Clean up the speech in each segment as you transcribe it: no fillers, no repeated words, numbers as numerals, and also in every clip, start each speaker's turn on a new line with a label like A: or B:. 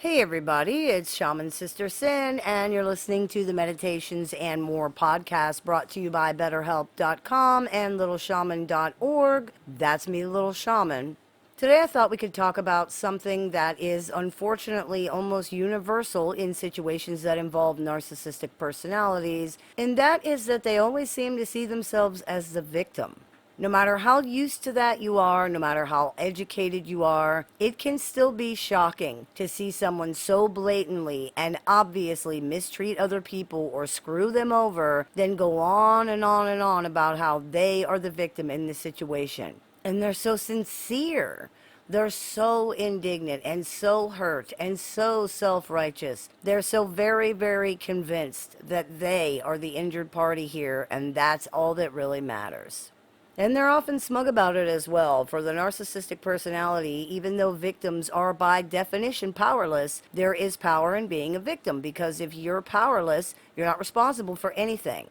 A: Hey everybody, it's Shaman Sister Sin, and you're listening to the Meditations and More podcast brought to you by BetterHelp.com and LittleShaman.org. That's me, Little Shaman. Today I thought we could talk about something that is unfortunately almost universal in situations that involve narcissistic personalities, and that is that they always seem to see themselves as the victim. No matter how used to that you are, no matter how educated you are, it can still be shocking to see someone so blatantly and obviously mistreat other people or screw them over, then go on and on and on about how they are the victim in this situation. And they're so sincere. They're so indignant and so hurt and so self-righteous. They're so very, very convinced that they are the injured party here, and that's all that really matters. And they're often smug about it as well. For the narcissistic personality, even though victims are by definition powerless, there is power in being a victim, because if you're powerless, you're not responsible for anything.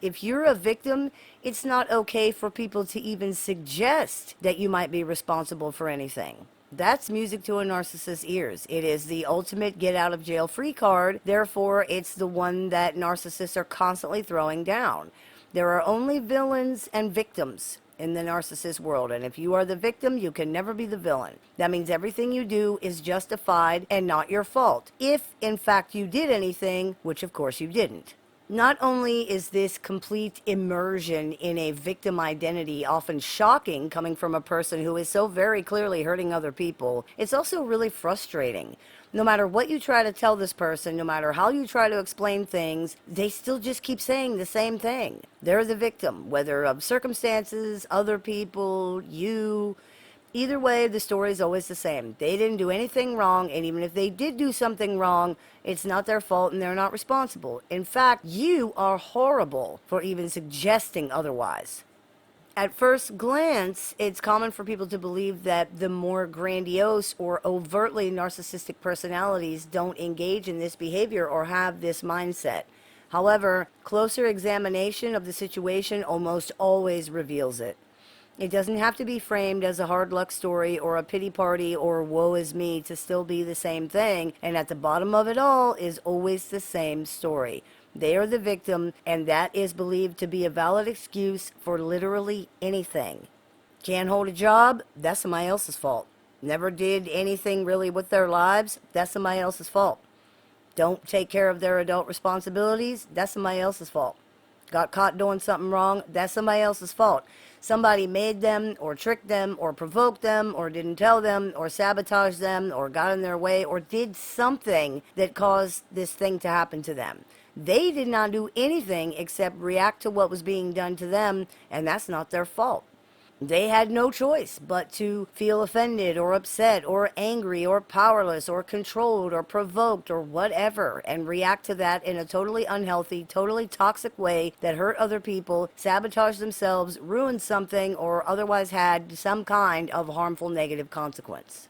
A: If you're a victim, it's not okay for people to even suggest that you might be responsible for anything. That's music to a narcissist's ears. It is the ultimate get out of jail free card. Therefore, it's the one that narcissists are constantly throwing down. There are only villains and victims in the narcissist world, and if you are the victim, you can never be the villain. That means everything you do is justified and not your fault, if in fact you did anything, which of course you didn't. Not only is this complete immersion in a victim identity often shocking coming from a person who is so very clearly hurting other people, it's also really frustrating. No matter what you try to tell this person, no matter how you try to explain things, they still just keep saying the same thing. They're the victim, whether of circumstances, other people, you. Either way, the story is always the same. They didn't do anything wrong, and even if they did do something wrong, it's not their fault and they're not responsible. In fact, you are horrible for even suggesting otherwise. At first glance, it's common for people to believe that the more grandiose or overtly narcissistic personalities don't engage in this behavior or have this mindset. However, closer examination of the situation almost always reveals it. It doesn't have to be framed as a hard luck story or a pity party or woe is me to still be the same thing, and at the bottom of it all is always the same story. They are the victim, and that is believed to be a valid excuse for literally anything. Can't hold a job? That's somebody else's fault. Never did anything really with their lives? That's somebody else's fault. Don't take care of their adult responsibilities? That's somebody else's fault. Got caught doing something wrong? That's somebody else's fault. Somebody made them or tricked them or provoked them or didn't tell them or sabotaged them or got in their way or did something that caused this thing to happen to them. They did not do anything except react to what was being done to them, and that's not their fault. They had no choice but to feel offended or upset or angry or powerless or controlled or provoked or whatever, and react to that in a totally unhealthy, totally toxic way that hurt other people, sabotaged themselves, ruined something, or otherwise had some kind of harmful negative consequence.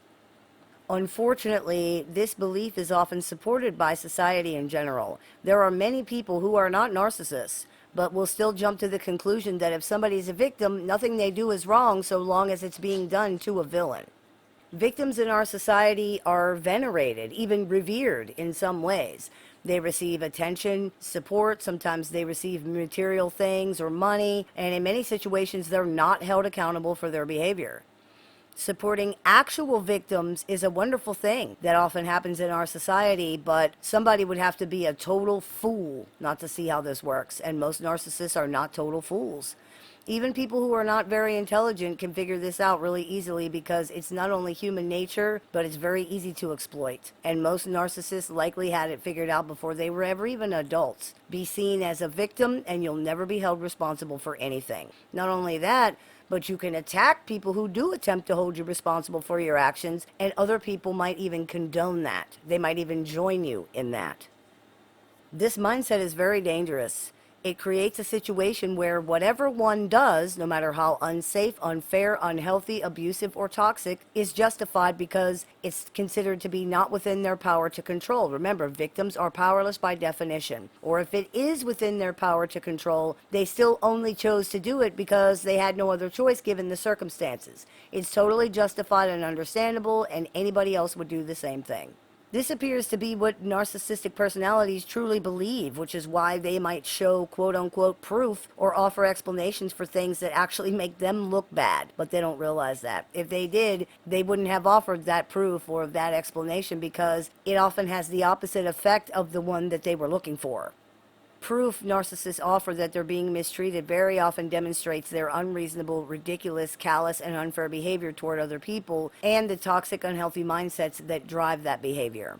A: Unfortunately, this belief is often supported by society in general. There are many people who are not narcissists, but will still jump to the conclusion that if somebody's a victim, nothing they do is wrong so long as it's being done to a villain. Victims in our society are venerated, even revered in some ways. They receive attention, support, sometimes they receive material things or money, and in many situations they're not held accountable for their behavior. Supporting actual victims is a wonderful thing that often happens in our society, but somebody would have to be a total fool not to see how this works, and most narcissists are not total fools. Even people who are not very intelligent can figure this out really easily, because it's not only human nature, but it's very easy to exploit. And most narcissists likely had it figured out before they were ever even adults. Be seen as a victim and you'll never be held responsible for anything. Not only that, but you can attack people who do attempt to hold you responsible for your actions, and other people might even condone that. They might even join you in that. This mindset is very dangerous. It creates a situation where whatever one does, no matter how unsafe, unfair, unhealthy, abusive, or toxic, is justified because it's considered to be not within their power to control. Remember, victims are powerless by definition. Or if it is within their power to control, they still only chose to do it because they had no other choice given the circumstances. It's totally justified and understandable, and anybody else would do the same thing. This appears to be what narcissistic personalities truly believe, which is why they might show quote-unquote proof or offer explanations for things that actually make them look bad, but they don't realize that. If they did, they wouldn't have offered that proof or that explanation, because it often has the opposite effect of the one that they were looking for. Proof narcissists offer that they're being mistreated very often demonstrates their unreasonable, ridiculous, callous, and unfair behavior toward other people, and the toxic, unhealthy mindsets that drive that behavior.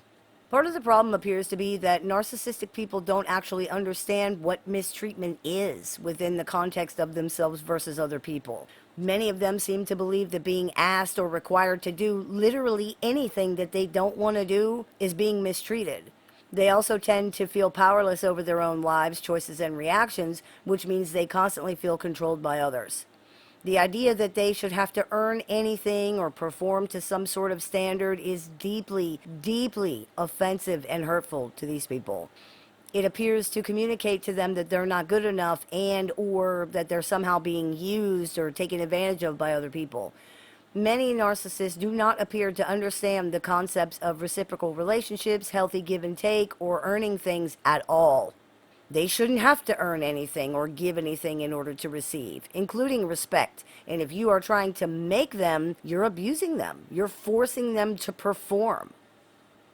A: Part of the problem appears to be that narcissistic people don't actually understand what mistreatment is within the context of themselves versus other people. Many of them seem to believe that being asked or required to do literally anything that they don't want to do is being mistreated. They also tend to feel powerless over their own lives, choices, and reactions, which means they constantly feel controlled by others. The idea that they should have to earn anything or perform to some sort of standard is deeply, deeply offensive and hurtful to these people. It appears to communicate to them that they're not good enough, and or that they're somehow being used or taken advantage of by other people. Many narcissists do not appear to understand the concepts of reciprocal relationships, healthy give and take, or earning things at all. They shouldn't have to earn anything or give anything in order to receive, including respect. And if you are trying to make them, you're abusing them. You're forcing them to perform.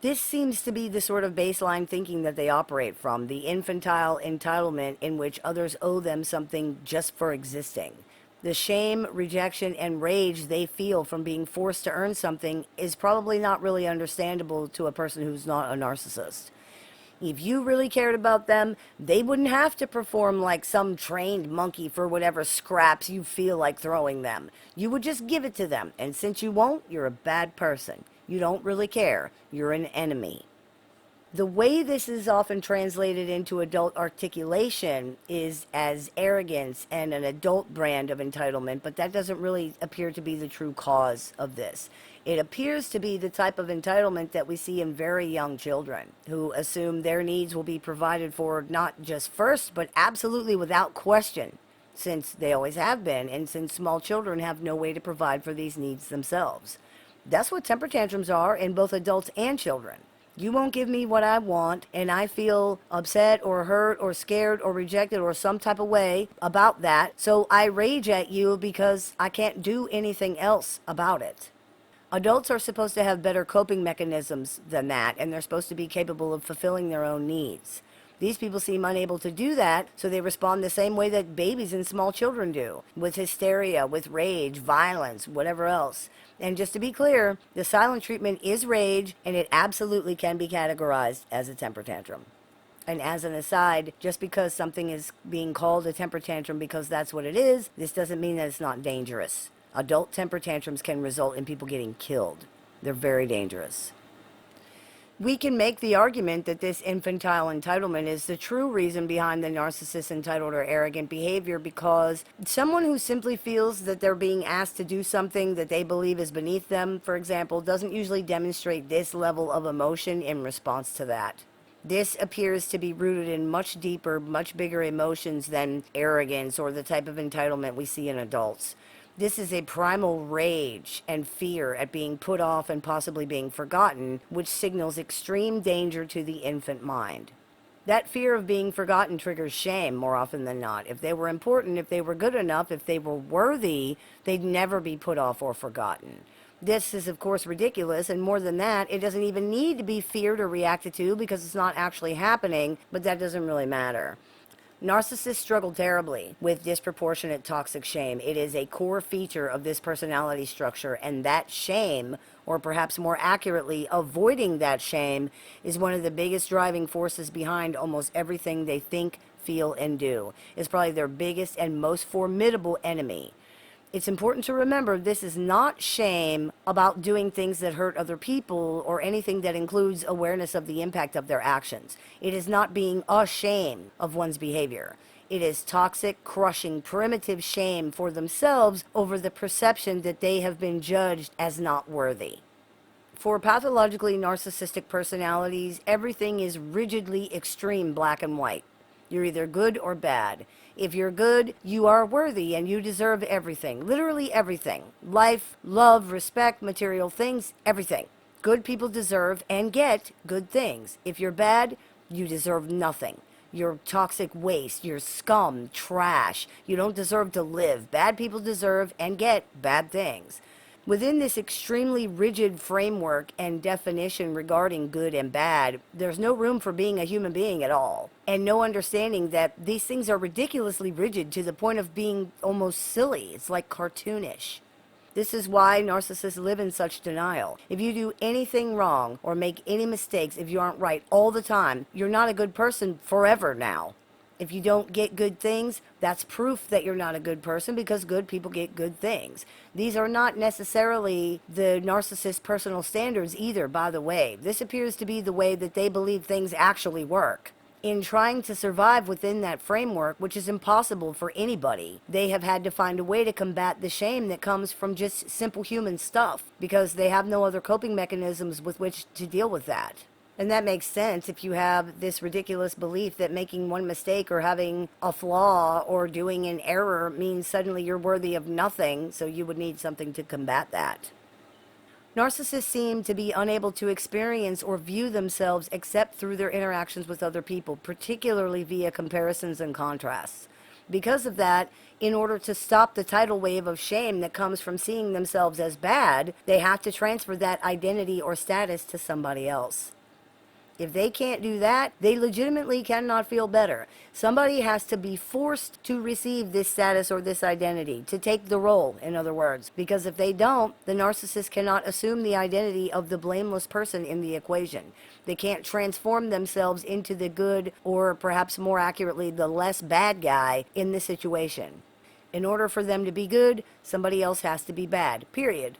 A: This seems to be the sort of baseline thinking that they operate from, the infantile entitlement in which others owe them something just for existing. The shame, rejection, and rage they feel from being forced to earn something is probably not really understandable to a person who's not a narcissist. If you really cared about them, they wouldn't have to perform like some trained monkey for whatever scraps you feel like throwing them. You would just give it to them, and since you won't, you're a bad person. You don't really care. You're an enemy. The way this is often translated into adult articulation is as arrogance and an adult brand of entitlement, but that doesn't really appear to be the true cause of this. It appears to be the type of entitlement that we see in very young children, who assume their needs will be provided for not just first, but absolutely without question, since they always have been, and since small children have no way to provide for these needs themselves. That's what temper tantrums are in both adults and children. You won't give me what I want, and I feel upset or hurt or scared or rejected or some type of way about that, so I rage at you because I can't do anything else about it. Adults are supposed to have better coping mechanisms than that, and they're supposed to be capable of fulfilling their own needs. These people seem unable to do that, so they respond the same way that babies and small children do, with hysteria, with rage, violence, whatever else. And just to be clear, the silent treatment is rage, and it absolutely can be categorized as a temper tantrum. And as an aside, just because something is being called a temper tantrum because that's what it is, this doesn't mean that it's not dangerous. Adult temper tantrums can result in people getting killed. They're very dangerous. We can make the argument that this infantile entitlement is the true reason behind the narcissist's entitled or arrogant behavior, because someone who simply feels that they're being asked to do something that they believe is beneath them, for example, doesn't usually demonstrate this level of emotion in response to that. This appears to be rooted in much deeper, much bigger emotions than arrogance or the type of entitlement we see in adults. This is a primal rage and fear at being put off and possibly being forgotten, which signals extreme danger to the infant mind. That fear of being forgotten triggers shame more often than not. If they were important, if they were good enough, if they were worthy, they'd never be put off or forgotten. This is, of course, ridiculous, and more than that, it doesn't even need to be feared or reacted to because it's not actually happening, but that doesn't really matter. Narcissists struggle terribly with disproportionate toxic shame. It is a core feature of this personality structure, and that shame, or perhaps more accurately, avoiding that shame, is one of the biggest driving forces behind almost everything they think, feel, and do. It's probably their biggest and most formidable enemy. It's important to remember this is not shame about doing things that hurt other people or anything that includes awareness of the impact of their actions. It is not being ashamed of one's behavior. It is toxic, crushing, primitive shame for themselves over the perception that they have been judged as not worthy. For pathologically narcissistic personalities, everything is rigidly extreme black and white. You're either good or bad. If you're good, you are worthy and you deserve everything. Literally everything. Life, love, respect, material things, everything. Good people deserve and get good things. If you're bad, you deserve nothing. You're toxic waste. You're scum, trash. You don't deserve to live. Bad people deserve and get bad things. Within this extremely rigid framework and definition regarding good and bad, there's no room for being a human being at all, and no understanding that these things are ridiculously rigid to the point of being almost silly. It's like cartoonish. This is why narcissists live in such denial. If you do anything wrong or make any mistakes, if you aren't right all the time, you're not a good person forever now. If you don't get good things, that's proof that you're not a good person, because good people get good things. These are not necessarily the narcissist's personal standards either, by the way. This appears to be the way that they believe things actually work. In trying to survive within that framework, which is impossible for anybody, they have had to find a way to combat the shame that comes from just simple human stuff, because they have no other coping mechanisms with which to deal with that. And that makes sense if you have this ridiculous belief that making one mistake or having a flaw or doing an error means suddenly you're worthy of nothing, so you would need something to combat that. Narcissists seem to be unable to experience or view themselves except through their interactions with other people, particularly via comparisons and contrasts. Because of that, in order to stop the tidal wave of shame that comes from seeing themselves as bad, they have to transfer that identity or status to somebody else. If they can't do that, they legitimately cannot feel better. Somebody has to be forced to receive this status or this identity, to take the role, in other words. Because if they don't, the narcissist cannot assume the identity of the blameless person in the equation. They can't transform themselves into the good, or perhaps more accurately, the less bad guy in the situation. In order for them to be good, somebody else has to be bad, period.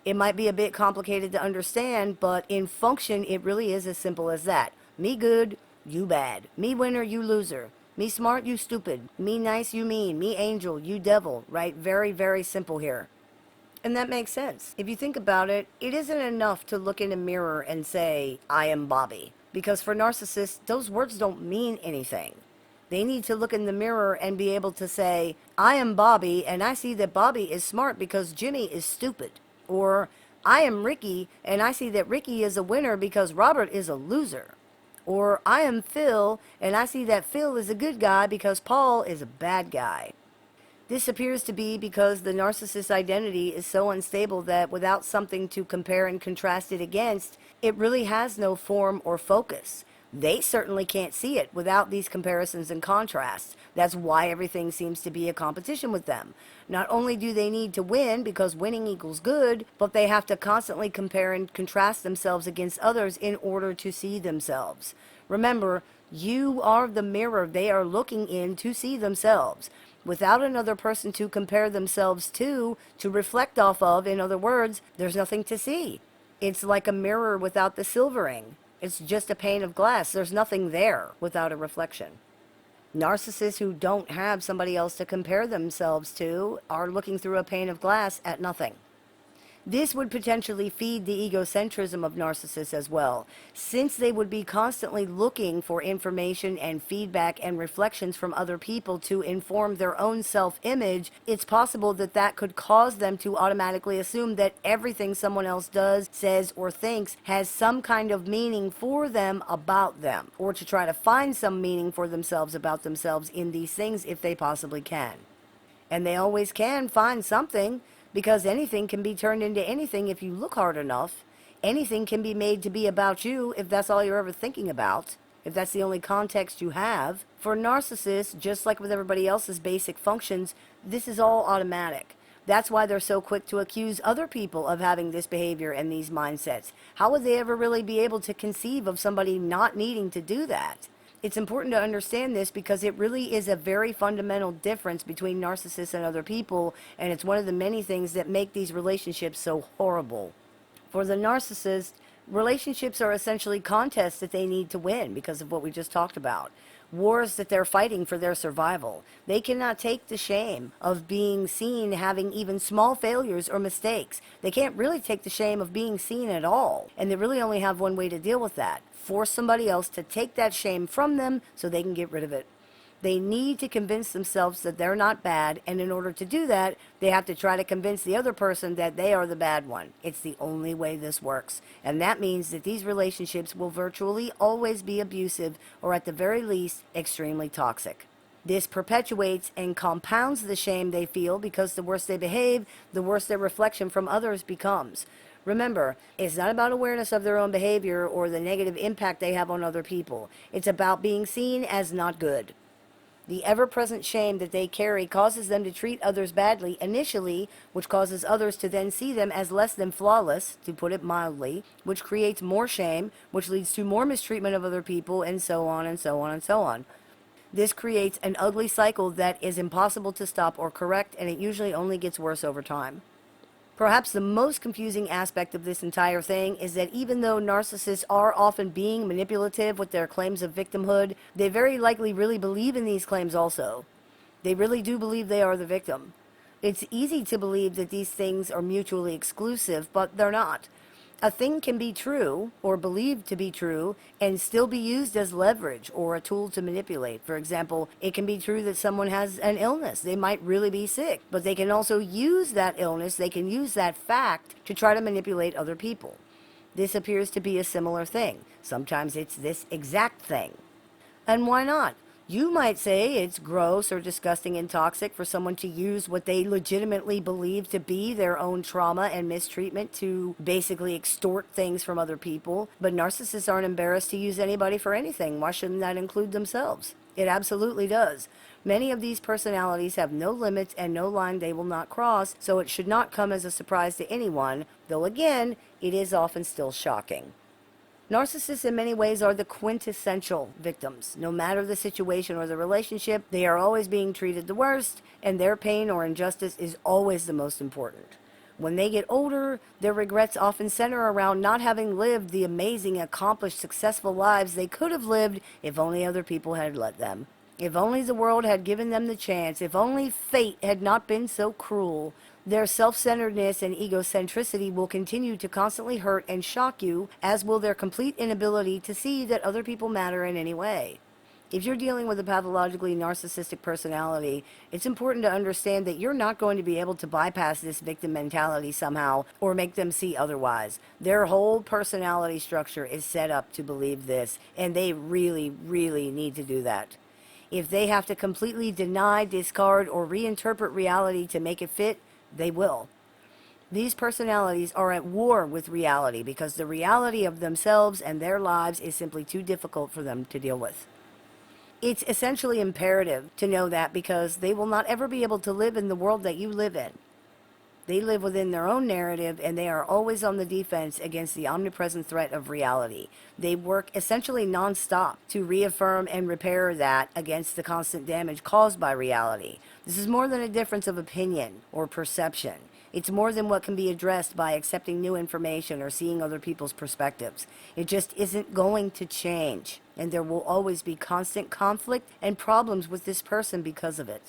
A: It might be a bit complicated to understand, but in function, it really is as simple as that. Me good, you bad. Me winner, you loser. Me smart, you stupid. Me nice, you mean. Me angel, you devil, right? Very, very simple here. And that makes sense. If you think about it, it isn't enough to look in a mirror and say, I am Bobby. Because for narcissists, those words don't mean anything. They need to look in the mirror and be able to say, I am Bobby, and I see that Bobby is smart because Jimmy is stupid. Or, I am Ricky, and I see that Ricky is a winner because Robert is a loser. Or, I am Phil, and I see that Phil is a good guy because Paul is a bad guy. This appears to be because the narcissist's identity is so unstable that without something to compare and contrast it against, it really has no form or focus. They certainly can't see it without these comparisons and contrasts. That's why everything seems to be a competition with them. Not only do they need to win because winning equals good, but they have to constantly compare and contrast themselves against others in order to see themselves. Remember, you are the mirror they are looking in to see themselves. Without another person to compare themselves to reflect off of, in other words, there's nothing to see. It's like a mirror without the silvering. It's just a pane of glass. There's nothing there without a reflection. Narcissists who don't have somebody else to compare themselves to are looking through a pane of glass at nothing. This would potentially feed the egocentrism of narcissists as well, since they would be constantly looking for information and feedback and reflections from other people to inform their own self-image. It's possible that that could cause them to automatically assume that everything someone else does, says, or thinks has some kind of meaning for them about them, or to try to find some meaning for themselves about themselves in these things if they possibly can. And they always can find something, because anything can be turned into anything if you look hard enough. Anything can be made to be about you if that's all you're ever thinking about, if that's the only context you have. For narcissists, just like with everybody else's basic functions, this is all automatic. That's why they're so quick to accuse other people of having this behavior and these mindsets. How would they ever really be able to conceive of somebody not needing to do that? It's important to understand this because it really is a very fundamental difference between narcissists and other people, and it's one of the many things that make these relationships so horrible. For the narcissist, relationships are essentially contests that they need to win because of what we just talked about. Wars that they're fighting for their survival. They cannot take the shame of being seen having even small failures or mistakes. They can't really take the shame of being seen at all, and they really only have one way to deal with that. Force somebody else to take that shame from them so they can get rid of it. They need to convince themselves that they're not bad, and in order to do that, they have to try to convince the other person that they are the bad one. It's the only way this works. And that means that these relationships will virtually always be abusive, or at the very least, extremely toxic. This perpetuates and compounds the shame they feel, because the worse they behave, the worse their reflection from others becomes. Remember, it's not about awareness of their own behavior or the negative impact they have on other people. It's about being seen as not good. The ever-present shame that they carry causes them to treat others badly initially, which causes others to then see them as less than flawless, to put it mildly, which creates more shame, which leads to more mistreatment of other people, and so on and so on and so on. This creates an ugly cycle that is impossible to stop or correct, and it usually only gets worse over time. Perhaps the most confusing aspect of this entire thing is that even though narcissists are often being manipulative with their claims of victimhood, they very likely really believe in these claims also. They really do believe they are the victim. It's easy to believe that these things are mutually exclusive, but they're not. A thing can be true, or believed to be true, and still be used as leverage or a tool to manipulate. For example, it can be true that someone has an illness. They might really be sick, but they can also use that illness, they can use that fact to try to manipulate other people. This appears to be a similar thing. Sometimes it's this exact thing. And why not? You might say it's gross or disgusting and toxic for someone to use what they legitimately believe to be their own trauma and mistreatment to basically extort things from other people. But narcissists aren't embarrassed to use anybody for anything. Why shouldn't that include themselves? It absolutely does. Many of these personalities have no limits and no line they will not cross, so it should not come as a surprise to anyone, though again, it is often still shocking. Narcissists in many ways are the quintessential victims. No matter the situation or the relationship, they are always being treated the worst, and their pain or injustice is always the most important. When they get older, their regrets often center around not having lived the amazing, accomplished, successful lives they could have lived if only other people had let them. If only the world had given them the chance, if only fate had not been so cruel. Their self-centeredness and egocentricity will continue to constantly hurt and shock you, as will their complete inability to see that other people matter in any way. If you're dealing with a pathologically narcissistic personality, it's important to understand that you're not going to be able to bypass this victim mentality somehow or make them see otherwise. Their whole personality structure is set up to believe this, and they really, really need to do that. If they have to completely deny, discard, or reinterpret reality to make it fit, they will. These personalities are at war with reality because the reality of themselves and their lives is simply too difficult for them to deal with. It's essentially imperative to know that, because they will not ever be able to live in the world that you live in. They live within their own narrative, and they are always on the defense against the omnipresent threat of reality. They work essentially nonstop to reaffirm and repair that against the constant damage caused by reality. This is more than a difference of opinion or perception. It's more than what can be addressed by accepting new information or seeing other people's perspectives. It just isn't going to change, and there will always be constant conflict and problems with this person because of it.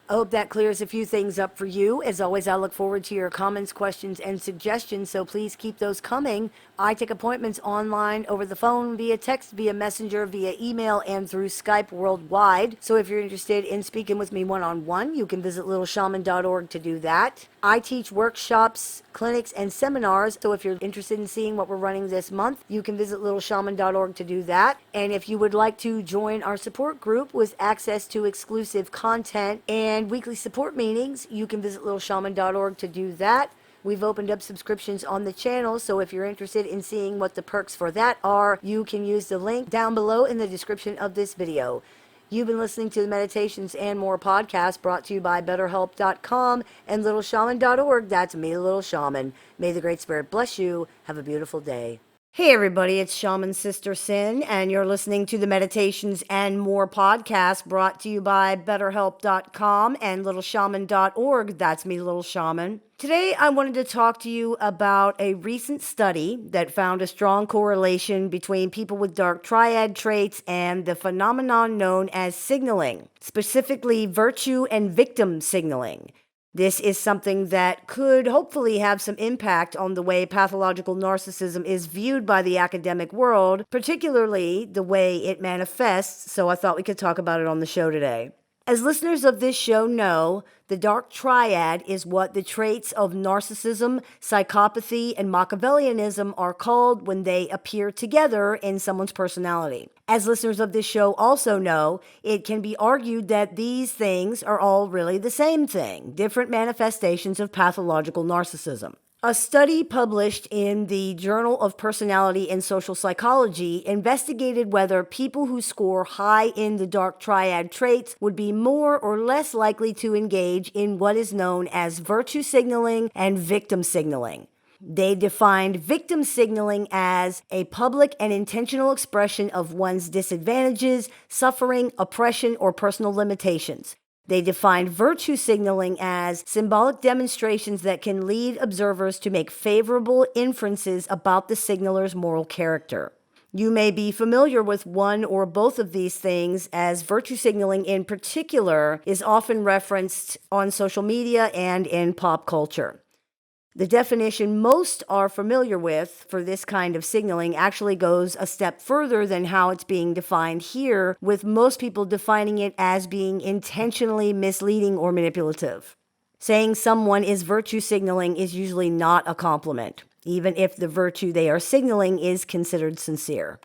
A: I hope that clears a few things up for you. As always, I look forward to your comments, questions, and suggestions, so please keep those coming. I take appointments online, over the phone, via text, via messenger, via email, and through Skype worldwide. So if you're interested in speaking with me one-on-one, you can visit littleshaman.org to do that. I teach workshops, clinics, and seminars, so if you're interested in seeing what we're running this month, you can visit littleshaman.org to do that. And if you would like to join our support group with access to exclusive content and weekly support meetings, you can visit littleshaman.org to do that. We've opened up subscriptions on the channel, so if you're interested in seeing what the perks for that are, you can use the link down below in the description of this video. You've been listening to the Meditations and More podcast, brought to you by BetterHelp.com and LittleShaman.org. That's me, Little Shaman. May the Great Spirit bless you. Have a beautiful day. Hey everybody, it's Shaman Sister Sin, and you're listening to the Meditations and More podcast, brought to you by BetterHelp.com and LittleShaman.org. That's me, Little Shaman. Today I wanted to talk to you about a recent study that found a strong correlation between people with dark triad traits and the phenomenon known as signaling, specifically virtue and victim signaling. This is something that could hopefully have some impact on the way pathological narcissism is viewed by the academic world, particularly the way it manifests, so I thought we could talk about it on the show today. As listeners of this show know, the dark triad is what the traits of narcissism, psychopathy, and Machiavellianism are called when they appear together in someone's personality. As listeners of this show also know, it can be argued that these things are all really the same thing, different manifestations of pathological narcissism. A study published in the Journal of Personality and Social Psychology investigated whether people who score high in the dark triad traits would be more or less likely to engage in what is known as virtue signaling and victim signaling. They defined victim signaling as a public and intentional expression of one's disadvantages, suffering, oppression, or personal limitations. They defined virtue signaling as symbolic demonstrations that can lead observers to make favorable inferences about the signaler's moral character. You may be familiar with one or both of these things, as virtue signaling in particular is often referenced on social media and in pop culture. The definition most are familiar with for this kind of signaling actually goes a step further than how it's being defined here, with most people defining it as being intentionally misleading or manipulative. Saying someone is virtue signaling is usually not a compliment, even if the virtue they are signaling is considered sincere.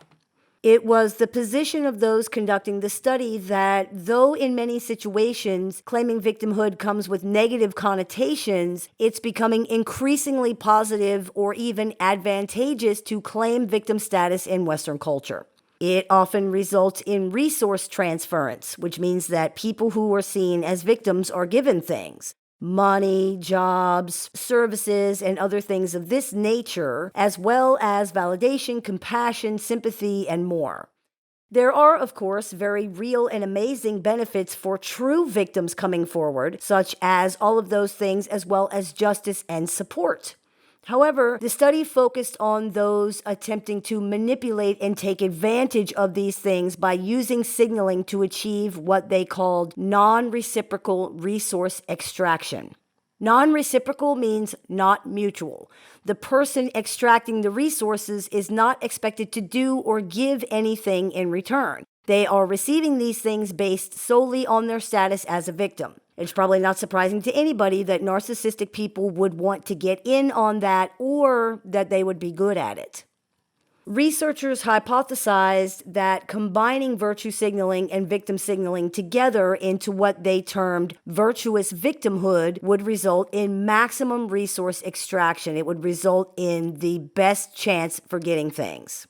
A: It was the position of those conducting the study that, though in many situations claiming victimhood comes with negative connotations, it's becoming increasingly positive or even advantageous to claim victim status in Western culture. It often results in resource transference, which means that people who are seen as victims are given things. Money, jobs, services, and other things of this nature, as well as validation, compassion, sympathy, and more. There are, of course, very real and amazing benefits for true victims coming forward, such as all of those things, as well as justice and support. However, the study focused on those attempting to manipulate and take advantage of these things by using signaling to achieve what they called non-reciprocal resource extraction. Non-reciprocal means not mutual. The person extracting the resources is not expected to do or give anything in return. They are receiving these things based solely on their status as a victim. It's probably not surprising to anybody that narcissistic people would want to get in on that or that they would be good at it. Researchers hypothesized that combining virtue signaling and victim signaling together into what they termed virtuous victimhood would result in maximum resource extraction. It would result in the best chance for getting things.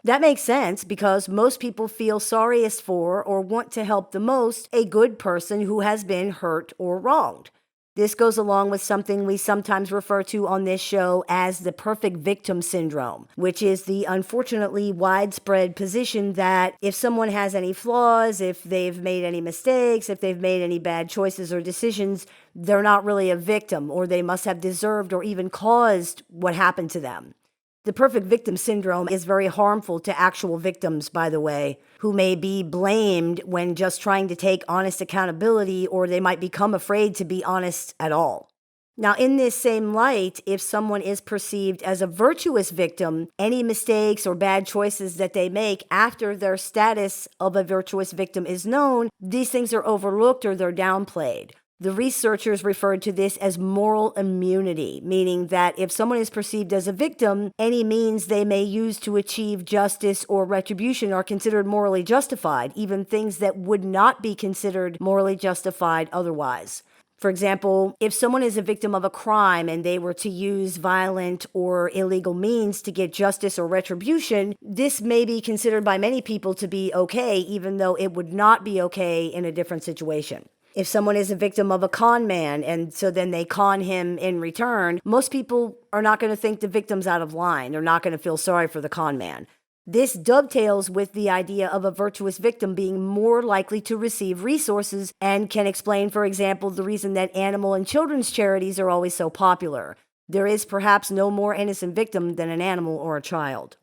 A: That makes sense because most people feel sorriest for or want to help the most a good person who has been hurt or wronged. This goes along with something we sometimes refer to on this show as the perfect victim syndrome, which is the unfortunately widespread position that if someone has any flaws, if they've made any mistakes, if they've made any bad choices or decisions, they're not really a victim, or they must have deserved or even caused what happened to them. The perfect victim syndrome is very harmful to actual victims, by the way, who may be blamed when just trying to take honest accountability, or they might become afraid to be honest at all. Now, in this same light, if someone is perceived as a virtuous victim, any mistakes or bad choices that they make after their status of a virtuous victim is known, these things are overlooked or they're downplayed. The researchers referred to this as moral immunity, meaning that if someone is perceived as a victim, any means they may use to achieve justice or retribution are considered morally justified, even things that would not be considered morally justified otherwise. For example, if someone is a victim of a crime and they were to use violent or illegal means to get justice or retribution, this may be considered by many people to be okay, even though it would not be okay in a different situation. If someone is a victim of a con man and so then they con him in return, most people are not going to think the victim's out of line. They're not going to feel sorry for the con man. This dovetails with the idea of a virtuous victim being more likely to receive resources and can explain, for example, the reason that animal and children's charities are always so popular. There is perhaps no more innocent victim than an animal or a child.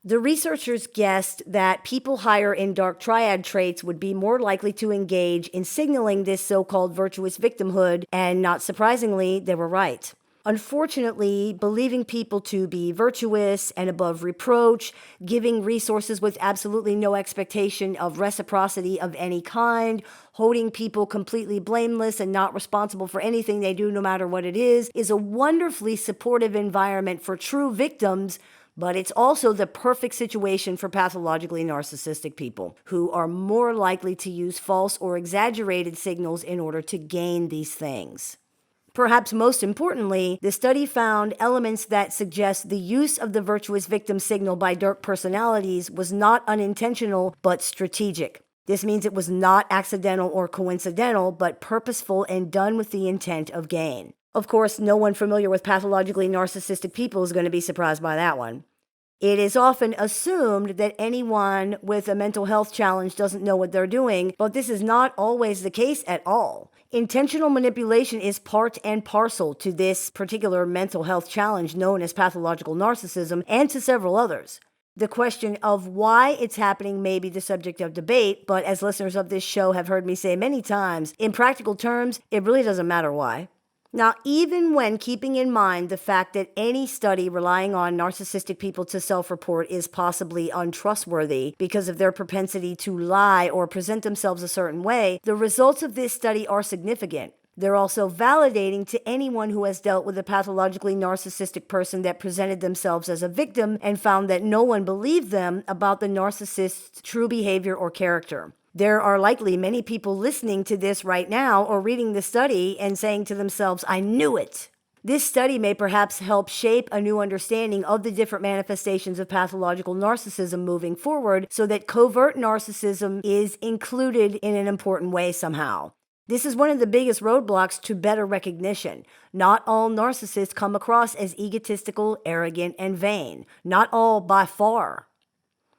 A: The researchers guessed that people higher in dark triad traits would be more likely to engage in signaling this so-called virtuous victimhood, and not surprisingly, they were right. Unfortunately, believing people to be virtuous and above reproach, giving resources with absolutely no expectation of reciprocity of any kind, holding people completely blameless and not responsible for anything they do no matter what it is a wonderfully supportive environment for true victims, but it's also the perfect situation for pathologically narcissistic people who are more likely to use false or exaggerated signals in order to gain these things. Perhaps most importantly, the study found elements that suggest the use of the virtuous victim signal by dark personalities was not unintentional but strategic. This means it was not accidental or coincidental, but purposeful and done with the intent of gain. Of course, no one familiar with pathologically narcissistic people is going to be surprised by that one. It is often assumed that anyone with a mental health challenge doesn't know what they're doing, but this is not always the case at all. Intentional manipulation is part and parcel to this particular mental health challenge known as pathological narcissism and to several others. The question of why it's happening may be the subject of debate, but as listeners of this show have heard me say many times, in practical terms, it really doesn't matter why. Now, even when keeping in mind the fact that any study relying on narcissistic people to self-report is possibly untrustworthy because of their propensity to lie or present themselves a certain way, the results of this study are significant. They're also validating to anyone who has dealt with a pathologically narcissistic person that presented themselves as a victim and found that no one believed them about the narcissist's true behavior or character. There are likely many people listening to this right now or reading the study and saying to themselves, I knew it. This study may perhaps help shape a new understanding of the different manifestations of pathological narcissism moving forward so that covert narcissism is included in an important way somehow. This is one of the biggest roadblocks to better recognition. Not all narcissists come across as egotistical, arrogant, and vain. Not all by far.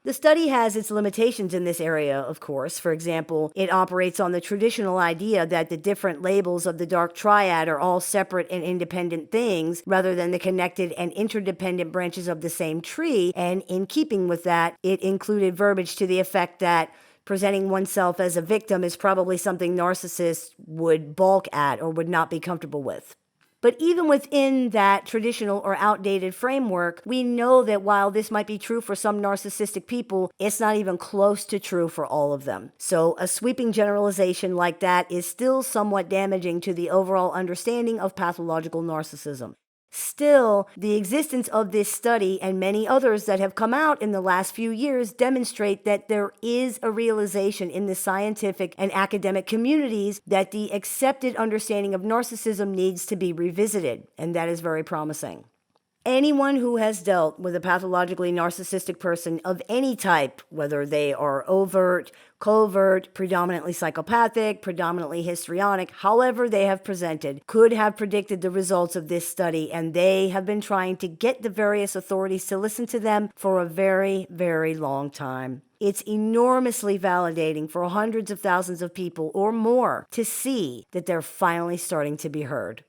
A: The study has its limitations in this area, of course. For example, it operates on the traditional idea that the different labels of the dark triad are all separate and independent things, rather than the connected and interdependent branches of the same tree, and in keeping with that, it included verbiage to the effect that presenting oneself as a victim is probably something narcissists would balk at or would not be comfortable with. But even within that traditional or outdated framework, we know that while this might be true for some narcissistic people, it's not even close to true for all of them. So a sweeping generalization like that is still somewhat damaging to the overall understanding of pathological narcissism. Still, the existence of this study and many others that have come out in the last few years demonstrate that there is a realization in the scientific and academic communities that the accepted understanding of narcissism needs to be revisited, and that is very promising. Anyone who has dealt with a pathologically narcissistic person of any type, whether they are overt, covert, predominantly psychopathic, predominantly histrionic, however they have presented, could have predicted the results of this study, and they have been trying to get the various authorities to listen to them for a very, very long time. It's enormously validating for hundreds of thousands of people or more to see that they're finally starting to be heard.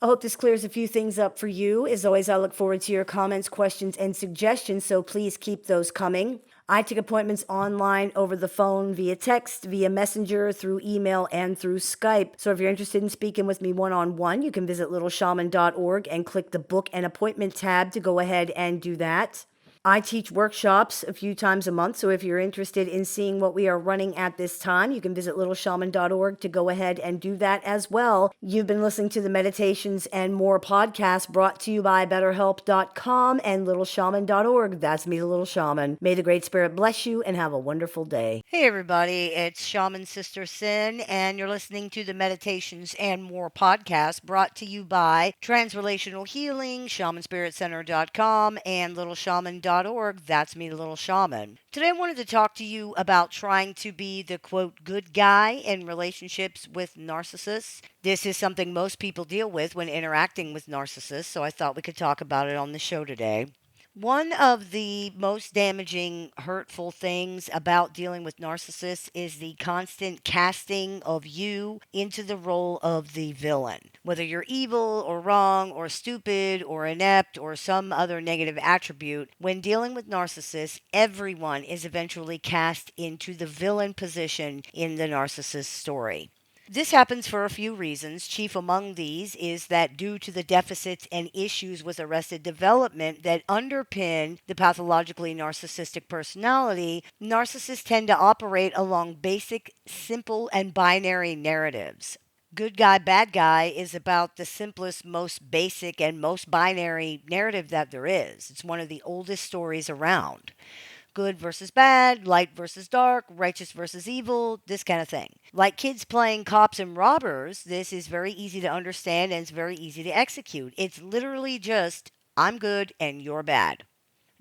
A: I hope this clears a few things up for you. As always, I look forward to your comments, questions, and suggestions, so please keep those coming. I take appointments online, over the phone, via text, via messenger, through email, and through Skype. So if you're interested in speaking with me one-on-one, you can visit littleshaman.org and click the Book an Appointment tab to go ahead and do that. I teach workshops a few times a month, so if you're interested in seeing what we are running at this time, you can visit littleshaman.org to go ahead and do that as well. You've been listening to the Meditations and More podcast brought to you by betterhelp.com and littleshaman.org. That's me, the Little Shaman. May the Great Spirit bless you and have a wonderful day. Hey everybody, it's Shaman Sister Sin, and you're listening to the Meditations and More podcast brought to you by Transrelational Healing, shamanspiritcenter.com, and littleshaman.org. That's me, the Little Shaman. Today I wanted to talk to you about trying to be the, quote, good guy in relationships with narcissists. This is something most people deal with when interacting with narcissists, so I thought we could talk about it on the show today. One of the most damaging, hurtful things about dealing with narcissists is the constant casting of you into the role of the villain. Whether you're evil or wrong or stupid or inept or some other negative attribute, when dealing with narcissists, everyone is eventually cast into the villain position in the narcissist story. This happens for a few reasons. Chief among these is that due to the deficits and issues with arrested development that underpin the pathologically narcissistic personality, narcissists tend to operate along basic, simple, and binary narratives. Good guy, bad guy is about the simplest, most basic, and most binary narrative that there is. It's one of the oldest stories around. Good versus bad, light versus dark, righteous versus evil, this kind of thing. Like kids playing cops and robbers, this is very easy to understand and it's very easy to execute. It's literally just, I'm good and you're bad.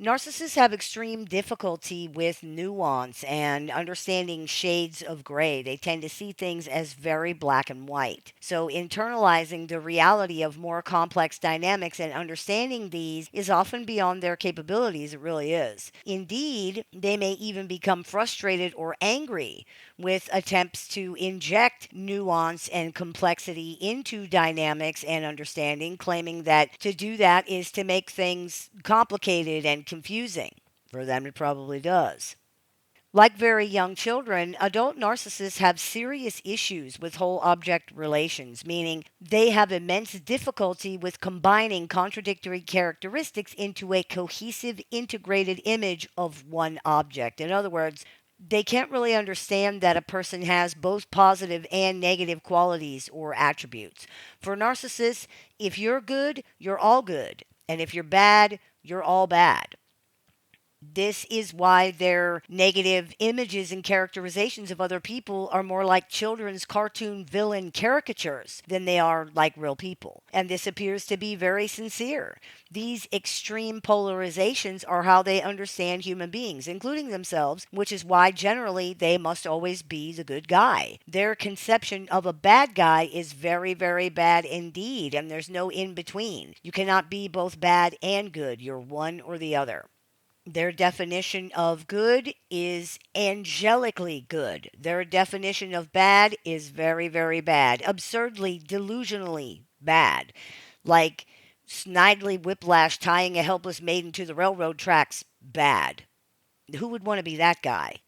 A: Narcissists have extreme difficulty with nuance and understanding shades of gray. They tend to see things as very black and white. So, internalizing the reality of more complex dynamics and understanding these is often beyond their capabilities. It really is. Indeed, they may even become frustrated or angry with attempts to inject nuance and complexity into dynamics and understanding, claiming that to do that is to make things complicated and confusing. For them, it probably does. Like very young children, adult narcissists have serious issues with whole object relations, meaning they have immense difficulty with combining contradictory characteristics into a cohesive, integrated image of one object. In other words, they can't really understand that a person has both positive and negative qualities or attributes. For narcissists, if you're good, you're all good. And if you're bad, you're all bad. This is why their negative images and characterizations of other people are more like children's cartoon villain caricatures than they are like real people. And this appears to be very sincere. These extreme polarizations are how they understand human beings, including themselves, which is why generally they must always be the good guy. Their conception of a bad guy is very, very bad indeed, and there's no in between. You cannot be both bad and good. You're one or the other. Their definition of good is angelically good. Their definition of bad is very, very bad. Absurdly, delusionally bad. Like Snidely Whiplash tying a helpless maiden to the railroad tracks, bad. Who would want to be that guy?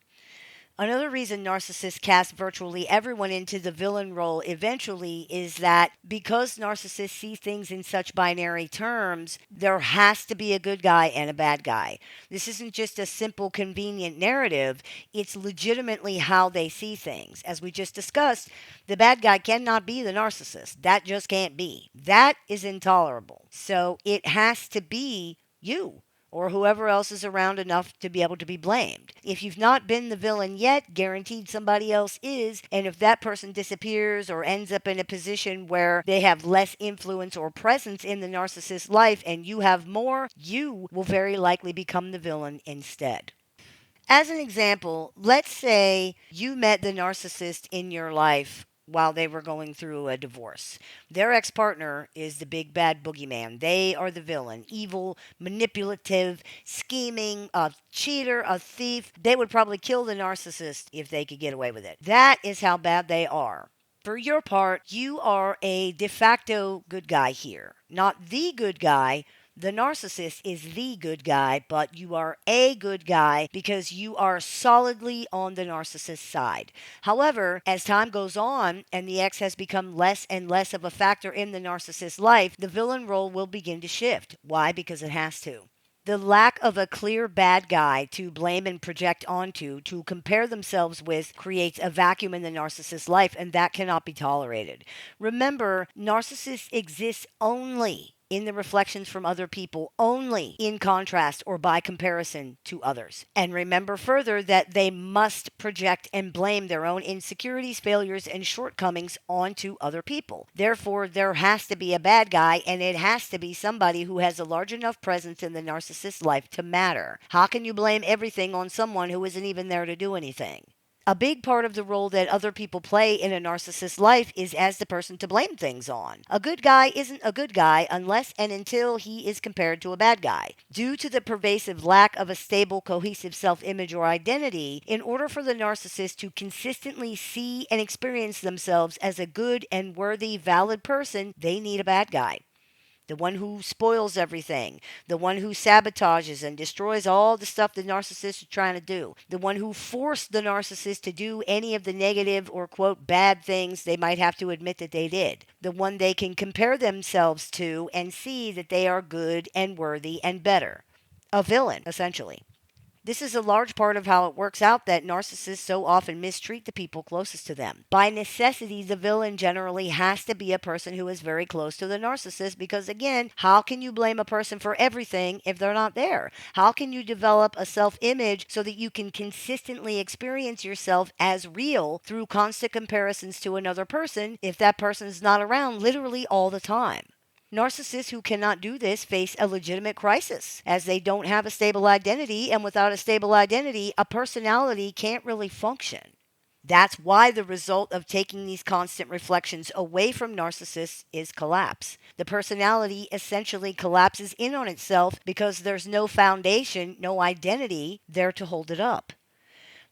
A: Another reason narcissists cast virtually everyone into the villain role eventually is that because narcissists see things in such binary terms, there has to be a good guy and a bad guy. This isn't just a simple, convenient narrative, it's legitimately how they see things. As we just discussed, the bad guy cannot be the narcissist. That just can't be. That is intolerable. So it has to be you or whoever else is around enough to be able to be blamed. If you've not been the villain yet, guaranteed somebody else is, and if that person disappears or ends up in a position where they have less influence or presence in the narcissist's life and you have more, you will very likely become the villain instead. As an example, let's say you met the narcissist in your life while they were going through a divorce. Their ex partner is the big bad boogeyman. They are the villain, evil, manipulative, scheming, a cheater, a thief. They would probably kill the narcissist if they could get away with it. That is how bad they are. For your part, you are a de facto good guy here. Not the good guy, the narcissist is the good guy, but you are a good guy because you are solidly on the narcissist side. However, as time goes on and the ex has become less and less of a factor in the narcissist's life, the villain role will begin to shift. Why? Because it has to. The lack of a clear bad guy to blame and project onto, to compare themselves with, creates a vacuum in the narcissist's life, and that cannot be tolerated. Remember, narcissists exist only in the reflections from other people, only in contrast or by comparison to others. And remember further that they must project and blame their own insecurities, failures, and shortcomings onto other people. Therefore, there has to be a bad guy, and it has to be somebody who has a large enough presence in the narcissist's life to matter. How can you blame everything on someone who isn't even there to do anything? A big part of the role that other people play in a narcissist's life is as the person to blame things on. A good guy isn't a good guy unless and until he is compared to a bad guy. Due to the pervasive lack of a stable, cohesive self image or identity, in order for the narcissist to consistently see and experience themselves as a good and worthy, valid person, they need a bad guy. The one who spoils everything, the one who sabotages and destroys all the stuff the narcissist is trying to do, the one who forced the narcissist to do any of the negative or, quote, bad things they might have to admit that they did, the one they can compare themselves to and see that they are good and worthy and better. A villain, essentially. This is a large part of how it works out that narcissists so often mistreat the people closest to them. By necessity, the villain generally has to be a person who is very close to the narcissist because, again, how can you blame a person for everything if they're not there? How can you develop a self-image so that you can consistently experience yourself as real through constant comparisons to another person if that person is not around literally all the time? Narcissists who cannot do this face a legitimate crisis as they don't have a stable identity, and without a stable identity, a personality can't really function. That's why the result of taking these constant reflections away from narcissists is collapse. The personality essentially collapses in on itself because there's no foundation, no identity there to hold it up.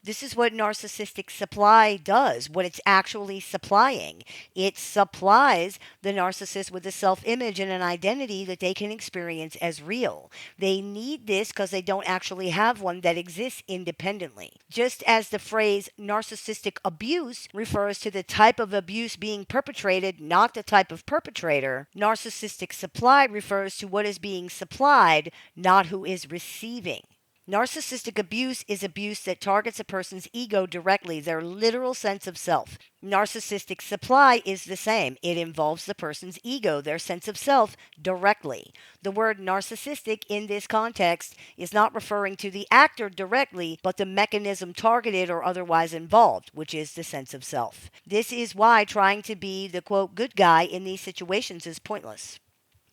A: This is what narcissistic supply does, what it's actually supplying. It supplies the narcissist with a self-image and an identity that they can experience as real. They need this because they don't actually have one that exists independently. Just as the phrase narcissistic abuse refers to the type of abuse being perpetrated, not the type of perpetrator, narcissistic supply refers to what is being supplied, not who is receiving. Narcissistic abuse is abuse that targets a person's ego directly, their literal sense of self. Narcissistic supply is the same. It involves the person's ego, their sense of self, directly. The word narcissistic in this context is not referring to the actor directly, but the mechanism targeted or otherwise involved, which is the sense of self. This is why trying to be the, quote, good guy in these situations is pointless.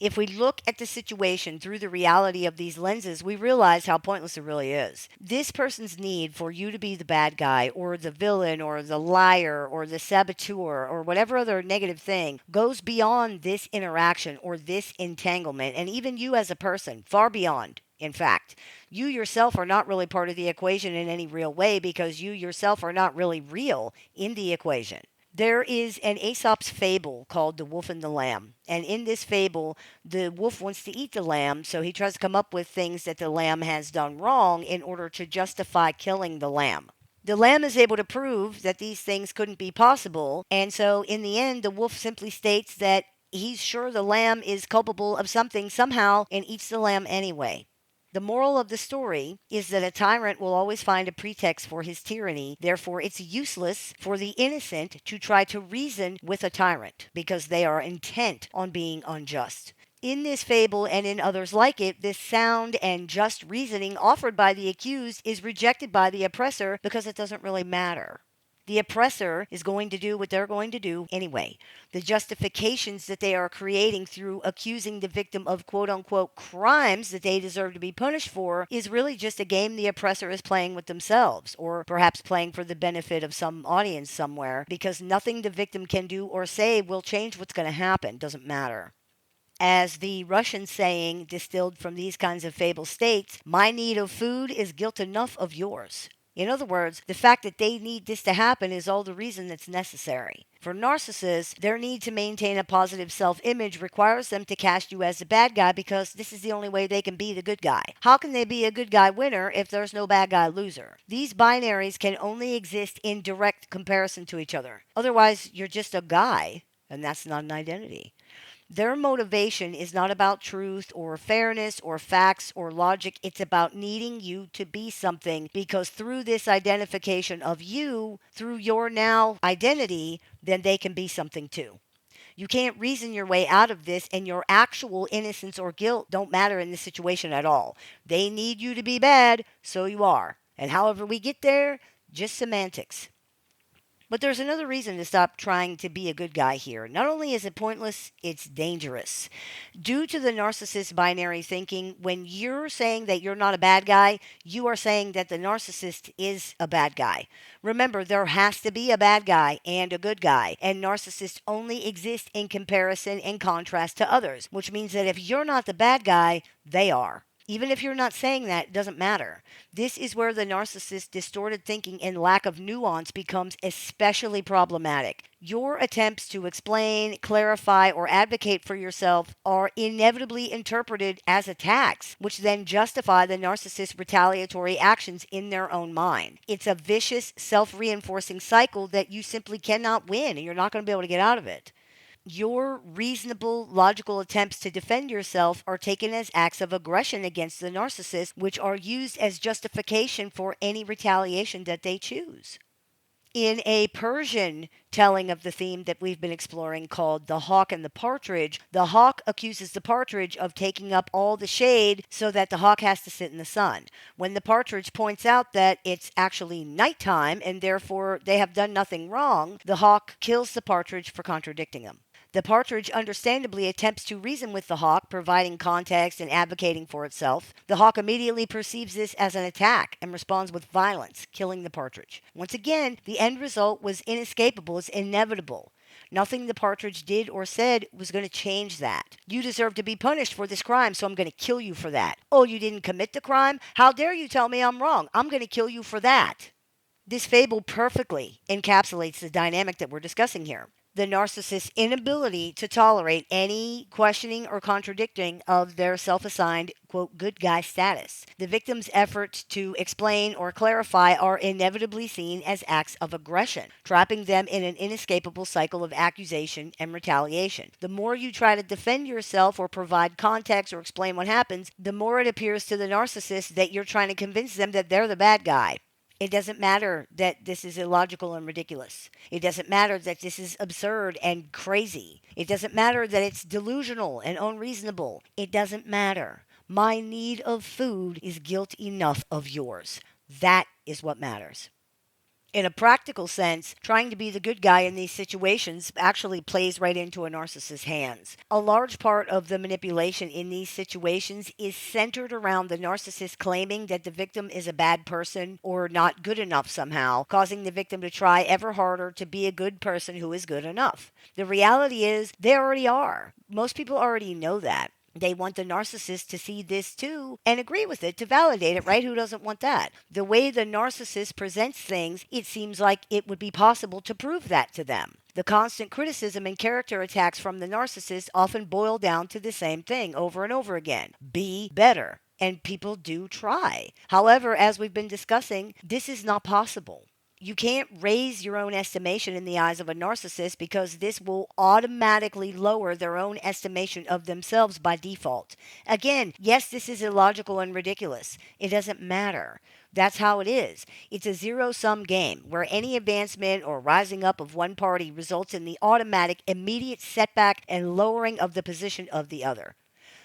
A: If we look at the situation through the reality of these lenses, we realize how pointless it really is. This person's need for you to be the bad guy or the villain or the liar or the saboteur or whatever other negative thing goes beyond this interaction or this entanglement, and even you as a person, far beyond. In fact, you yourself are not really part of the equation in any real way because you yourself are not really real in the equation. There is an Aesop's fable called The Wolf and the Lamb. And in this fable, the wolf wants to eat the lamb, so he tries to come up with things that the lamb has done wrong in order to justify killing the lamb. The lamb is able to prove that these things couldn't be possible, and so in the end, the wolf simply states that he's sure the lamb is culpable of something somehow and eats the lamb anyway. The moral of the story is that a tyrant will always find a pretext for his tyranny. Therefore, it's useless for the innocent to try to reason with a tyrant because they are intent on being unjust. In this fable and in others like it, this sound and just reasoning offered by the accused is rejected by the oppressor because it doesn't really matter. The oppressor is going to do what they're going to do anyway. The justifications that they are creating through accusing the victim of quote unquote crimes that they deserve to be punished for is really just a game the oppressor is playing with themselves, or perhaps playing for the benefit of some audience somewhere, because nothing the victim can do or say will change what's going to happen. Doesn't matter. As the Russian saying distilled from these kinds of fables states, my need of food is guilt enough of yours. In other words, the fact that they need this to happen is all the reason that's necessary. For narcissists, their need to maintain a positive self-image requires them to cast you as the bad guy because this is the only way they can be the good guy. How can they be a good guy winner if there's no bad guy loser? These binaries can only exist in direct comparison to each other. Otherwise, you're just a guy, and that's not an identity. Their motivation is not about truth or fairness or facts or logic. It's about needing you to be something because through this identification of you, through your now identity, then they can be something too. You can't reason your way out of this, and your actual innocence or guilt don't matter in this situation at all. They need you to be bad, so you are. And however we get there, just semantics. But there's another reason to stop trying to be a good guy here. Not only is it pointless, it's dangerous. Due to the narcissist binary thinking, when you're saying that you're not a bad guy, you are saying that the narcissist is a bad guy. Remember, there has to be a bad guy and a good guy, and narcissists only exist in comparison and contrast to others, which means that if you're not the bad guy, they are. Even if you're not saying that, it doesn't matter. This is where the narcissist's distorted thinking and lack of nuance becomes especially problematic. Your attempts to explain, clarify, or advocate for yourself are inevitably interpreted as attacks, which then justify the narcissist's retaliatory actions in their own mind. It's a vicious, self-reinforcing cycle that you simply cannot win, and you're not going to be able to get out of it. Your reasonable, logical attempts to defend yourself are taken as acts of aggression against the narcissist, which are used as justification for any retaliation that they choose. In a Persian telling of the theme that we've been exploring called The Hawk and the Partridge, the hawk accuses the partridge of taking up all the shade so that the hawk has to sit in the sun. When the partridge points out that it's actually nighttime and therefore they have done nothing wrong, the hawk kills the partridge for contradicting him. The partridge understandably attempts to reason with the hawk, providing context and advocating for itself. The hawk immediately perceives this as an attack and responds with violence, killing the partridge. Once again, the end result was inescapable, it's inevitable. Nothing the partridge did or said was going to change that. You deserve to be punished for this crime, so I'm going to kill you for that. Oh, you didn't commit the crime? How dare you tell me I'm wrong? I'm going to kill you for that. This fable perfectly encapsulates the dynamic that we're discussing here. The narcissist's inability to tolerate any questioning or contradicting of their self-assigned, quote, good guy status. The victim's efforts to explain or clarify are inevitably seen as acts of aggression, trapping them in an inescapable cycle of accusation and retaliation. The more you try to defend yourself or provide context or explain what happens, the more it appears to the narcissist that you're trying to convince them that they're the bad guy. It doesn't matter that this is illogical and ridiculous. It doesn't matter that this is absurd and crazy. It doesn't matter that it's delusional and unreasonable. It doesn't matter. My need of food is guilt enough of yours. That is what matters. In a practical sense, trying to be the good guy in these situations actually plays right into a narcissist's hands. A large part of the manipulation in these situations is centered around the narcissist claiming that the victim is a bad person or not good enough somehow, causing the victim to try ever harder to be a good person who is good enough. The reality is they already are. Most people already know that. They want the narcissist to see this too and agree with it, to validate it, right? Who doesn't want that? The way the narcissist presents things, it seems like it would be possible to prove that to them. The constant criticism and character attacks from the narcissist often boil down to the same thing over and over again. Be better. And people do try. However, as we've been discussing, this is not possible. You can't raise your own estimation in the eyes of a narcissist because this will automatically lower their own estimation of themselves by default. Again, yes, this is illogical and ridiculous. It doesn't matter. That's how it is. It's a zero-sum game where any advancement or rising up of one party results in the automatic, immediate setback and lowering of the position of the other.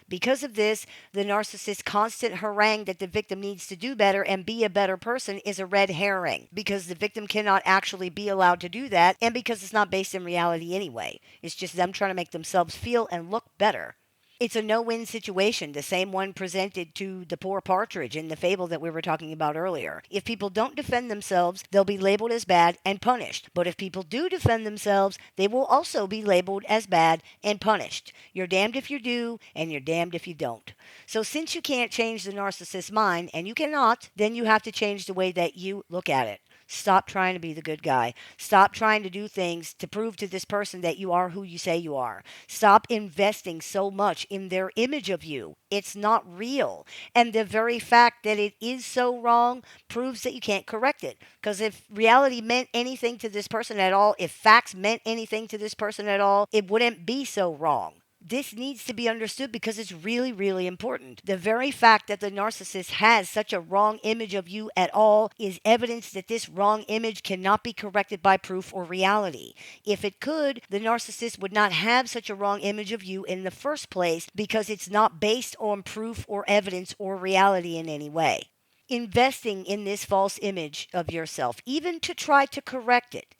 A: Because of this, the narcissist's constant harangue that the victim needs to do better and be a better person is a red herring, because the victim cannot actually be allowed to do that, and because it's not based in reality anyway. It's just them trying to make themselves feel and look better. It's a no-win situation, the same one presented to the poor partridge in the fable that we were talking about earlier. If people don't defend themselves, they'll be labeled as bad and punished. But if people do defend themselves, they will also be labeled as bad and punished. You're damned if you do, and you're damned if you don't. So since you can't change the narcissist's mind, and you cannot, then you have to change the way that you look at it. Stop trying to be the good guy. Stop trying to do things to prove to this person that you are who you say you are. Stop investing so much in their image of you. It's not real. And the very fact that it is so wrong proves that you can't correct it. Because if reality meant anything to this person at all, if facts meant anything to this person at all, it wouldn't be so wrong. This needs to be understood because it's really, really important. The very fact that the narcissist has such a wrong image of you at all is evidence that this wrong image cannot be corrected by proof or reality. If it could, the narcissist would not have such a wrong image of you in the first place because it's not based on proof or evidence or reality in any way. Investing in this false image of yourself, even to try to correct it,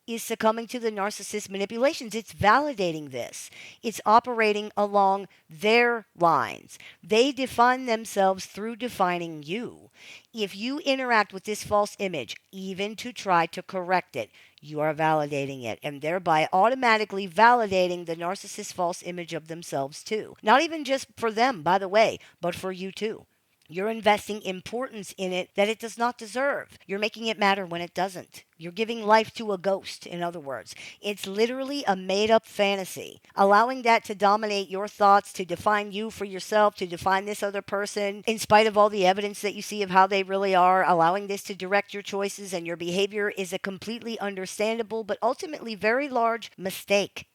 A: is succumbing to the narcissist manipulations. It's validating this. It's operating along their lines. They define themselves through defining you. If you interact with this false image, even to try to correct it, you are validating it and thereby automatically validating the narcissist's false image of themselves too. Not even just for them, by the way, but for you too. You're investing importance in it that it does not deserve. You're making it matter when it doesn't. You're giving life to a ghost, in other words. It's literally a made up fantasy. Allowing that to dominate your thoughts, to define you for yourself, to define this other person, in spite of all the evidence that you see of how they really are, allowing this to direct your choices and your behavior is a completely understandable but ultimately very large mistake.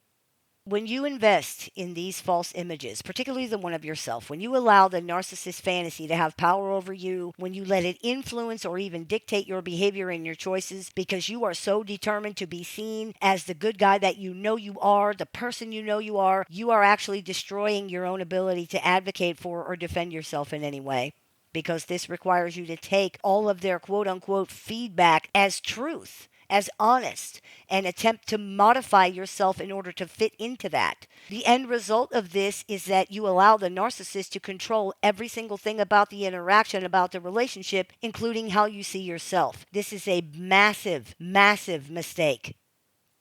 A: When you invest in these false images, particularly the one of yourself, when you allow the narcissist fantasy to have power over you, when you let it influence or even dictate your behavior and your choices because you are so determined to be seen as the good guy that you know you are, the person you are actually destroying your own ability to advocate for or defend yourself in any way. Because this requires you to take all of their quote unquote feedback as truth, as honest, and attempt to modify yourself in order to fit into that. The end result of this is that you allow the narcissist to control every single thing about the interaction, about the relationship, including how you see yourself. This is a massive, massive mistake.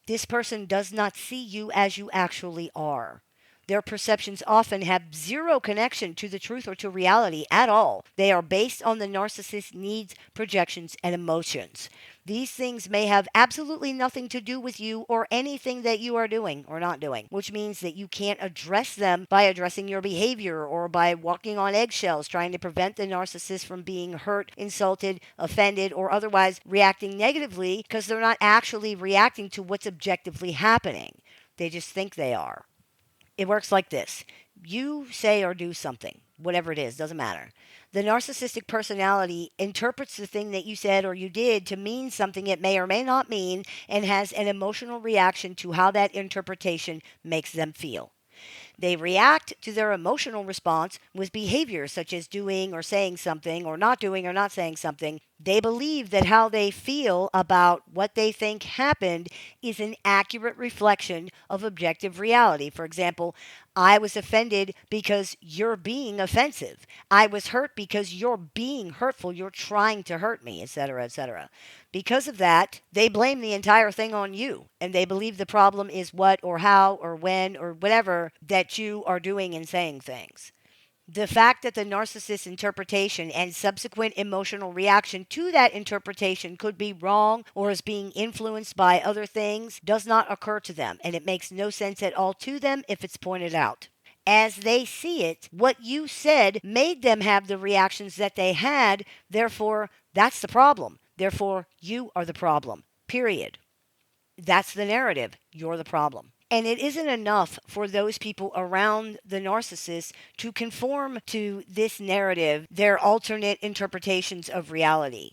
A: This person does not see you as you actually are. Their perceptions often have zero connection to the truth or to reality at all. They are based on the narcissist's needs, projections, and emotions. These things may have absolutely nothing to do with you or anything that you are doing or not doing, which means that you can't address them by addressing your behavior or by walking on eggshells, trying to prevent the narcissist from being hurt, insulted, offended, or otherwise reacting negatively because they're not actually reacting to what's objectively happening. They just think they are. It works like this. You say or do something, whatever it is, doesn't matter. The narcissistic personality interprets the thing that you said or you did to mean something it may or may not mean and has an emotional reaction to how that interpretation makes them feel. They react to their emotional response with behaviors such as doing or saying something or not doing or not saying something. They believe that how they feel about what they think happened is an accurate reflection of objective reality. For example, I was offended because you're being offensive. I was hurt because you're being hurtful. You're trying to hurt me, etc., etc. Because of that, they blame the entire thing on you, and they believe the problem is what or how or when or whatever that you are doing and saying things. The fact that the narcissist's interpretation and subsequent emotional reaction to that interpretation could be wrong or is being influenced by other things does not occur to them, and it makes no sense at all to them if it's pointed out. As they see it, what you said made them have the reactions that they had, therefore, that's the problem. Therefore, you are the problem. Period. That's the narrative. You're the problem. And it isn't enough for those people around the narcissist to conform to this narrative, their alternate interpretations of reality.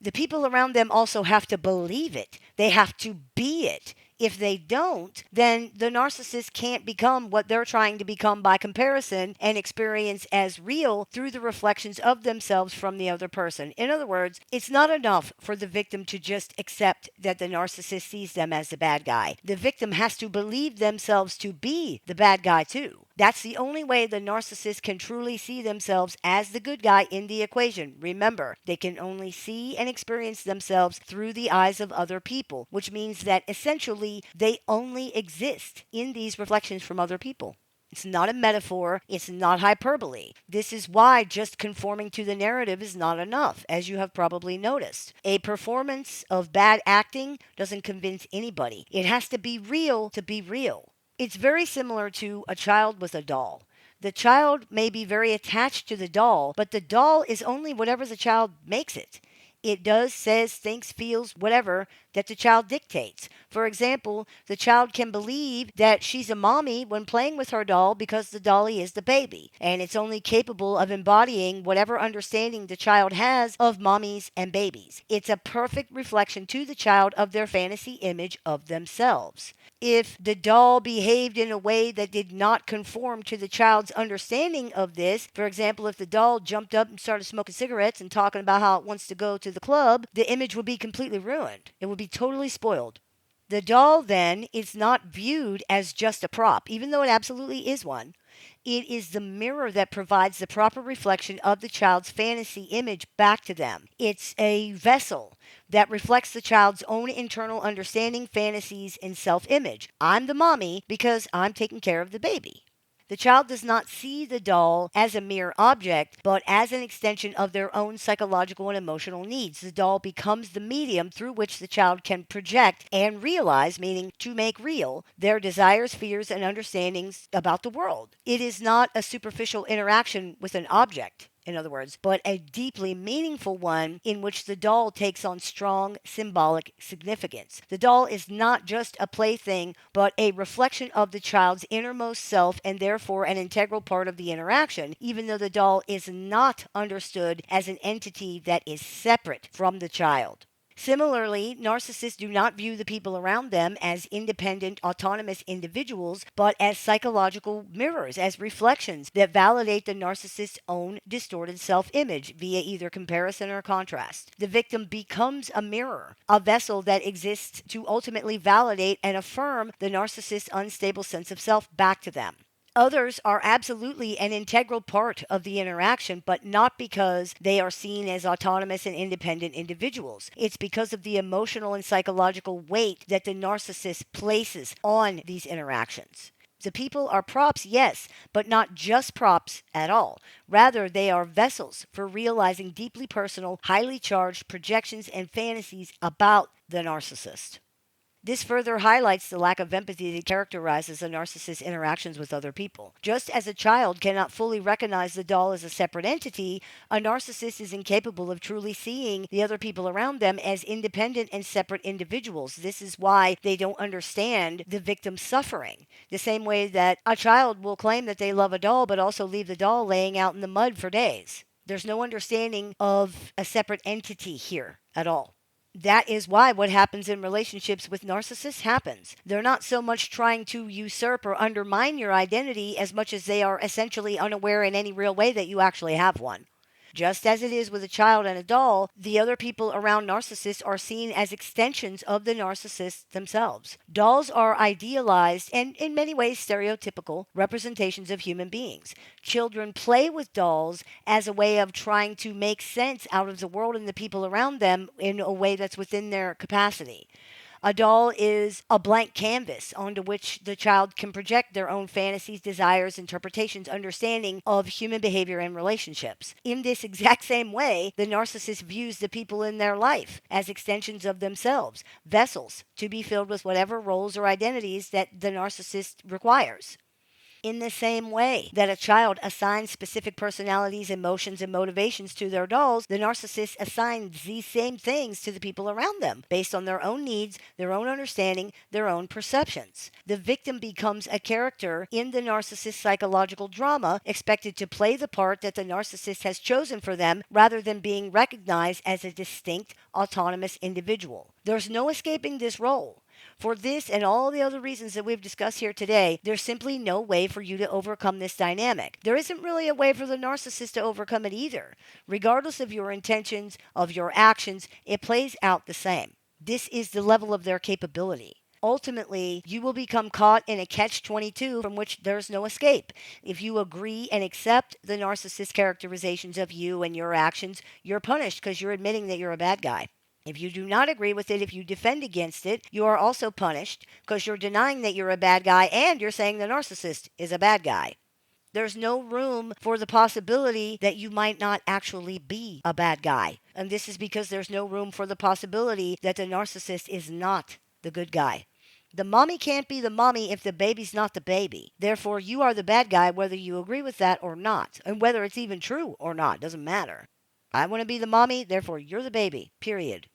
A: The people around them also have to believe it. They have to be it. If they don't, then the narcissist can't become what they're trying to become by comparison and experience as real through the reflections of themselves from the other person. In other words, it's not enough for the victim to just accept that the narcissist sees them as the bad guy. The victim has to believe themselves to be the bad guy too. That's the only way the narcissist can truly see themselves as the good guy in the equation. Remember, they can only see and experience themselves through the eyes of other people, which means that essentially they only exist in these reflections from other people. It's not a metaphor. It's not hyperbole. This is why just conforming to the narrative is not enough, as you have probably noticed. A performance of bad acting doesn't convince anybody. It has to be real to be real. It's very similar to a child with a doll. The child may be very attached to the doll, but the doll is only whatever the child makes it. It does, says, thinks, feels, whatever that the child dictates. For example, the child can believe that she's a mommy when playing with her doll because the dolly is the baby, and it's only capable of embodying whatever understanding the child has of mommies and babies. It's a perfect reflection to the child of their fantasy image of themselves. If the doll behaved in a way that did not conform to the child's understanding of this, for example, if the doll jumped up and started smoking cigarettes and talking about how it wants to go to the club, the image would be completely ruined. It would be totally spoiled. The doll, then, is not viewed as just a prop, even though it absolutely is one. It is the mirror that provides the proper reflection of the child's fantasy image back to them. It's a vessel that reflects the child's own internal understanding, fantasies, and self image. I'm the mommy because I'm taking care of the baby. The child does not see the doll as a mere object, but as an extension of their own psychological and emotional needs. The doll becomes the medium through which the child can project and realize, meaning to make real, their desires, fears, and understandings about the world. It is not a superficial interaction with an object, in other words, but a deeply meaningful one in which the doll takes on strong symbolic significance. The doll is not just a plaything, but a reflection of the child's innermost self and therefore an integral part of the interaction, even though the doll is not understood as an entity that is separate from the child. Similarly, narcissists do not view the people around them as independent, autonomous individuals, but as psychological mirrors, as reflections that validate the narcissist's own distorted self-image via either comparison or contrast. The victim becomes a mirror, a vessel that exists to ultimately validate and affirm the narcissist's unstable sense of self back to them. Others are absolutely an integral part of the interaction, but not because they are seen as autonomous and independent individuals. It's because of the emotional and psychological weight that the narcissist places on these interactions. The people are props, yes, but not just props at all. Rather, they are vessels for realizing deeply personal, highly charged projections and fantasies about the narcissist. This further highlights the lack of empathy that characterizes a narcissist's interactions with other people. Just as a child cannot fully recognize the doll as a separate entity, a narcissist is incapable of truly seeing the other people around them as independent and separate individuals. This is why they don't understand the victim's suffering. The same way that a child will claim that they love a doll, but also leave the doll laying out in the mud for days. There's no understanding of a separate entity here at all. That is why what happens in relationships with narcissists happens. They're not so much trying to usurp or undermine your identity as much as they are essentially unaware in any real way that you actually have one. Just as it is with a child and a doll, the other people around narcissists are seen as extensions of the narcissists themselves. Dolls are idealized and in many ways stereotypical representations of human beings. Children play with dolls as a way of trying to make sense out of the world and the people around them in a way that's within their capacity. A doll is a blank canvas onto which the child can project their own fantasies, desires, interpretations, understanding of human behavior and relationships. In this exact same way, the narcissist views the people in their life as extensions of themselves, vessels to be filled with whatever roles or identities that the narcissist requires. In the same way that a child assigns specific personalities, emotions, and motivations to their dolls, the narcissist assigns these same things to the people around them based on their own needs, their own understanding, their own perceptions. The victim becomes a character in the narcissist's psychological drama, expected to play the part that the narcissist has chosen for them rather than being recognized as a distinct, autonomous individual. There's no escaping this role. For this and all the other reasons that we've discussed here today, there's simply no way for you to overcome this dynamic. There isn't really a way for the narcissist to overcome it either. Regardless of your intentions, of your actions, it plays out the same. This is the level of their capability. Ultimately, you will become caught in a catch-22 from which there's no escape. If you agree and accept the narcissist characterizations of you and your actions, you're punished because you're admitting that you're a bad guy. If you do not agree with it, if you defend against it, you are also punished because you're denying that you're a bad guy and you're saying the narcissist is a bad guy. There's no room for the possibility that you might not actually be a bad guy. And this is because there's no room for the possibility that the narcissist is not the good guy. The mommy can't be the mommy if the baby's not the baby. Therefore, you are the bad guy whether you agree with that or not. And whether it's even true or not, doesn't matter. I want to be the mommy, therefore you're the baby, period.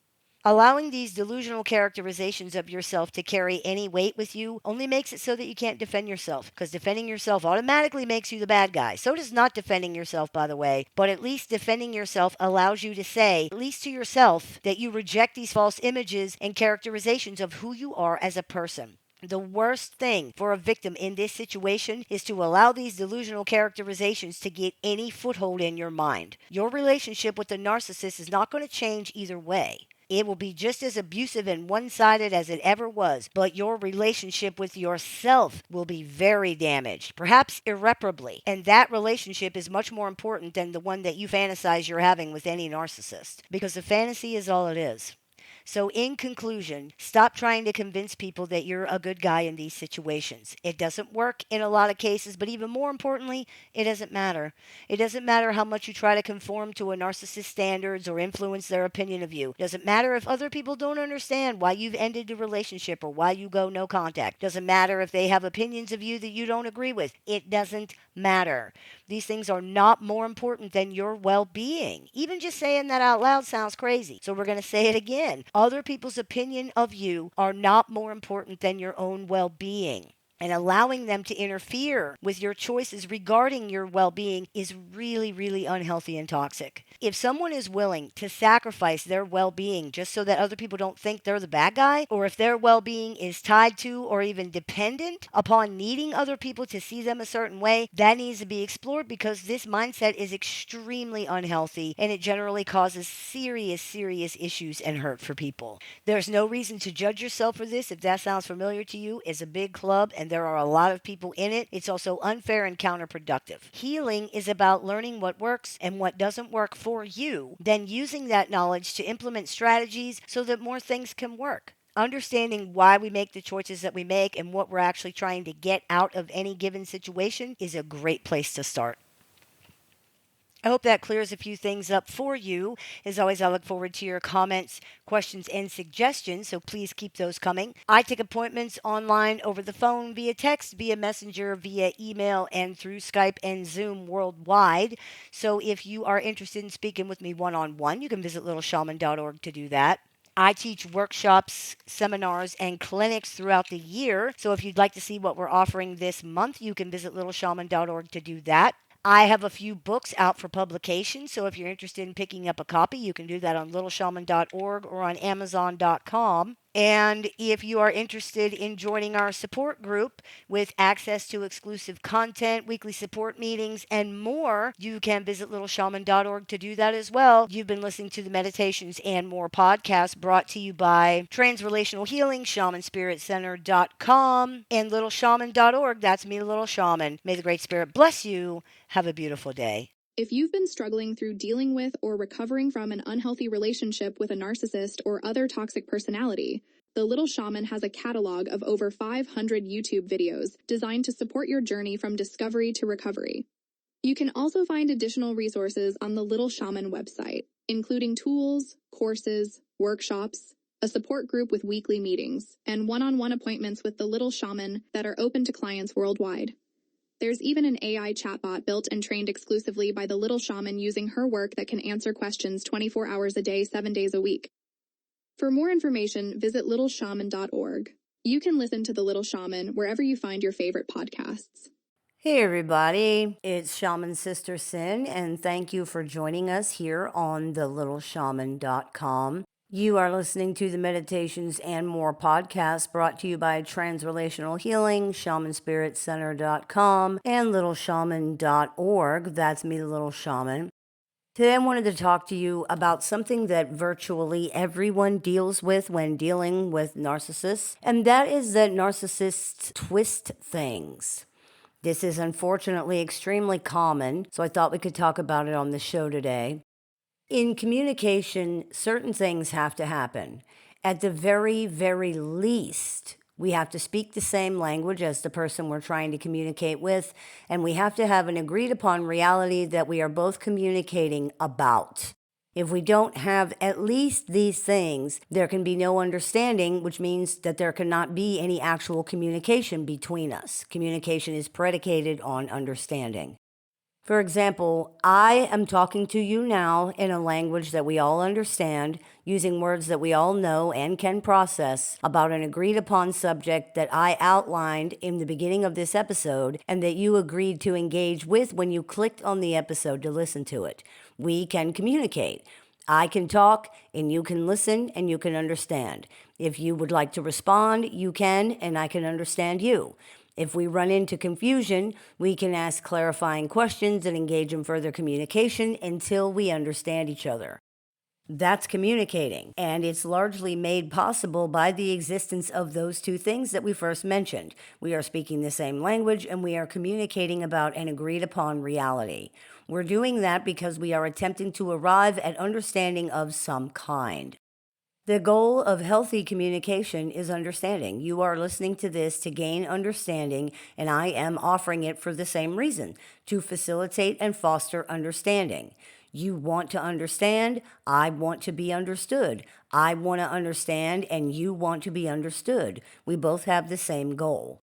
A: Allowing these delusional characterizations of yourself to carry any weight with you only makes it so that you can't defend yourself, because defending yourself automatically makes you the bad guy. So does not defending yourself, by the way, but at least defending yourself allows you to say, at least to yourself, that you reject these false images and characterizations of who you are as a person. The worst thing for a victim in this situation is to allow these delusional characterizations to get any foothold in your mind. Your relationship with the narcissist is not going to change either way. It will be just as abusive and one-sided as it ever was, but your relationship with yourself will be very damaged, perhaps irreparably. And that relationship is much more important than the one that you fantasize you're having with any narcissist, because the fantasy is all it is. So, in conclusion, stop trying to convince people that you're a good guy in these situations. It doesn't work in a lot of cases, but even more importantly, it doesn't matter. It doesn't matter how much you try to conform to a narcissist's standards or influence their opinion of you. It doesn't matter if other people don't understand why you've ended the relationship or why you go no contact. It doesn't matter if they have opinions of you that you don't agree with. It doesn't matter. These things are not more important than your well-being. Even just saying that out loud sounds crazy. So we're going to say it again. Other people's opinion of you are not more important than your own well-being. And allowing them to interfere with your choices regarding your well-being is really, really unhealthy and toxic. If someone is willing to sacrifice their well-being just so that other people don't think they're the bad guy, or if their well-being is tied to or even dependent upon needing other people to see them a certain way, that needs to be explored, because this mindset is extremely unhealthy and it generally causes serious, serious issues and hurt for people. There's no reason to judge yourself for this. If that sounds familiar to you, it's a big club and there are a lot of people in it. It's also unfair and counterproductive. Healing is about learning what works and what doesn't work for you, then using that knowledge to implement strategies so that more things can work. Understanding why we make the choices that we make and what we're actually trying to get out of any given situation is a great place to start. I hope that clears a few things up for you. As always, I look forward to your comments, questions, and suggestions, so please keep those coming. I take appointments online, over the phone, via text, via messenger, via email, and through Skype and Zoom worldwide. So if you are interested in speaking with me one-on-one, you can visit littleshaman.org to do that. I teach workshops, seminars, and clinics throughout the year. So if you'd like to see what we're offering this month, you can visit littleshaman.org to do that. I have a few books out for publication, so if you're interested in picking up a copy, you can do that on littleshaman.org or on amazon.com. And if you are interested in joining our support group with access to exclusive content, weekly support meetings, and more, you can visit littleshaman.org to do that as well. You've been listening to the Meditations and More podcast, brought to you by Transrelational Healing, shamanspiritcenter.com, and littleshaman.org. That's me, Little Shaman. May the Great Spirit bless you. Have a beautiful day.
B: If you've been struggling through dealing with or recovering from an unhealthy relationship with a narcissist or other toxic personality, the Little Shaman has a catalog of over 500 YouTube videos designed to support your journey from discovery to recovery. You can also find additional resources on the Little Shaman website, including tools, courses, workshops, a support group with weekly meetings, and one-on-one appointments with the Little Shaman that are open to clients worldwide. There's even an AI chatbot built and trained exclusively by the Little Shaman using her work that can answer questions 24 hours a day, 7 days a week. For more information, visit littleshaman.org. You can listen to the Little Shaman wherever you find your favorite podcasts.
A: Hey everybody, it's Shaman Sister Sin, and thank you for joining us here on the littleshaman.com. You are listening to the Meditations and More podcast, brought to you by Transrelational Healing, shamanspiritcenter.com, and littleshaman.org. That's me, the Little Shaman. Today I wanted to talk to you about something that virtually everyone deals with when dealing with narcissists, and that is that narcissists twist things. This is unfortunately extremely common, so I thought we could talk about it on the show today. In communication, certain things have to happen. At the very, very least, we have to speak the same language as the person we're trying to communicate with, and we have to have an agreed upon reality that we are both communicating about. If we don't have at least these things, there can be no understanding, which means that there cannot be any actual communication between us. Communication is predicated on understanding. For example, I am talking to you now in a language that we all understand, using words that we all know and can process, about an agreed upon subject that I outlined in the beginning of this episode and that you agreed to engage with when you clicked on the episode to listen to it. We can communicate. I can talk and you can listen and you can understand. If you would like to respond, you can, and I can understand you. If we run into confusion, we can ask clarifying questions and engage in further communication until we understand each other. That's communicating, and it's largely made possible by the existence of those two things that we first mentioned. We are speaking the same language, and we are communicating about an agreed upon reality. We're doing that because we are attempting to arrive at understanding of some kind. The goal of healthy communication is understanding. You are listening to this to gain understanding, and I am offering it for the same reason, to facilitate and foster understanding. You want to understand, I want to be understood. I want to understand, and you want to be understood. We both have the same goal.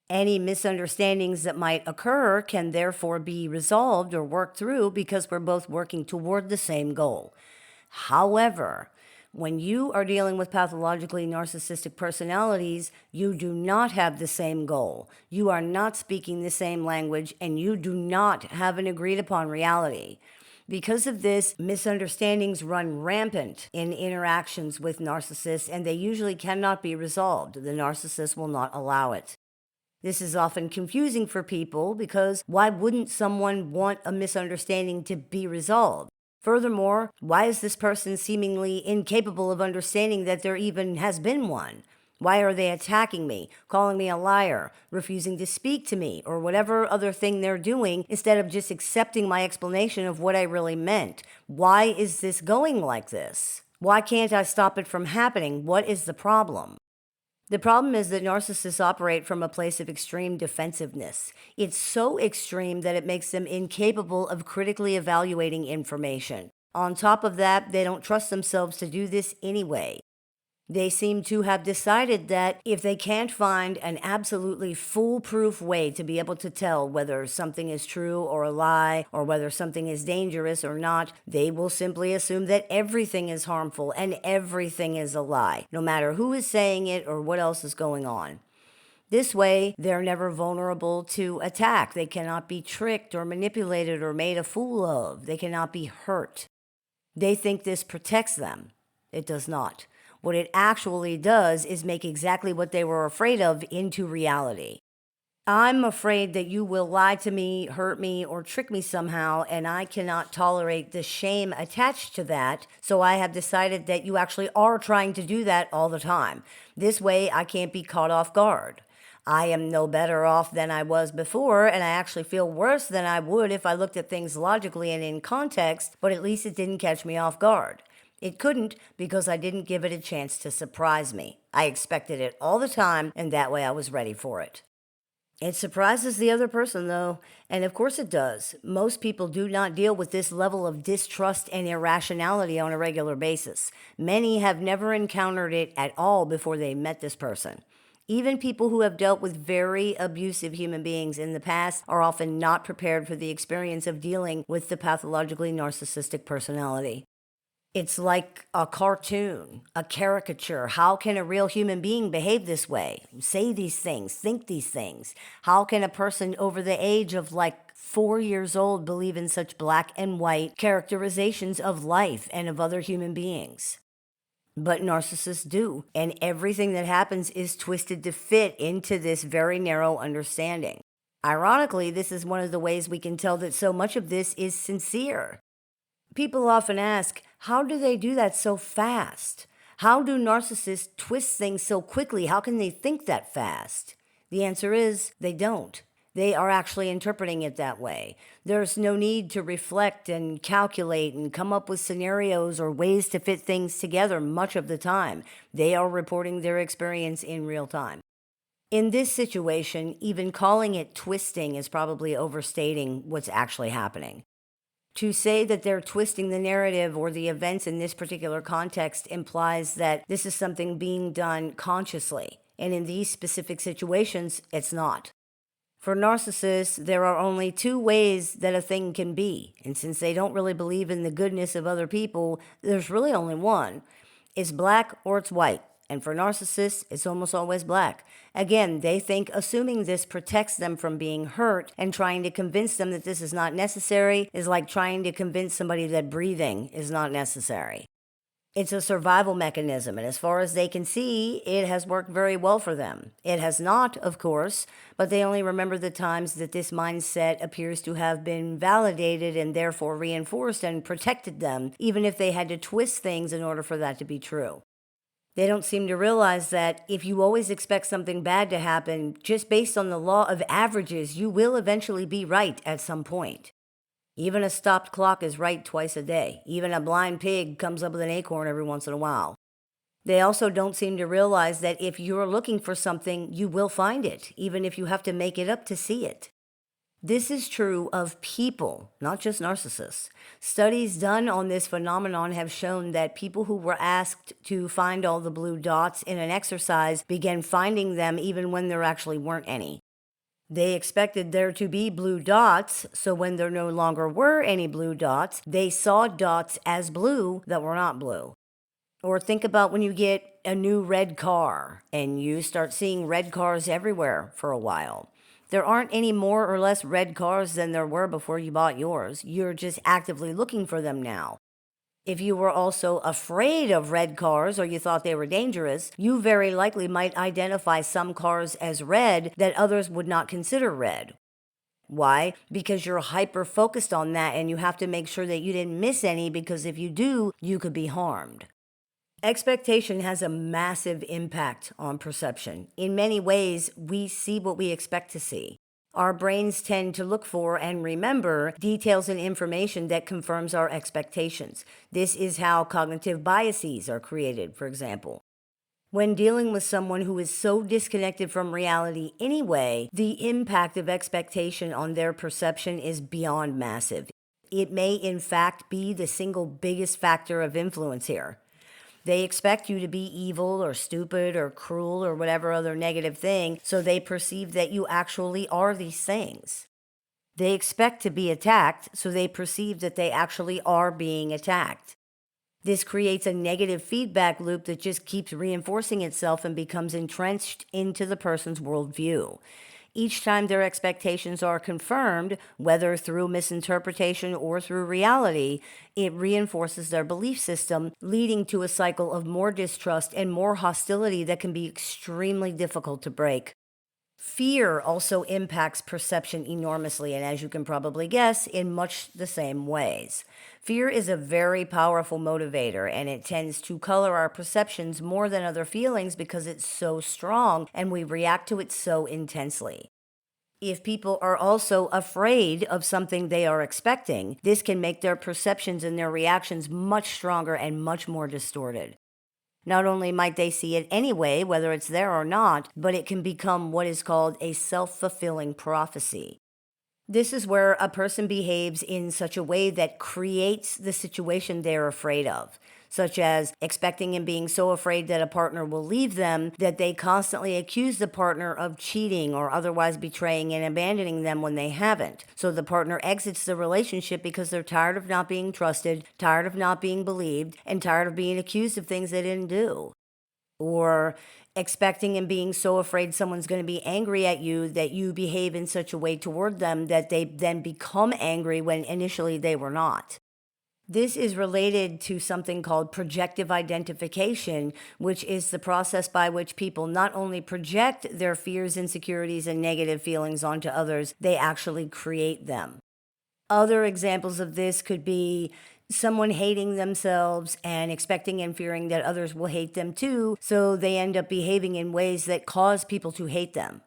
A: Any misunderstandings that might occur can therefore be resolved or worked through because we're both working toward the same goal. However, when you are dealing with pathologically narcissistic personalities, you do not have the same goal. You are not speaking the same language, and you do not have an agreed upon reality. Because of this, misunderstandings run rampant in interactions with narcissists, and they usually cannot be resolved. The narcissist will not allow it. This is often confusing for people because why wouldn't someone want a misunderstanding to be resolved? Furthermore, why is this person seemingly incapable of understanding that there even has been one? Why are they attacking me, calling me a liar, refusing to speak to me, or whatever other thing they're doing instead of just accepting my explanation of what I really meant? Why is this going like this? Why can't I stop it from happening? What is the problem? The problem is that narcissists operate from a place of extreme defensiveness. It's so extreme that it makes them incapable of critically evaluating information. On top of that, they don't trust themselves to do this anyway. They seem to have decided that if they can't find an absolutely foolproof way to be able to tell whether something is true or a lie, or whether something is dangerous or not, they will simply assume that everything is harmful and everything is a lie, no matter who is saying it or what else is going on. This way, they're never vulnerable to attack. They cannot be tricked or manipulated or made a fool of. They cannot be hurt. They think this protects them. It does not. What it actually does is make exactly what they were afraid of into reality. I'm afraid that you will lie to me, hurt me, or trick me somehow, and I cannot tolerate the shame attached to that, so I have decided that you actually are trying to do that all the time. This way, I can't be caught off guard. I am no better off than I was before, and I actually feel worse than I would if I looked at things logically and in context, but at least it didn't catch me off guard. It couldn't because I didn't give it a chance to surprise me. I expected it all the time, and that way I was ready for it. It surprises the other person, though, and of course it does. Most people do not deal with this level of distrust and irrationality on a regular basis. Many have never encountered it at all before they met this person. Even people who have dealt with very abusive human beings in the past are often not prepared for the experience of dealing with the pathologically narcissistic personality. It's like a cartoon, a caricature. How can a real human being behave this way? Say these things, think these things? How can a person over the age of like 4 years old believe in such black and white characterizations of life and of other human beings? But narcissists do, and everything that happens is twisted to fit into this very narrow understanding. Ironically, this is one of the ways we can tell that so much of this is sincere. People often ask, how do they do that so fast? How do narcissists twist things so quickly? How can they think that fast? The answer is they don't. They are actually interpreting it that way. There's no need to reflect and calculate and come up with scenarios or ways to fit things together much of the time. They are reporting their experience in real time. In this situation, even calling it twisting is probably overstating what's actually happening. To say that they're twisting the narrative or the events in this particular context implies that this is something being done consciously. And in these specific situations, it's not. For narcissists, there are only two ways that a thing can be. And since they don't really believe in the goodness of other people, there's really only one. It's black or it's white. And for narcissists, it's almost always black. Again, they think assuming this protects them from being hurt and trying to convince them that this is not necessary is like trying to convince somebody that breathing is not necessary. It's a survival mechanism, and as far as they can see, it has worked very well for them. It has not, of course, but they only remember the times that this mindset appears to have been validated and therefore reinforced and protected them, even if they had to twist things in order for that to be true. They don't seem to realize that if you always expect something bad to happen, just based on the law of averages, you will eventually be right at some point. Even a stopped clock is right twice a day. Even a blind pig comes up with an acorn every once in a while. They also don't seem to realize that if you're looking for something, you will find it, even if you have to make it up to see it. This is true of people, not just narcissists. Studies done on this phenomenon have shown that people who were asked to find all the blue dots in an exercise began finding them even when there actually weren't any. They expected there to be blue dots, so when there no longer were any blue dots, they saw dots as blue that were not blue. Or think about when you get a new red car and you start seeing red cars everywhere for a while. There aren't any more or less red cars than there were before you bought yours. You're just actively looking for them now. If you were also afraid of red cars or you thought they were dangerous, you very likely might identify some cars as red that others would not consider red. Why? Because you're hyper-focused on that and you have to make sure that you didn't miss any, because if you do, you could be harmed. Expectation has a massive impact on perception. In many ways, we see what we expect to see. Our brains tend to look for and remember details and information that confirms our expectations. This is how cognitive biases are created, for example. When dealing with someone who is so disconnected from reality anyway, the impact of expectation on their perception is beyond massive. It may, in fact, be the single biggest factor of influence here. They expect you to be evil or stupid or cruel or whatever other negative thing, so they perceive that you actually are these things. They expect to be attacked, so they perceive that they actually are being attacked. This creates a negative feedback loop that just keeps reinforcing itself and becomes entrenched into the person's worldview. Each time their expectations are confirmed, whether through misinterpretation or through reality, it reinforces their belief system, leading to a cycle of more distrust and more hostility that can be extremely difficult to break. Fear also impacts perception enormously, and as you can probably guess, in much the same ways. Fear is a very powerful motivator, and it tends to color our perceptions more than other feelings because it's so strong and we react to it so intensely. If people are also afraid of something they are expecting, this can make their perceptions and their reactions much stronger and much more distorted. Not only might they see it anyway, whether it's there or not, but it can become what is called a self-fulfilling prophecy. This is where a person behaves in such a way that creates the situation they're afraid of, such as expecting and being so afraid that a partner will leave them that they constantly accuse the partner of cheating or otherwise betraying and abandoning them when they haven't. So the partner exits the relationship because they're tired of not being trusted, tired of not being believed, and tired of being accused of things they didn't do. Or expecting and being so afraid someone's going to be angry at you that you behave in such a way toward them that they then become angry when initially they were not. This is related to something called projective identification, which is the process by which people not only project their fears, insecurities, and negative feelings onto others, they actually create them. Other examples of this could be someone hating themselves and expecting and fearing that others will hate them too, so they end up behaving in ways that cause people to hate them.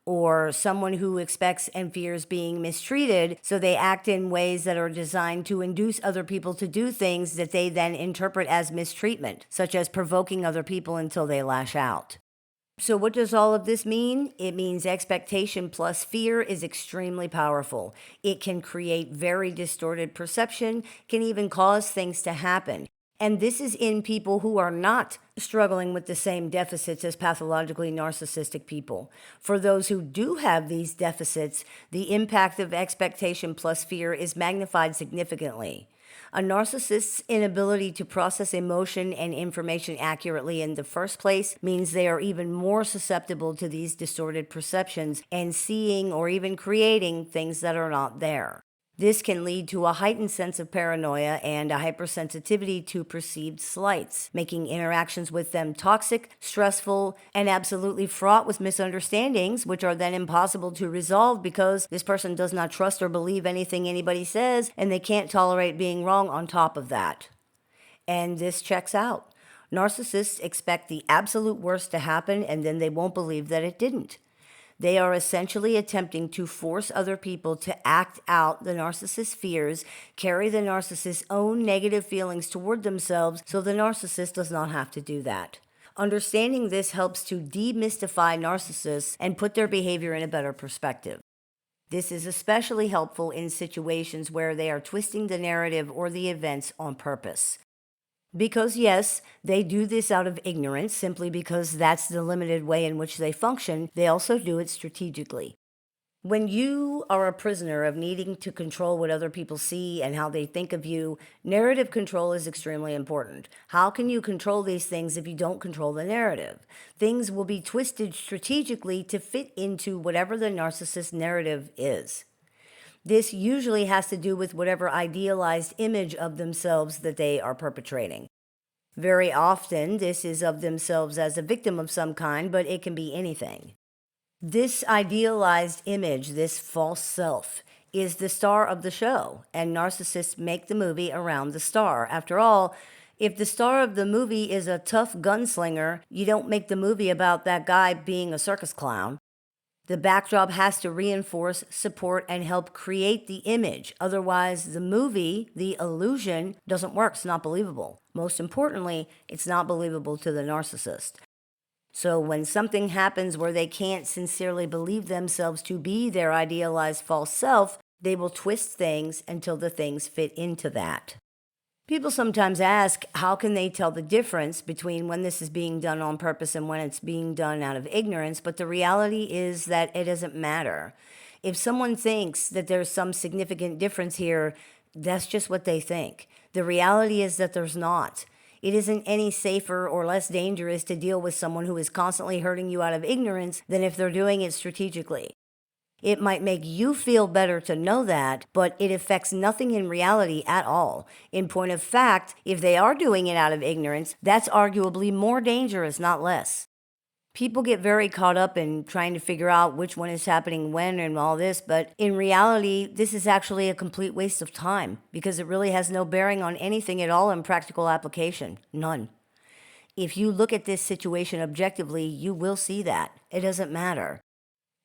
A: Or someone who expects and fears being mistreated, so they act in ways that are designed to induce other people to do things that they then interpret as mistreatment, such as provoking other people until they lash out. So what does all of this mean? It means expectation plus fear is extremely powerful. It can create very distorted perception, can even cause things to happen. And this is in people who are not struggling with the same deficits as pathologically narcissistic people. For those who do have these deficits, the impact of expectation plus fear is magnified significantly. A narcissist's inability to process emotion and information accurately in the first place means they are even more susceptible to these distorted perceptions and seeing or even creating things that are not there. This can lead to a heightened sense of paranoia and a hypersensitivity to perceived slights, making interactions with them toxic, stressful, and absolutely fraught with misunderstandings, which are then impossible to resolve because this person does not trust or believe anything anybody says, and they can't tolerate being wrong on top of that. And this checks out. Narcissists expect the absolute worst to happen, and then they won't believe that it didn't. They are essentially attempting to force other people to act out the narcissist's fears, carry the narcissist's own negative feelings toward themselves, so the narcissist does not have to do that. Understanding this helps to demystify narcissists and put their behavior in a better perspective. This is especially helpful in situations where they are twisting the narrative or the events on purpose. Because yes, they do this out of ignorance, simply because that's the limited way in which they function. They also do it strategically. When you are a prisoner of needing to control what other people see and how they think of you, narrative control is extremely important. How can you control these things if you don't control the narrative? Things will be twisted strategically to fit into whatever the narcissist narrative is. This usually has to do with whatever idealized image of themselves that they are perpetrating. Very often, this is of themselves as a victim of some kind, but it can be anything. This idealized image, this false self, is the star of the show, and narcissists make the movie around the star. After all, if the star of the movie is a tough gunslinger, you don't make the movie about that guy being a circus clown. The backdrop has to reinforce, support, and help create the image. Otherwise, the movie, the illusion, doesn't work. It's not believable. Most importantly, it's not believable to the narcissist. So when something happens where they can't sincerely believe themselves to be their idealized false self, they will twist things until the things fit into that. People sometimes ask, how can they tell the difference between when this is being done on purpose and when it's being done out of ignorance? But the reality is that it doesn't matter. If someone thinks that there's some significant difference here, that's just what they think. The reality is that there's not. It isn't any safer or less dangerous to deal with someone who is constantly hurting you out of ignorance than if they're doing it strategically. It might make you feel better to know that, but it affects nothing in reality at all. In point of fact, if they are doing it out of ignorance, that's arguably more dangerous, not less. People get very caught up in trying to figure out which one is happening when and all this, but in reality, this is actually a complete waste of time because it really has no bearing on anything at all in practical application. None. If you look at this situation objectively, you will see that. It doesn't matter.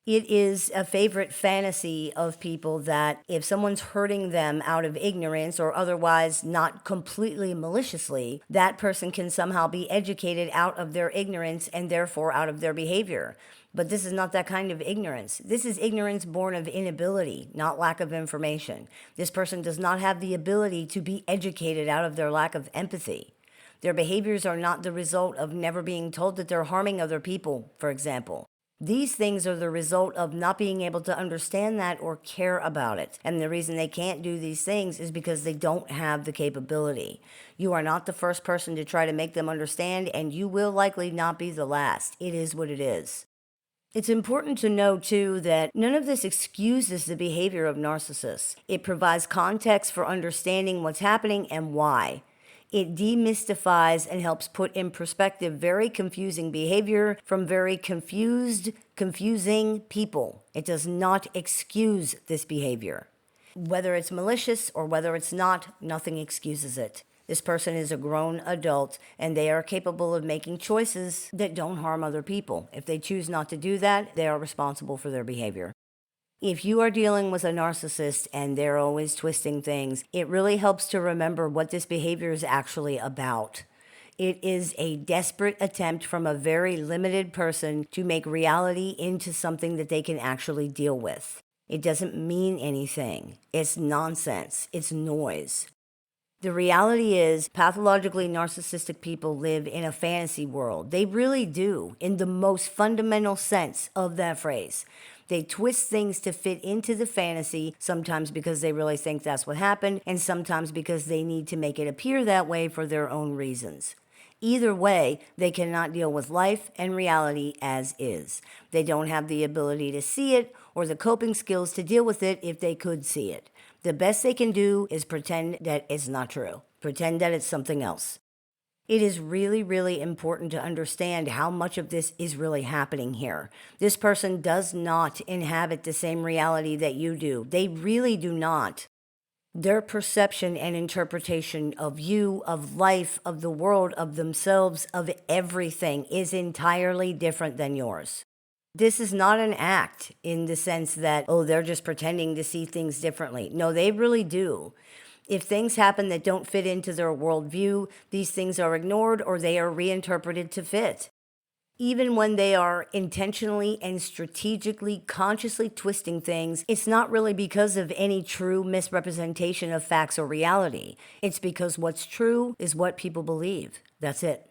A: It is a favorite fantasy of people that if someone's hurting them out of ignorance or otherwise not completely maliciously, that person can somehow be educated out of their ignorance and therefore out of their behavior. But this is not that kind of ignorance. This is ignorance born of inability, not lack of information. This person does not have the ability to be educated out of their lack of empathy. Their behaviors are not the result of never being told that they're harming other people, for example. These things are the result of not being able to understand that or care about it. And the reason they can't do these things is because they don't have the capability. You are not the first person to try to make them understand, and you will likely not be the last. It is what it is. It's important to know, too, that none of this excuses the behavior of narcissists. It provides context for understanding what's happening and why. It demystifies and helps put in perspective very confusing behavior from very confusing people. It does not excuse this behavior. Whether it's malicious or whether it's not, nothing excuses it. This person is a grown adult and they are capable of making choices that don't harm other people. If they choose not to do that, they are responsible for their behavior. If you are dealing with a narcissist and they're always twisting things, it really helps to remember what this behavior is actually about. It is a desperate attempt from a very limited person to make reality into something that they can actually deal with. It doesn't mean anything. It's nonsense. It's noise. The reality is, pathologically narcissistic people live in a fantasy world. They really do, in the most fundamental sense of that phrase. They twist things to fit into the fantasy, sometimes because they really think that's what happened, and sometimes because they need to make it appear that way for their own reasons. Either way, they cannot deal with life and reality as is. They don't have the ability to see it or the coping skills to deal with it if they could see it. The best they can do is pretend that it's not true. Pretend that it's something else. It is really, really important to understand how much of this is really happening here. This person does not inhabit the same reality that you do. They really do not. Their perception and interpretation of you, of life, of the world, of themselves, of everything is entirely different than yours. This is not an act in the sense that, oh, they're just pretending to see things differently. No, they really do. If things happen that don't fit into their worldview, these things are ignored or they are reinterpreted to fit. Even when they are intentionally and strategically, consciously twisting things, it's not really because of any true misrepresentation of facts or reality. It's because what's true is what people believe. That's it.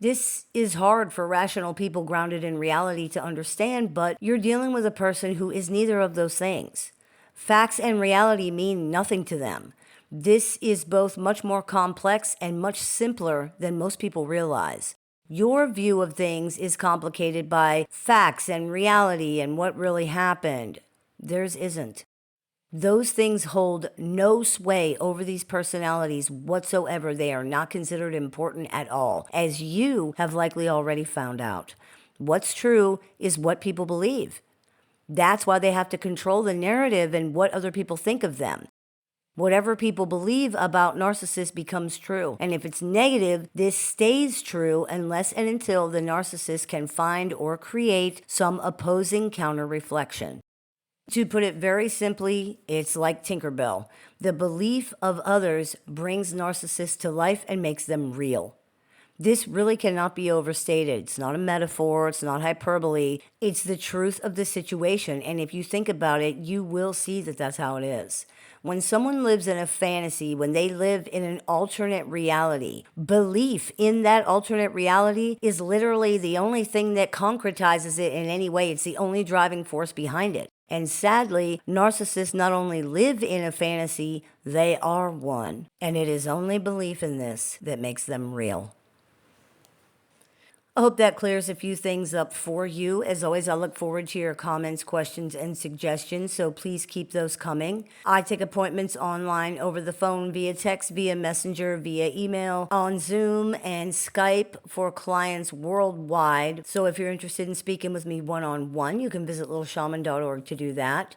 A: This is hard for rational people grounded in reality to understand, but you're dealing with a person who is neither of those things. Facts and reality mean nothing to them. This is both much more complex and much simpler than most people realize. Your view of things is complicated by facts and reality and what really happened. Theirs isn't. Those things hold no sway over these personalities whatsoever. They are not considered important at all, as you have likely already found out. What's true is what people believe. That's why they have to control the narrative and what other people think of them. Whatever people believe about narcissists becomes true. And if it's negative, this stays true unless and until the narcissist can find or create some opposing counter-reflection. To put it very simply, it's like Tinkerbell. The belief of others brings narcissists to life and makes them real. This really cannot be overstated. It's not a metaphor. It's not hyperbole. It's the truth of the situation. And if you think about it, you will see that that's how it is. When someone lives in a fantasy, when they live in an alternate reality, belief in that alternate reality is literally the only thing that concretizes it in any way. It's the only driving force behind it. And sadly, narcissists not only live in a fantasy, they are one. And it is only belief in this that makes them real. I hope that clears a few things up for you. As always, I look forward to your comments, questions, and suggestions, so please keep those coming. I take appointments online, over the phone, via text, via messenger, via email, on Zoom, and Skype for clients worldwide. So if you're interested in speaking with me one-on-one, you can visit littleshaman.org to do that.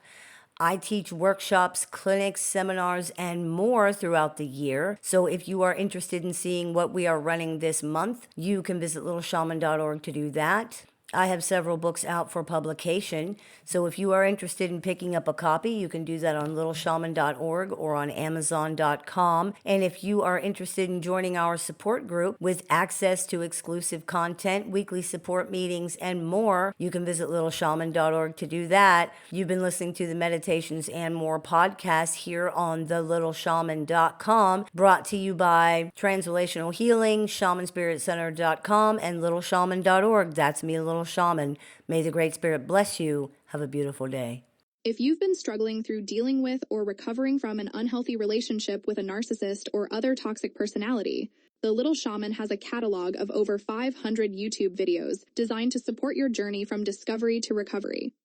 A: I teach workshops, clinics, seminars, and more throughout the year. So if you are interested in seeing what we are running this month, you can visit littleshaman.org to do that. I have several books out for publication, so if you are interested in picking up a copy, you can do that on littleshaman.org or on amazon.com. And if you are interested in joining our support group with access to exclusive content, weekly support meetings, and more, you can visit littleshaman.org to do that. You've been listening to the Meditations and More podcast here on thelittleshaman.com, brought to you by Transrelational Healing, shamanspiritcenter.com, and littleshaman.org. That's me, Little Shaman. May the Great Spirit bless you. Have a beautiful day.
B: If you've been struggling through dealing with or recovering from an unhealthy relationship with a narcissist or other toxic personality, the Little Shaman has a catalog of over 500 YouTube videos designed to support your journey from discovery to recovery.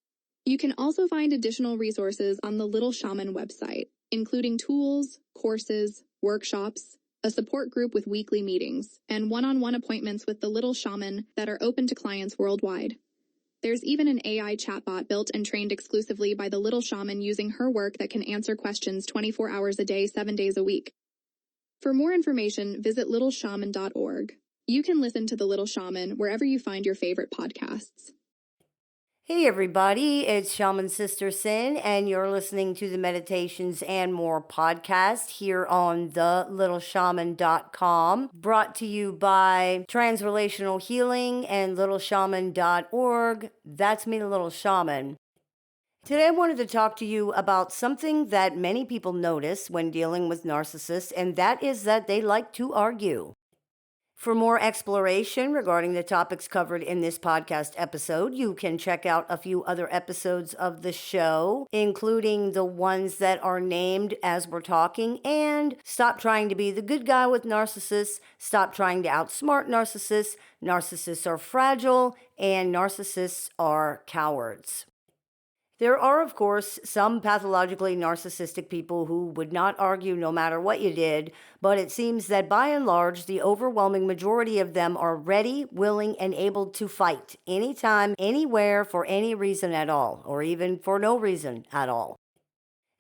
B: You can also find additional resources on the Little Shaman website, including tools, courses, workshops, a support group with weekly meetings, and one-on-one appointments with the Little Shaman that are open to clients worldwide. There's even an AI chatbot built and trained exclusively by the Little Shaman using her work that can answer questions 24 hours a day, 7 days a week. For more information, visit littleshaman.org. You can listen to the Little Shaman wherever you find your favorite podcasts.
A: Hey everybody, it's Shaman Sister Sin, and you're listening to the Meditations and More podcast here on thelittleshaman.com, brought to you by Transrelational Healing and littleshaman.org. That's me, the Little Shaman. Today I wanted to talk to you about something that many people notice when dealing with narcissists, and that is that they like to argue. For more exploration regarding the topics covered in this podcast episode, you can check out a few other episodes of the show, including the ones that are named as we're talking, and Stop Trying to Be the Good Guy with Narcissists, Stop Trying to Outsmart Narcissists, Narcissists Are Fragile, and Narcissists Are Cowards. There are, of course, some pathologically narcissistic people who would not argue no matter what you did, but it seems that by and large, the overwhelming majority of them are ready, willing, and able to fight anytime, anywhere, for any reason at all, or even for no reason at all.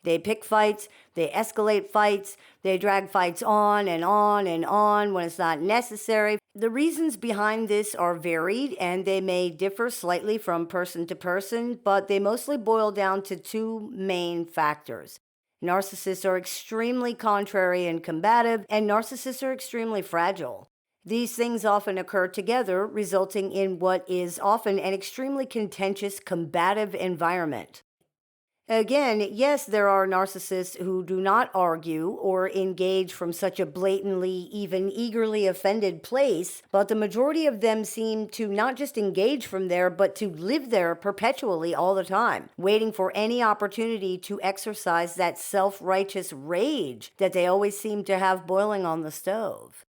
A: They pick fights, they escalate fights, they drag fights on and on and on when it's not necessary. The reasons behind this are varied and they may differ slightly from person to person, but they mostly boil down to two main factors. Narcissists are extremely contrary and combative, and narcissists are extremely fragile. These things often occur together, resulting in what is often an extremely contentious, combative environment. Again, yes, there are narcissists who do not argue or engage from such a blatantly, even eagerly offended place, but the majority of them seem to not just engage from there, but to live there perpetually all the time, waiting for any opportunity to exercise that self-righteous rage that they always seem to have boiling on the stove.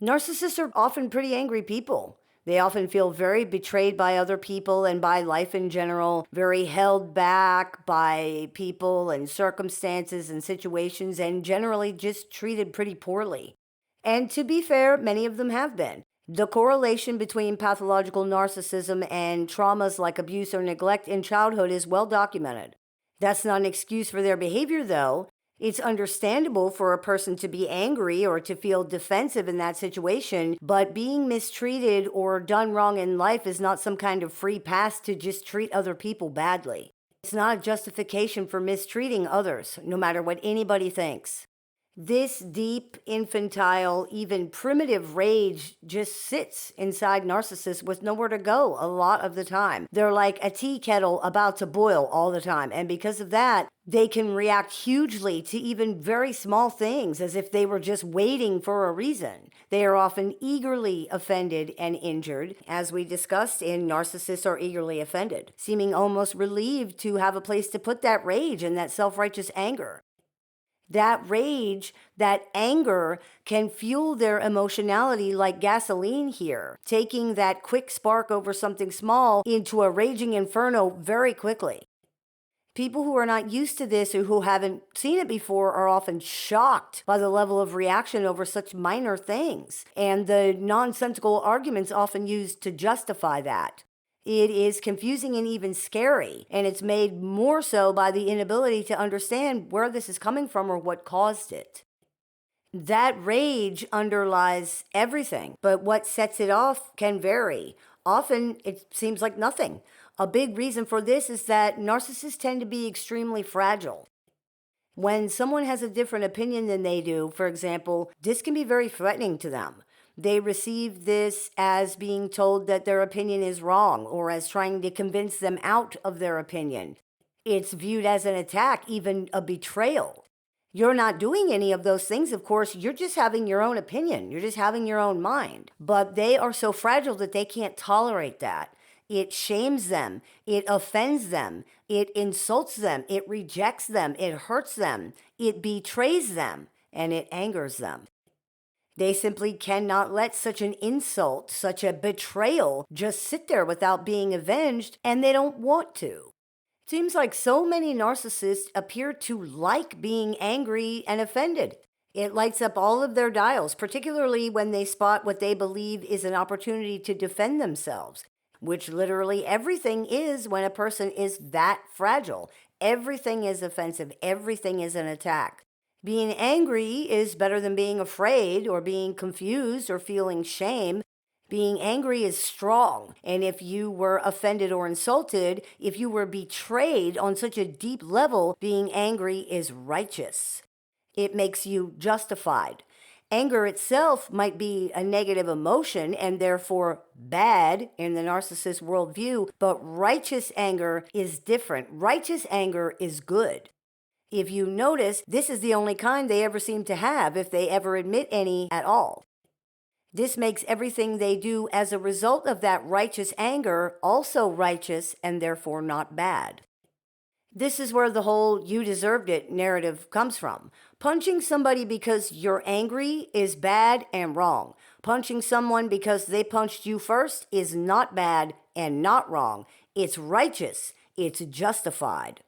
A: Narcissists are often pretty angry people. They often feel very betrayed by other people and by life in general, very held back by people and circumstances and situations, and generally just treated pretty poorly. And to be fair, many of them have been. The correlation between pathological narcissism and traumas like abuse or neglect in childhood is well documented. That's not an excuse for their behavior, though. It's understandable for a person to be angry or to feel defensive in that situation, but being mistreated or done wrong in life is not some kind of free pass to just treat other people badly. It's not a justification for mistreating others, no matter what anybody thinks. This deep, infantile, even primitive rage just sits inside narcissists with nowhere to go a lot of the time. They're like a tea kettle about to boil all the time, and because of that, they can react hugely to even very small things as if they were just waiting for a reason. They are often eagerly offended and injured, as we discussed in Narcissists Are Eagerly Offended, seeming almost relieved to have a place to put that rage and that self-righteous anger. That rage, that anger can fuel their emotionality like gasoline here, taking that quick spark over something small into a raging inferno very quickly. People who are not used to this or who haven't seen it before are often shocked by the level of reaction over such minor things, and the nonsensical arguments often used to justify that. It is confusing and even scary, and it's made more so by the inability to understand where this is coming from or what caused it. That rage underlies everything, but what sets it off can vary. Often, it seems like nothing. A big reason for this is that narcissists tend to be extremely fragile. When someone has a different opinion than they do, for example, this can be very threatening to them. They receive this as being told that their opinion is wrong or as trying to convince them out of their opinion. It's viewed as an attack, even a betrayal. You're not doing any of those things, of course. You're just having your own opinion. You're just having your own mind. But they are so fragile that they can't tolerate that. It shames them. It offends them. It insults them. It rejects them. It hurts them. It betrays them. And it angers them. They simply cannot let such an insult, such a betrayal, just sit there without being avenged, and they don't want to. It seems like so many narcissists appear to like being angry and offended. It lights up all of their dials, particularly when they spot what they believe is an opportunity to defend themselves, which literally everything is when a person is that fragile. Everything is offensive. Everything is an attack. Being angry is better than being afraid or being confused or feeling shame. Being angry is strong. And if you were offended or insulted, if you were betrayed on such a deep level, being angry is righteous. It makes you justified. Anger itself might be a negative emotion and therefore bad in the narcissist worldview, but righteous anger is different. Righteous anger is good. If you notice, this is the only kind they ever seem to have, if they ever admit any at all. This makes everything they do as a result of that righteous anger also righteous and therefore not bad. This is where the whole "you deserved it" narrative comes from. Punching somebody because you're angry is bad and wrong. Punching someone because they punched you first is not bad and not wrong. It's righteous. It's justified.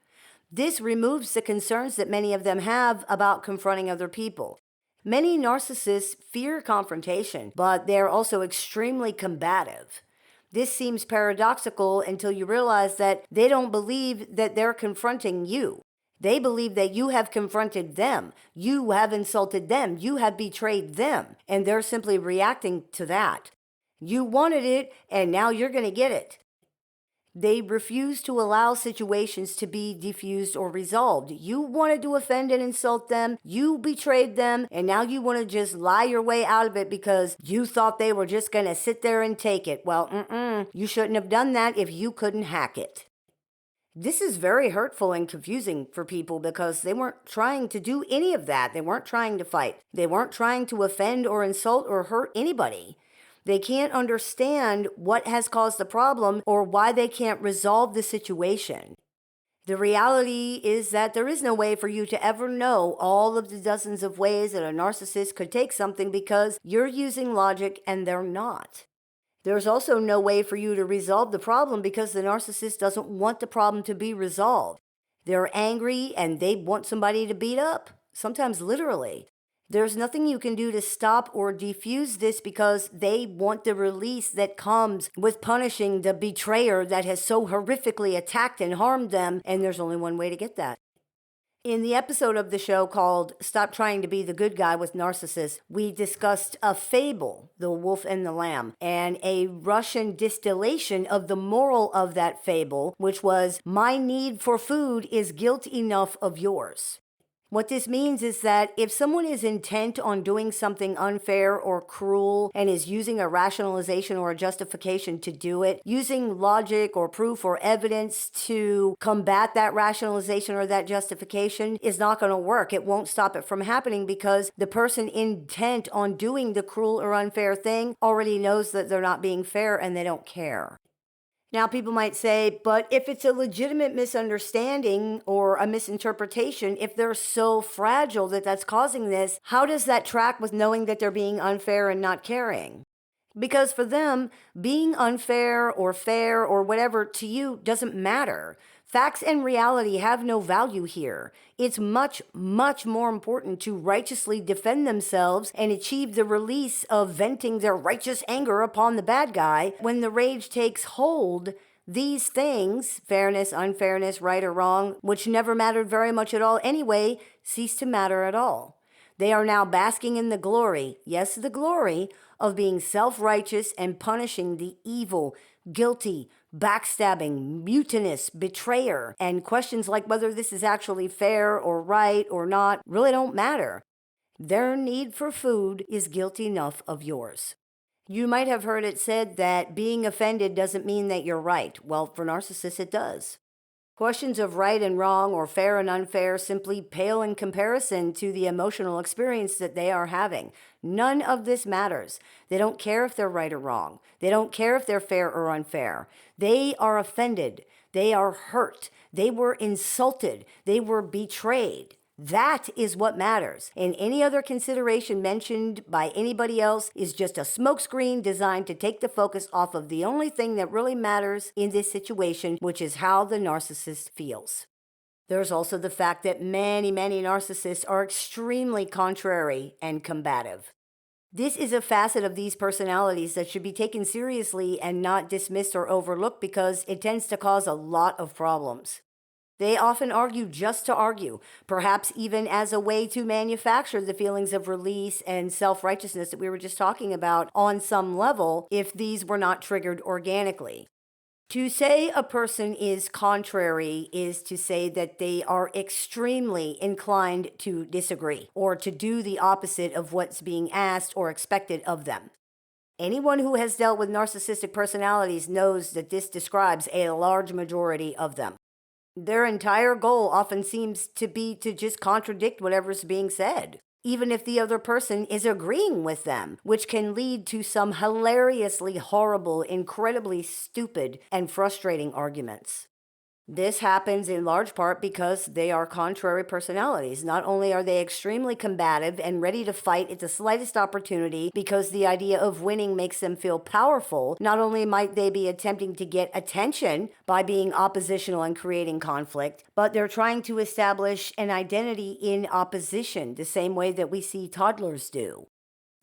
A: This removes the concerns that many of them have about confronting other people. Many narcissists fear confrontation, but they're also extremely combative. This seems paradoxical until you realize that they don't believe that they're confronting you. They believe that you have confronted them, you have insulted them, you have betrayed them, and they're simply reacting to that. You wanted it, and now you're going to get it. They refuse to allow situations to be diffused or resolved. You wanted to offend and insult them, you betrayed them, and now you want to just lie your way out of it because you thought they were just going to sit there and take it. Well, you shouldn't have done that if you couldn't hack it. This is very hurtful and confusing for people because they weren't trying to do any of that. They weren't trying to fight. They weren't trying to offend or insult or hurt anybody. They can't understand what has caused the problem or why they can't resolve the situation. The reality is that there is no way for you to ever know all of the dozens of ways that a narcissist could take something because you're using logic and they're not. There's also no way for you to resolve the problem because the narcissist doesn't want the problem to be resolved. They're angry and they want somebody to beat up, sometimes literally. There's nothing you can do to stop or defuse this because they want the release that comes with punishing the betrayer that has so horrifically attacked and harmed them, and there's only one way to get that. In the episode of the show called Stop Trying to Be the Good Guy with Narcissists, we discussed a fable, The Wolf and the Lamb, and a Russian distillation of the moral of that fable, which was, my need for food is guilt enough of yours. What this means is that if someone is intent on doing something unfair or cruel and is using a rationalization or a justification to do it, using logic or proof or evidence to combat that rationalization or that justification is not going to work. It won't stop it from happening because the person intent on doing the cruel or unfair thing already knows that they're not being fair and they don't care. Now, people might say, but if it's a legitimate misunderstanding or a misinterpretation, if they're so fragile that that's causing this, how does that track with knowing that they're being unfair and not caring? Because for them, being unfair or fair or whatever to you doesn't matter. Facts and reality have no value here. It's much, much more important to righteously defend themselves and achieve the release of venting their righteous anger upon the bad guy. When the rage takes hold, these things, fairness, unfairness, right or wrong, which never mattered very much at all anyway, cease to matter at all. They are now basking in the glory, yes, the glory, of being self-righteous and punishing the evil, guilty, backstabbing, mutinous betrayer. And questions like whether this is actually fair or right or not really don't matter. Their need for food is guilt enough of yours. You might have heard it said that being offended doesn't mean that you're right. Well, for narcissists, it does. Questions of right and wrong or fair and unfair simply pale in comparison to the emotional experience that they are having. None of this matters. They don't care if they're right or wrong. They don't care if they're fair or unfair. They are offended. They are hurt. They were insulted. They were betrayed. That is what matters. And any other consideration mentioned by anybody else is just a smokescreen designed to take the focus off of the only thing that really matters in this situation, which is how the narcissist feels. There's also the fact that many narcissists are extremely contrary and combative. This is a facet of these personalities that should be taken seriously and not dismissed or overlooked because it tends to cause a lot of problems. They often argue just to argue, perhaps even as a way to manufacture the feelings of release and self-righteousness that we were just talking about on some level if these were not triggered organically. To say a person is contrary is to say that they are extremely inclined to disagree or to do the opposite of what's being asked or expected of them. Anyone who has dealt with narcissistic personalities knows that this describes a large majority of them. Their entire goal often seems to be to just contradict whatever's being said, even if the other person is agreeing with them, which can lead to some hilariously horrible, incredibly stupid, and frustrating arguments. This happens in large part because they are contrary personalities. Not only are they extremely combative and ready to fight at the slightest opportunity because the idea of winning makes them feel powerful, not only might they be attempting to get attention by being oppositional and creating conflict, but they're trying to establish an identity in opposition, the same way that we see toddlers do.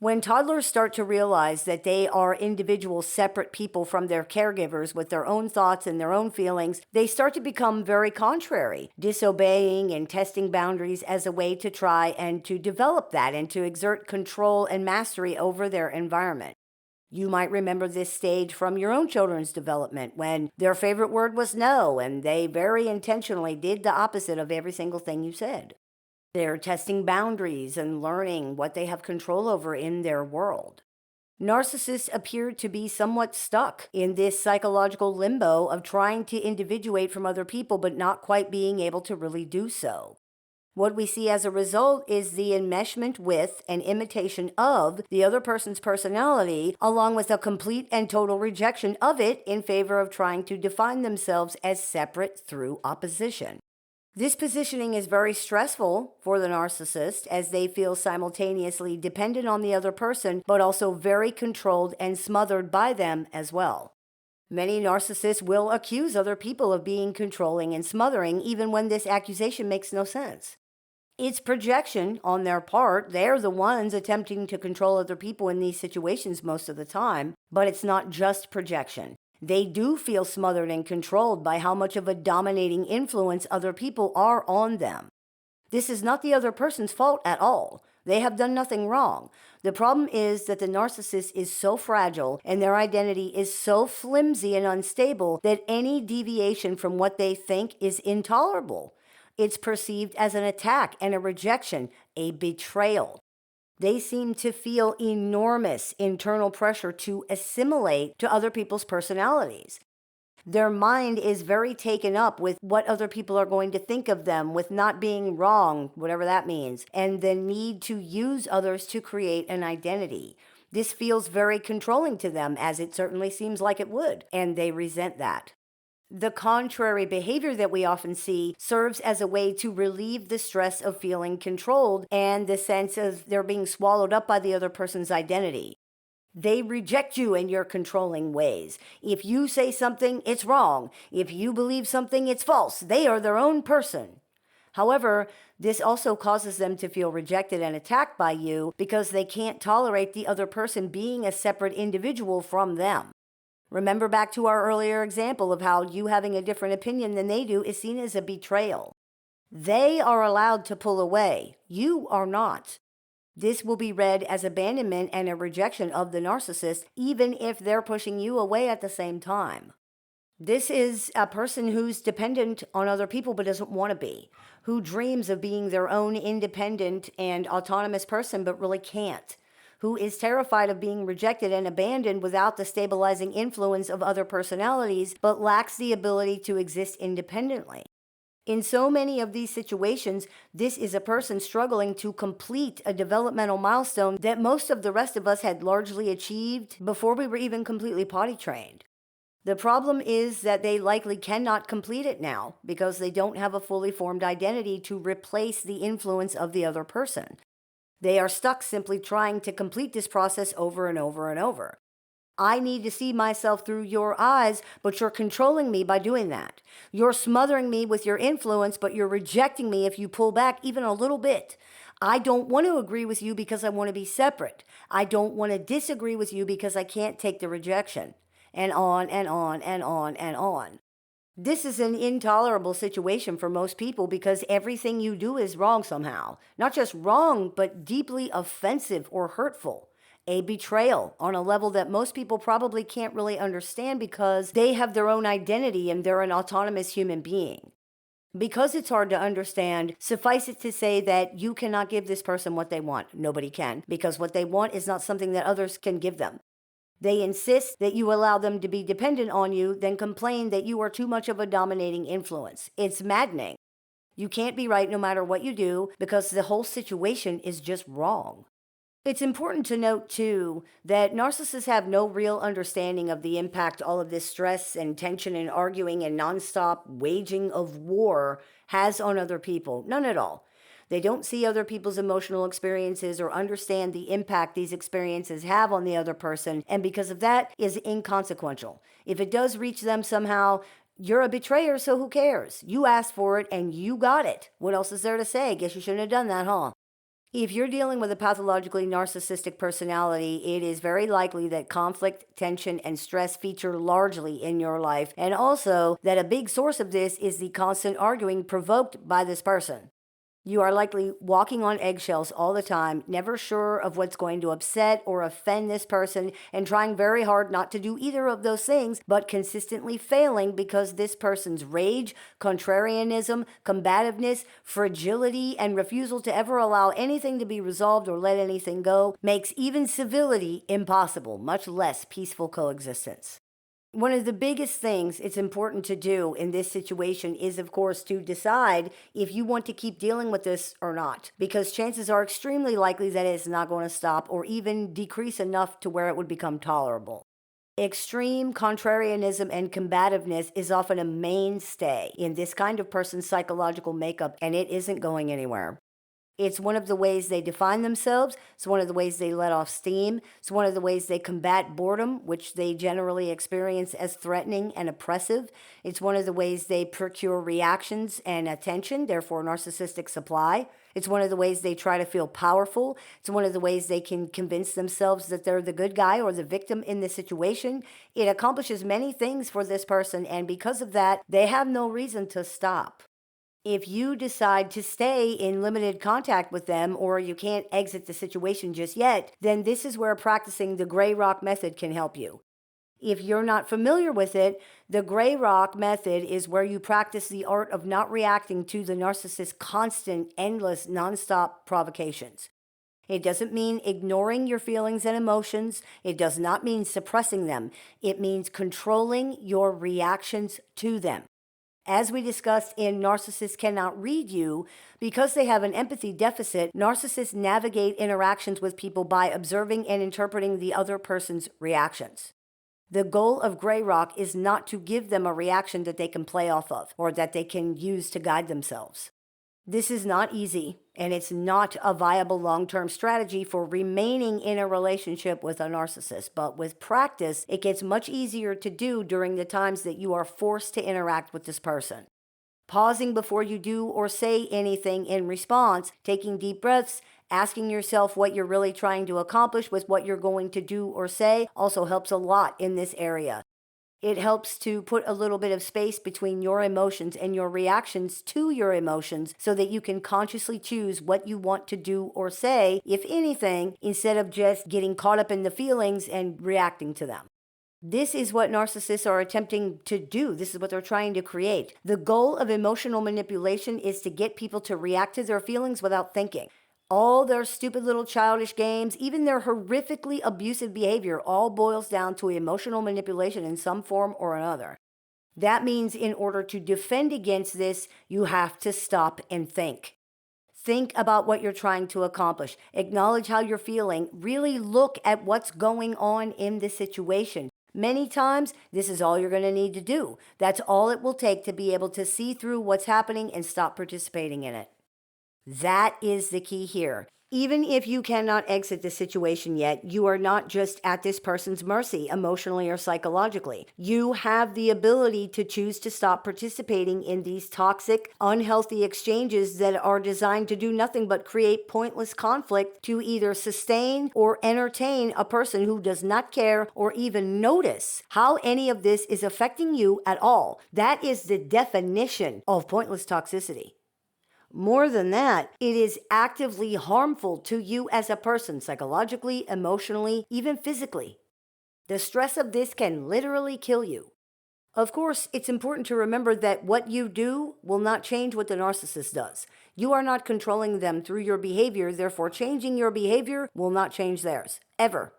A: When toddlers start to realize that they are individual, separate people from their caregivers with their own thoughts and their own feelings, they start to become very contrary, disobeying and testing boundaries as a way to try and to develop that and to exert control and mastery over their environment. You might remember this stage from your own children's development when their favorite word was no, and they very intentionally did the opposite of every single thing you said. They're testing boundaries and learning what they have control over in their world. Narcissists appear to be somewhat stuck in this psychological limbo of trying to individuate from other people but not quite being able to really do so. What we see as a result is the enmeshment with and imitation of the other person's personality, along with a complete and total rejection of it in favor of trying to define themselves as separate through opposition. This positioning is very stressful for the narcissist as they feel simultaneously dependent on the other person, but also very controlled and smothered by them as well. Many narcissists will accuse other people of being controlling and smothering, even when this accusation makes no sense. It's projection on their part. They're the ones attempting to control other people in these situations most of the time, but it's not just projection. They do feel smothered and controlled by how much of a dominating influence other people are on them. This is not the other person's fault at all. They have done nothing wrong. The problem is that the narcissist is so fragile and their identity is so flimsy and unstable that any deviation from what they think is intolerable. It's perceived as an attack and a rejection, a betrayal. They seem to feel enormous internal pressure to assimilate to other people's personalities. Their mind is very taken up with what other people are going to think of them, with not being wrong, whatever that means, and the need to use others to create an identity. This feels very controlling to them, as it certainly seems like it would, and they resent that. The contrary behavior that we often see serves as a way to relieve the stress of feeling controlled and the sense of they're being swallowed up by the other person's identity. They reject you in your controlling ways. If you say something, it's wrong. If you believe something, it's false. They are their own person. However, this also causes them to feel rejected and attacked by you because they can't tolerate the other person being a separate individual from them. Remember back to our earlier example of how you having a different opinion than they do is seen as a betrayal. They are allowed to pull away. You are not. This will be read as abandonment and a rejection of the narcissist, even if they're pushing you away at the same time. This is a person who's dependent on other people but doesn't want to be, who dreams of being their own independent and autonomous person but really can't, who is terrified of being rejected and abandoned without the stabilizing influence of other personalities, but lacks the ability to exist independently. In so many of these situations, this is a person struggling to complete a developmental milestone that most of the rest of us had largely achieved before we were even completely potty trained. The problem is that they likely cannot complete it now because they don't have a fully formed identity to replace the influence of the other person. They are stuck simply trying to complete this process over and over and over. I need to see myself through your eyes, but you're controlling me by doing that. You're smothering me with your influence, but you're rejecting me if you pull back even a little bit. I don't want to agree with you because I want to be separate. I don't want to disagree with you because I can't take the rejection. And on and on and on and on. This is an intolerable situation for most people because everything you do is wrong somehow. Not just wrong, but deeply offensive or hurtful. A betrayal on a level that most people probably can't really understand because they have their own identity and they're an autonomous human being. Because it's hard to understand, suffice it to say that you cannot give this person what they want. Nobody can, because what they want is not something that others can give them. They insist that you allow them to be dependent on you, then complain that you are too much of a dominating influence. It's maddening. You can't be right no matter what you do because the whole situation is just wrong. It's important to note, too, that narcissists have no real understanding of the impact all of this stress and tension and arguing and nonstop waging of war has on other people. None at all. They don't see other people's emotional experiences or understand the impact these experiences have on the other person, and because of that, is inconsequential. If it does reach them somehow, you're a betrayer, so who cares? You asked for it and you got it. What else is there to say? Guess you shouldn't have done that, huh? If you're dealing with a pathologically narcissistic personality, it is very likely that conflict, tension, and stress feature largely in your life, and also that a big source of this is the constant arguing provoked by this person. You are likely walking on eggshells all the time, never sure of what's going to upset or offend this person, and trying very hard not to do either of those things, but consistently failing because this person's rage, contrarianism, combativeness, fragility, and refusal to ever allow anything to be resolved or let anything go makes even civility impossible, much less peaceful coexistence. One of the biggest things it's important to do in this situation is, of course, to decide if you want to keep dealing with this or not, because chances are extremely likely that it's not going to stop or even decrease enough to where it would become tolerable. Extreme contrarianism and combativeness is often a mainstay in this kind of person's psychological makeup, and it isn't going anywhere. It's one of the ways they define themselves. It's one of the ways they let off steam. It's one of the ways they combat boredom, which they generally experience as threatening and oppressive. It's one of the ways they procure reactions and attention, therefore narcissistic supply. It's one of the ways they try to feel powerful. It's one of the ways they can convince themselves that they're the good guy or the victim in the situation. It accomplishes many things for this person, and because of that, they have no reason to stop. If you decide to stay in limited contact with them or you can't exit the situation just yet, then this is where practicing the gray rock method can help you. If you're not familiar with it, the gray rock method is where you practice the art of not reacting to the narcissist's constant, endless, nonstop provocations. It doesn't mean ignoring your feelings and emotions. It does not mean suppressing them. It means controlling your reactions to them. As we discussed in Narcissists Cannot Read You, because they have an empathy deficit, narcissists navigate interactions with people by observing and interpreting the other person's reactions. The goal of Grey Rock is not to give them a reaction that they can play off of or that they can use to guide themselves. This is not easy, and it's not a viable long-term strategy for remaining in a relationship with a narcissist. But with practice, it gets much easier to do during the times that you are forced to interact with this person. Pausing before you do or say anything in response, taking deep breaths, asking yourself what you're really trying to accomplish with what you're going to do or say also helps a lot in this area. It helps to put a little bit of space between your emotions and your reactions to your emotions so that you can consciously choose what you want to do or say, if anything, instead of just getting caught up in the feelings and reacting to them. This is what narcissists are attempting to do. This is what they're trying to create. The goal of emotional manipulation is to get people to react to their feelings without thinking. All their stupid little childish games, even their horrifically abusive behavior, all boils down to emotional manipulation in some form or another. That means in order to defend against this, you have to stop and think. Think about what you're trying to accomplish. Acknowledge how you're feeling. Really look at what's going on in the situation. Many times, this is all you're going to need to do. That's all it will take to be able to see through what's happening and stop participating in it. That is the key here. Even if you cannot exit the situation yet, you are not just at this person's mercy, emotionally or psychologically. You have the ability to choose to stop participating in these toxic, unhealthy exchanges that are designed to do nothing but create pointless conflict to either sustain or entertain a person who does not care or even notice how any of this is affecting you at all. That is the definition of pointless toxicity. More than that, it is actively harmful to you as a person, psychologically, emotionally, even physically. The stress of this can literally kill you. Of course, it's important to remember that what you do will not change what the narcissist does. You are not controlling them through your behavior, therefore changing your behavior will not change theirs, ever.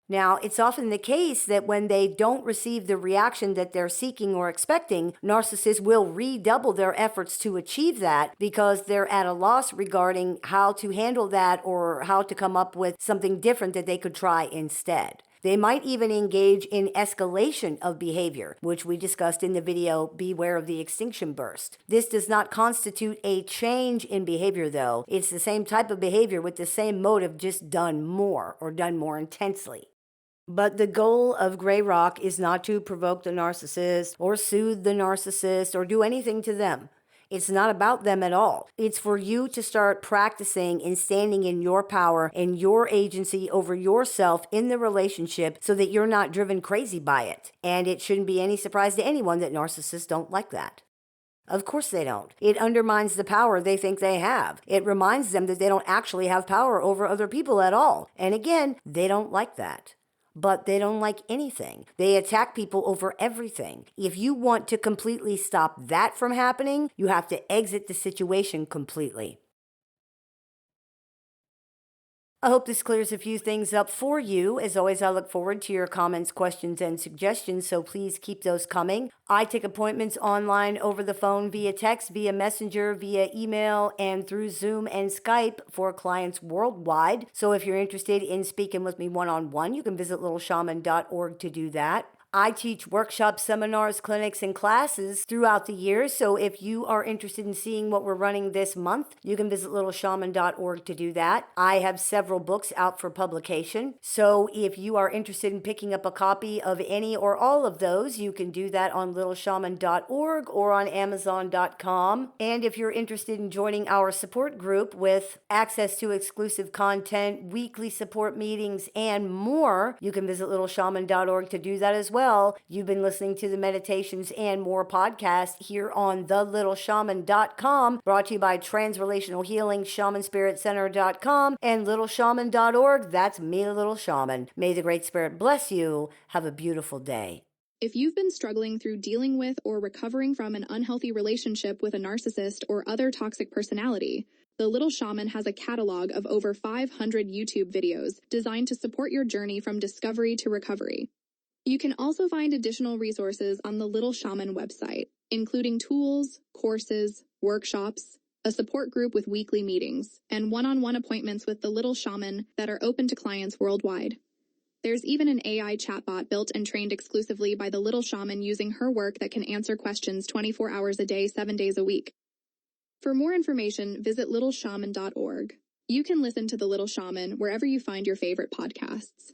A: Now, it's often the case that when they don't receive the reaction that they're seeking or expecting, narcissists will redouble their efforts to achieve that because they're at a loss regarding how to handle that or how to come up with something different that they could try instead. They might even engage in escalation of behavior, which we discussed in the video, Beware of the Extinction Burst. This does not constitute a change in behavior, though. It's the same type of behavior with the same motive, just done more or done more intensely. But the goal of Grey Rock is not to provoke the narcissist or soothe the narcissist or do anything to them. It's not about them at all. It's for you to start practicing and standing in your power and your agency over yourself in the relationship so that you're not driven crazy by it. And it shouldn't be any surprise to anyone that narcissists don't like that. Of course they don't. It undermines the power they think they have. It reminds them that they don't actually have power over other people at all. And again, they don't like that. But they don't like anything. They attack people over everything. If you want to completely stop that from happening, you have to exit the situation completely. I hope this clears a few things up for you. As always, I look forward to your comments, questions, and suggestions, so please keep those coming. I take appointments online, over the phone, via text, via messenger, via email, and through Zoom and Skype for clients worldwide. So if you're interested in speaking with me one-on-one, you can visit littleshaman.org to do that. I teach workshops, seminars, clinics, and classes throughout the year. So if you are interested in seeing what we're running this month, you can visit littleshaman.org to do that. I have several books out for publication. So if you are interested in picking up a copy of any or all of those, you can do that on littleshaman.org or on amazon.com. And if you're interested in joining our support group with access to exclusive content, weekly support meetings, and more, you can visit littleshaman.org to do that as well. You've been listening to the Meditations and More podcast here on thelittleshaman.com, brought to you by Transrelational Healing, ShamanSpiritCenter.com, and littleshaman.org. That's me, Little Shaman. May the Great Spirit bless you. Have a beautiful day.
B: If you've been struggling through dealing with or recovering from an unhealthy relationship with a narcissist or other toxic personality, the Little Shaman has a catalog of over 500 YouTube videos designed to support your journey from discovery to recovery. You can also find additional resources on the Little Shaman website, including tools, courses, workshops, a support group with weekly meetings, and one-on-one appointments with the Little Shaman that are open to clients worldwide. There's even an AI chatbot built and trained exclusively by the Little Shaman using her work that can answer questions 24 hours a day, 7 days a week. For more information, visit littleshaman.org. You can listen to the Little Shaman wherever you find your favorite podcasts.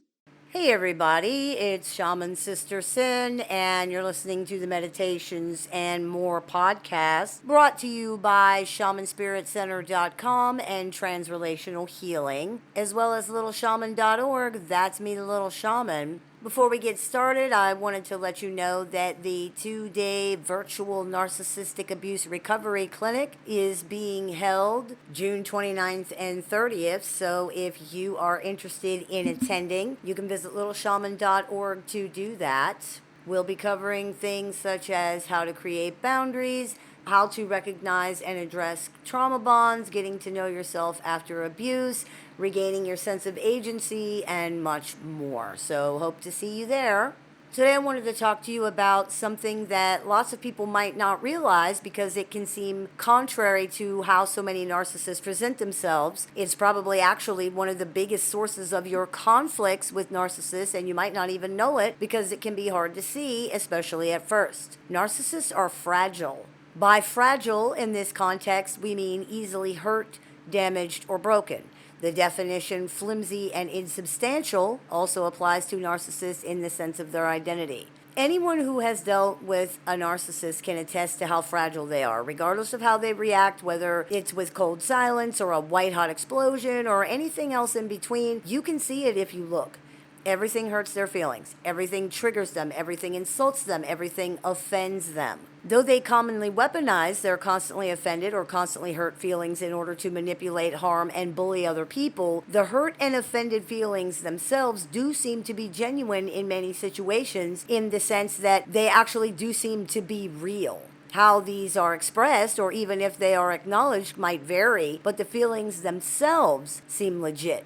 A: Hey everybody, it's Shaman Sister Sin, and you're listening to the Meditations and More podcast, brought to you by ShamanSpiritCenter.com and Transrelational Healing, as well as littleshaman.org. That's me, the Little Shaman. Before we get started, I wanted to let you know that the 2-day virtual narcissistic abuse recovery clinic is being held June 29th and 30th. So if you are interested in attending, you can visit littleshaman.org to do that. We'll be covering things such as how to create boundaries, how to recognize and address trauma bonds, getting to know yourself after abuse, regaining your sense of agency, and much more. So hope to see you there. Today I wanted to talk to you about something that lots of people might not realize because it can seem contrary to how so many narcissists present themselves. It's probably actually one of the biggest sources of your conflicts with narcissists, and you might not even know it because it can be hard to see, especially at first. Narcissists are fragile. By fragile in this context, we mean easily hurt, damaged, or broken. The definition flimsy and insubstantial also applies to narcissists in the sense of their identity. Anyone who has dealt with a narcissist can attest to how fragile they are, regardless of how they react, whether it's with cold silence or a white-hot explosion or anything else in between. You can see it if you look. Everything hurts their feelings. Everything triggers them. Everything insults them. Everything offends them. Though they commonly weaponize their constantly offended or constantly hurt feelings in order to manipulate, harm, and bully other people, the hurt and offended feelings themselves do seem to be genuine in many situations, in the sense that they actually do seem to be real. How these are expressed, or even if they are acknowledged, might vary, but the feelings themselves seem legit.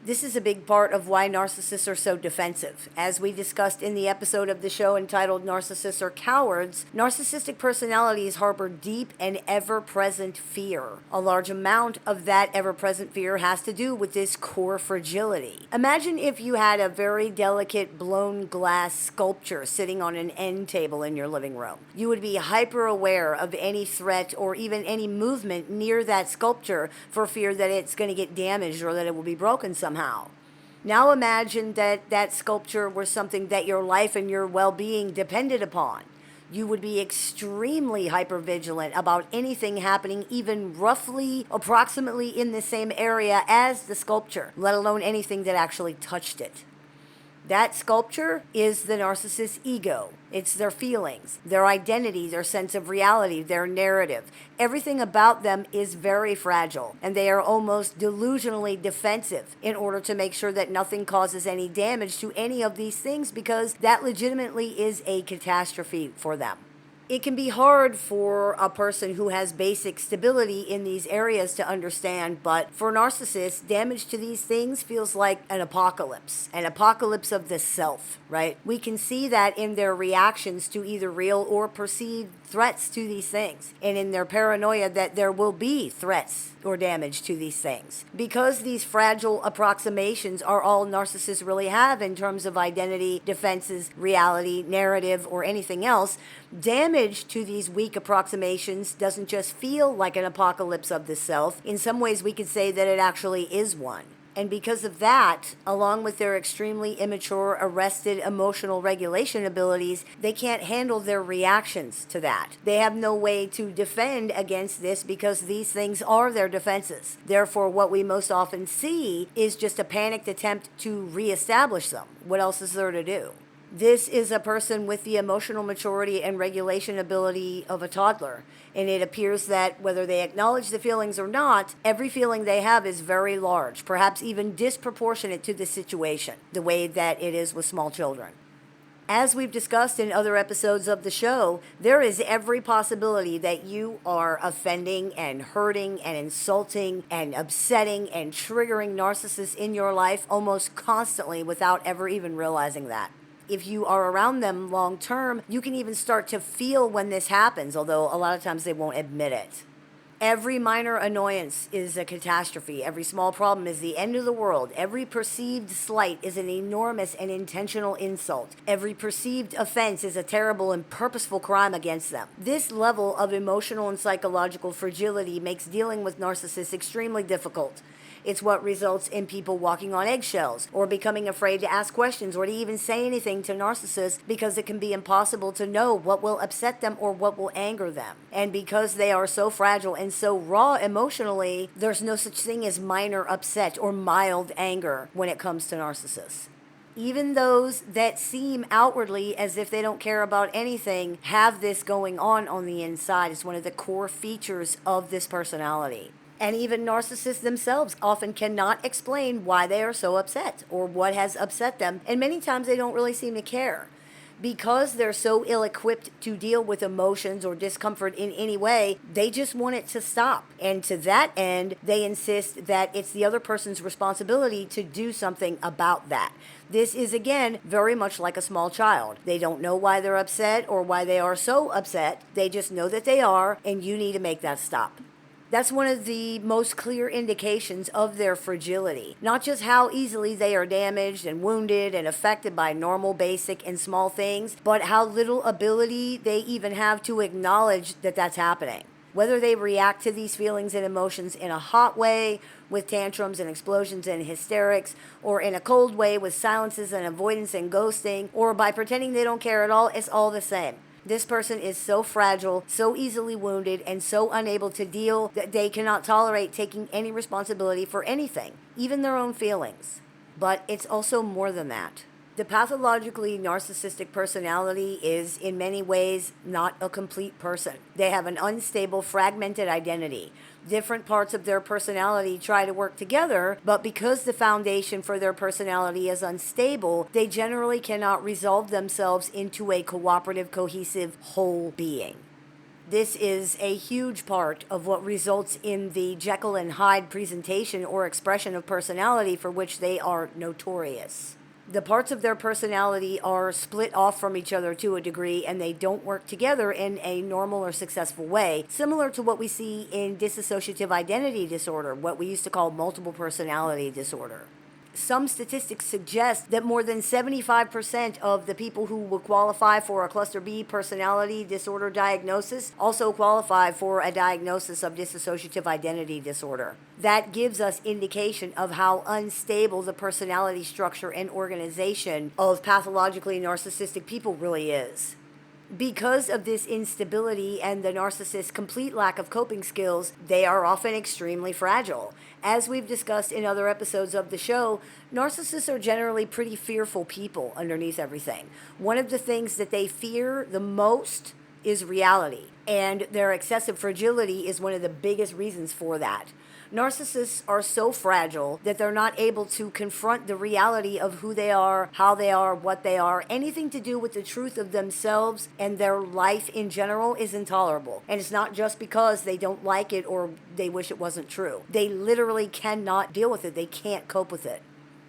A: This is a big part of why narcissists are so defensive. As we discussed in the episode of the show entitled Narcissists Are Cowards, narcissistic personalities harbor deep and ever-present fear. A large amount of that ever-present fear has to do with this core fragility. Imagine if you had a very delicate blown glass sculpture sitting on an end table in your living room. You would be hyper aware of any threat or even any movement near that sculpture for fear that it's going to get damaged or that it will be broken somehow. Now imagine that that sculpture was something that your life and your well-being depended upon. You would be extremely hypervigilant about anything happening even roughly, approximately in the same area as the sculpture, let alone anything that actually touched it. That sculpture is the narcissist's ego. It's their feelings, their identity, their sense of reality, their narrative. Everything about them is very fragile, and they are almost delusionally defensive in order to make sure that nothing causes any damage to any of these things, because that legitimately is a catastrophe for them. It can be hard for a person who has basic stability in these areas to understand, but for narcissists, damage to these things feels like an apocalypse of the self, right? We can see that in their reactions to either real or perceived threats to these things, and in their paranoia that there will be threats or damage to these things. Because these fragile approximations are all narcissists really have in terms of identity, defenses, reality, narrative, or anything else, damage to these weak approximations doesn't just feel like an apocalypse of the self. In some ways, we could say that it actually is one. And because of that, along with their extremely immature, arrested emotional regulation abilities, they can't handle their reactions to that. They have no way to defend against this because these things are their defenses. Therefore, what we most often see is just a panicked attempt to reestablish them. What else is there to do? This is a person with the emotional maturity and regulation ability of a toddler. And it appears that whether they acknowledge the feelings or not, every feeling they have is very large, perhaps even disproportionate to the situation, the way that it is with small children. As we've discussed in other episodes of the show, there is every possibility that you are offending and hurting and insulting and upsetting and triggering narcissists in your life almost constantly without ever even realizing that. If you are around them long term, you can even start to feel when this happens, although a lot of times they won't admit it. Every minor annoyance is a catastrophe. Every small problem is the end of the world. Every perceived slight is an enormous and intentional insult. Every perceived offense is a terrible and purposeful crime against them. This level of emotional and psychological fragility makes dealing with narcissists extremely difficult. It's what results in people walking on eggshells or becoming afraid to ask questions or to even say anything to narcissists because it can be impossible to know what will upset them or what will anger them. And because they are so fragile and so raw emotionally, there's no such thing as minor upset or mild anger when it comes to narcissists. Even those that seem outwardly as if they don't care about anything have this going on the inside. It's one of the core features of this personality. And even narcissists themselves often cannot explain why they are so upset or what has upset them. And many times they don't really seem to care. Because they're so ill-equipped to deal with emotions or discomfort in any way, they just want it to stop. And to that end, they insist that it's the other person's responsibility to do something about that. This is, again, very much like a small child. They don't know why they're upset or why they are so upset. They just know that they are, and you need to make that stop. That's one of the most clear indications of their fragility. Not just how easily they are damaged and wounded and affected by normal, basic, and small things, but how little ability they even have to acknowledge that that's happening. Whether they react to these feelings and emotions in a hot way, with tantrums and explosions and hysterics, or in a cold way with silences and avoidance and ghosting, or by pretending they don't care at all, it's all the same. This person is so fragile, so easily wounded, and so unable to deal that they cannot tolerate taking any responsibility for anything, even their own feelings. But it's also more than that. The pathologically narcissistic personality is, in many ways, not a complete person. They have an unstable, fragmented identity. Different parts of their personality try to work together, but because the foundation for their personality is unstable, they generally cannot resolve themselves into a cooperative, cohesive, whole being. This is a huge part of what results in the Jekyll and Hyde presentation or expression of personality for which they are notorious. The parts of their personality are split off from each other to a degree, and they don't work together in a normal or successful way, similar to what we see in dissociative identity disorder, what we used to call multiple personality disorder. Some statistics suggest that more than 75% of the people who will qualify for a cluster B personality disorder diagnosis also qualify for a diagnosis of dissociative identity disorder. That gives us indication of how unstable the personality structure and organization of pathologically narcissistic people really is. Because of this instability and the narcissist's complete lack of coping skills, they are often extremely fragile. As we've discussed in other episodes of the show, narcissists are generally pretty fearful people underneath everything. One of the things that they fear the most is reality, and their excessive fragility is one of the biggest reasons for that. Narcissists are so fragile that they're not able to confront the reality of who they are, how they are, what they are. Anything to do with the truth of themselves and their life in general is intolerable. And it's not just because they don't like it or they wish it wasn't true. They literally cannot deal with it. They can't cope with it.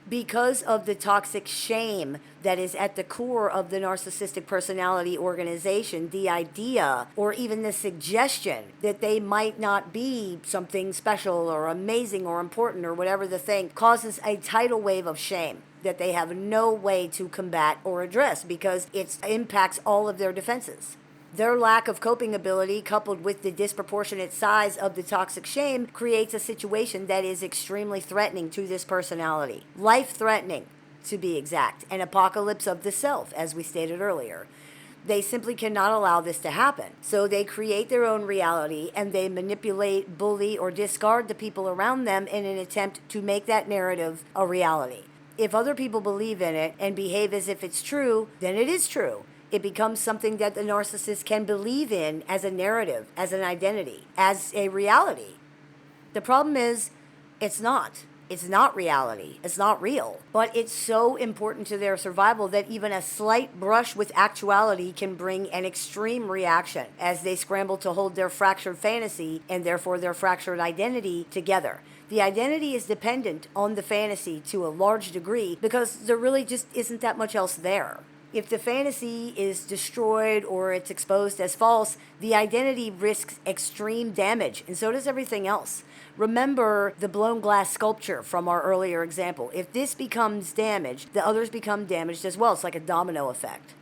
A: Because of the toxic shame that is at the core of the narcissistic personality organization, the idea or even the suggestion that they might not be something special or amazing or important or whatever the thing causes a tidal wave of shame that they have no way to combat or address because it impacts all of their defenses. Their lack of coping ability, coupled with the disproportionate size of the toxic shame, creates a situation that is extremely threatening to this personality. Life-threatening, to be exact. An apocalypse of the self, as we stated earlier. They simply cannot allow this to happen. So they create their own reality and they manipulate, bully, or discard the people around them in an attempt to make that narrative a reality. If other people believe in it and behave as if it's true, then it is true. It becomes something that the narcissist can believe in as a narrative, as an identity, as a reality. The problem is, it's not. It's not reality. It's not real. But it's so important to their survival that even a slight brush with actuality can bring an extreme reaction as they scramble to hold their fractured fantasy and therefore their fractured identity together. The identity is dependent on the fantasy to a large degree because there really just isn't that much else there. If the fantasy is destroyed or it's exposed as false, the identity risks extreme damage, and so does everything else. Remember the blown glass sculpture from our earlier example. If this becomes damaged, the others become damaged as well. It's like a domino effect.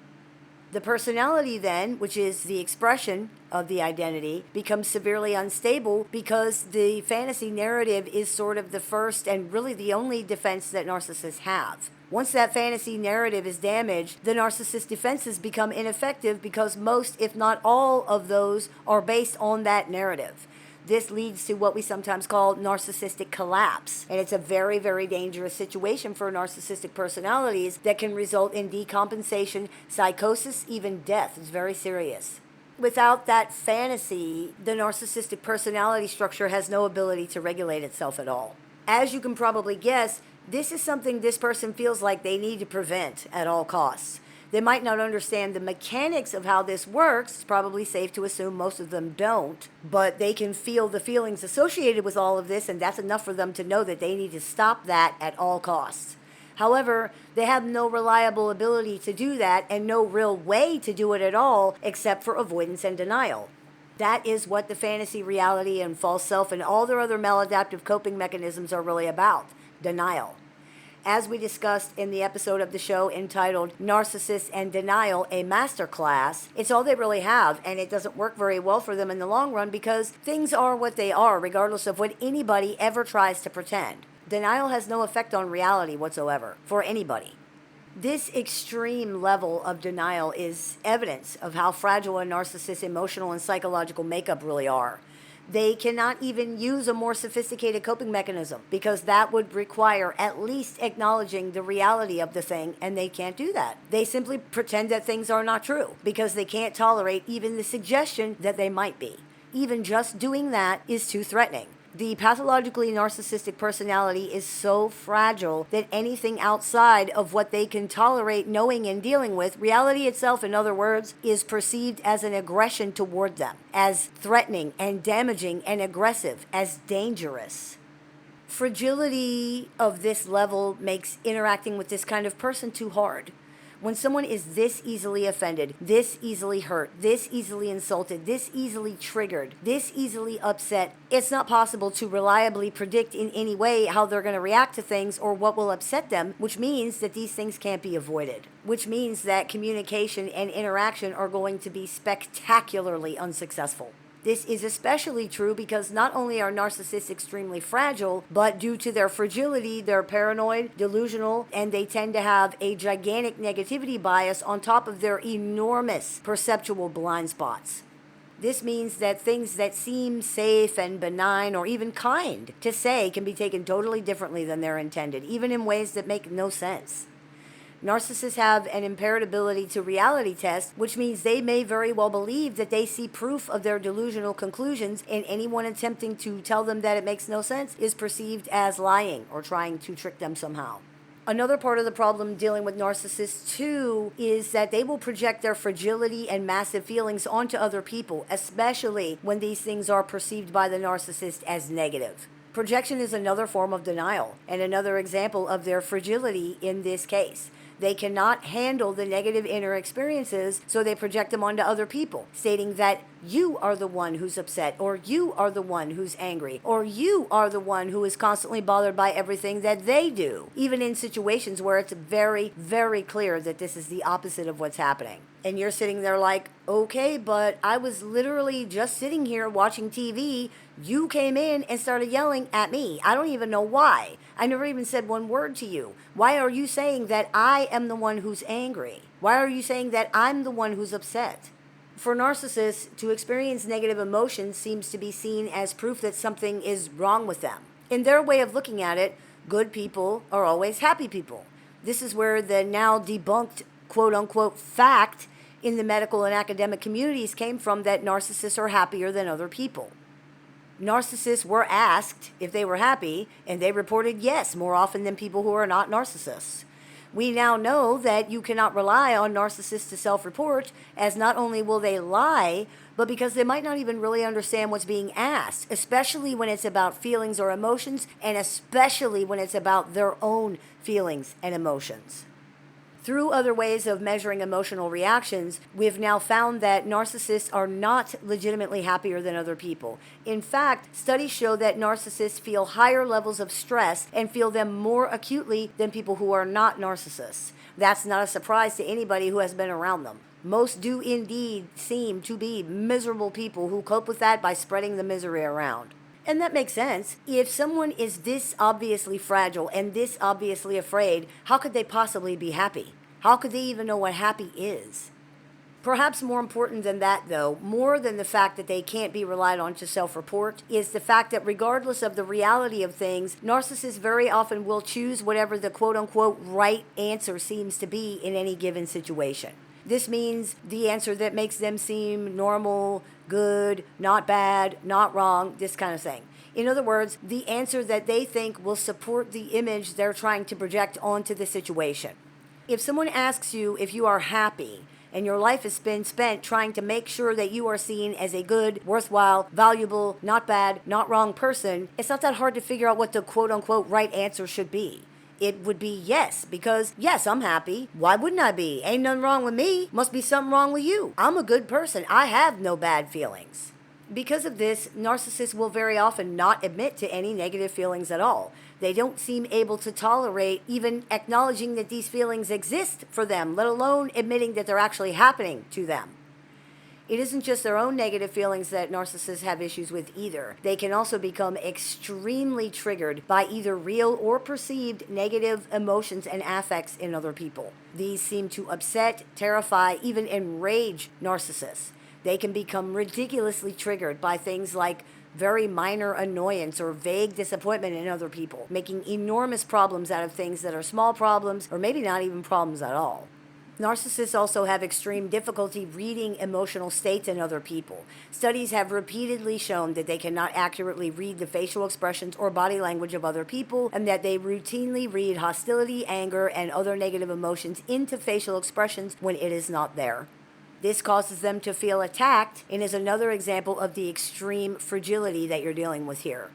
A: The personality then, which is the expression of the identity, becomes severely unstable because the fantasy narrative is sort of the first and really the only defense that narcissists have. Once that fantasy narrative is damaged, the narcissist defenses become ineffective because most, if not all, of those are based on that narrative. This leads to what we sometimes call narcissistic collapse. And it's a very, very dangerous situation for narcissistic personalities that can result in decompensation, psychosis, even death. It's very serious. Without that fantasy, the narcissistic personality structure has no ability to regulate itself at all. As you can probably guess, this is something this person feels like they need to prevent at all costs. They might not understand the mechanics of how this works. It's probably safe to assume most of them don't. But they can feel the feelings associated with all of this, and that's enough for them to know that they need to stop that at all costs. However, they have no reliable ability to do that and no real way to do it at all except for avoidance and denial. That is what the fantasy reality and false self and all their other maladaptive coping mechanisms are really about. Denial. As we discussed in the episode of the show entitled Narcissists and Denial, a Masterclass, it's all they really have, and it doesn't work very well for them in the long run because things are what they are, regardless of what anybody ever tries to pretend. Denial has no effect on reality whatsoever, for anybody. This extreme level of denial is evidence of how fragile a narcissist's emotional and psychological makeup really are. They cannot even use a more sophisticated coping mechanism because that would require at least acknowledging the reality of the thing, and they can't do that. They simply pretend that things are not true because they can't tolerate even the suggestion that they might be. Even just doing that is too threatening. The pathologically narcissistic personality is so fragile that anything outside of what they can tolerate knowing and dealing with, reality itself, in other words, is perceived as an aggression toward them, as threatening and damaging and aggressive, as dangerous. Fragility of this level makes interacting with this kind of person too hard. When someone is this easily offended, this easily hurt, this easily insulted, this easily triggered, this easily upset, it's not possible to reliably predict in any way how they're going to react to things or what will upset them, which means that these things can't be avoided, which means that communication and interaction are going to be spectacularly unsuccessful. This is especially true because not only are narcissists extremely fragile, but due to their fragility, they're paranoid, delusional, and they tend to have a gigantic negativity bias on top of their enormous perceptual blind spots. This means that things that seem safe and benign or even kind to say can be taken totally differently than they're intended, even in ways that make no sense. Narcissists have an impaired ability to reality test, which means they may very well believe that they see proof of their delusional conclusions, and anyone attempting to tell them that it makes no sense is perceived as lying or trying to trick them somehow. Another part of the problem dealing with narcissists too is that they will project their fragility and massive feelings onto other people, especially when these things are perceived by the narcissist as negative. Projection is another form of denial and another example of their fragility in this case. They cannot handle the negative inner experiences, so they project them onto other people, stating that you are the one who's upset, or you are the one who's angry, or you are the one who is constantly bothered by everything that they do, even in situations where it's very, very clear that this is the opposite of what's happening. And you're sitting there like, okay, but I was literally just sitting here watching TV. You came in and started yelling at me. I don't even know why. I never even said one word to you. Why are you saying that I am the one who's angry? Why are you saying that I'm the one who's upset? For narcissists, to experience negative emotions seems to be seen as proof that something is wrong with them. In their way of looking at it, good people are always happy people. This is where the now debunked quote-unquote fact in the medical and academic communities came from, that narcissists are happier than other people. Narcissists were asked if they were happy, and they reported yes more often than people who are not narcissists. We now know that you cannot rely on narcissists to self-report, as not only will they lie, but because they might not even really understand what's being asked, especially when it's about feelings or emotions, and especially when it's about their own feelings and emotions. Through other ways of measuring emotional reactions, we've now found that narcissists are not legitimately happier than other people. In fact, studies show that narcissists feel higher levels of stress and feel them more acutely than people who are not narcissists. That's not a surprise to anybody who has been around them. Most do indeed seem to be miserable people who cope with that by spreading the misery around. And that makes sense. If someone is this obviously fragile and this obviously afraid, how could they possibly be happy? How could they even know what happy is? Perhaps more important than that, though, more than the fact that they can't be relied on to self-report, is the fact that regardless of the reality of things, narcissists very often will choose whatever the quote-unquote right answer seems to be in any given situation. This means the answer that makes them seem normal, good, not bad, not wrong, this kind of thing. In other words, the answer that they think will support the image they're trying to project onto the situation. If someone asks you if you are happy, and your life has been spent trying to make sure that you are seen as a good, worthwhile, valuable, not bad, not wrong person, it's not that hard to figure out what the quote-unquote right answer should be. It would be yes, because yes, I'm happy. Why wouldn't I be? Ain't nothing wrong with me. Must be something wrong with you. I'm a good person. I have no bad feelings. Because of this, narcissists will very often not admit to any negative feelings at all. They don't seem able to tolerate even acknowledging that these feelings exist for them, let alone admitting that they're actually happening to them. It isn't just their own negative feelings that narcissists have issues with either. They can also become extremely triggered by either real or perceived negative emotions and affects in other people. These seem to upset, terrify, even enrage narcissists. They can become ridiculously triggered by things like very minor annoyance or vague disappointment in other people, making enormous problems out of things that are small problems or maybe not even problems at all. Narcissists also have extreme difficulty reading emotional states in other people. Studies have repeatedly shown that they cannot accurately read the facial expressions or body language of other people, and that they routinely read hostility, anger, and other negative emotions into facial expressions when it is not there. This causes them to feel attacked and is another example of the extreme fragility that you're dealing with here.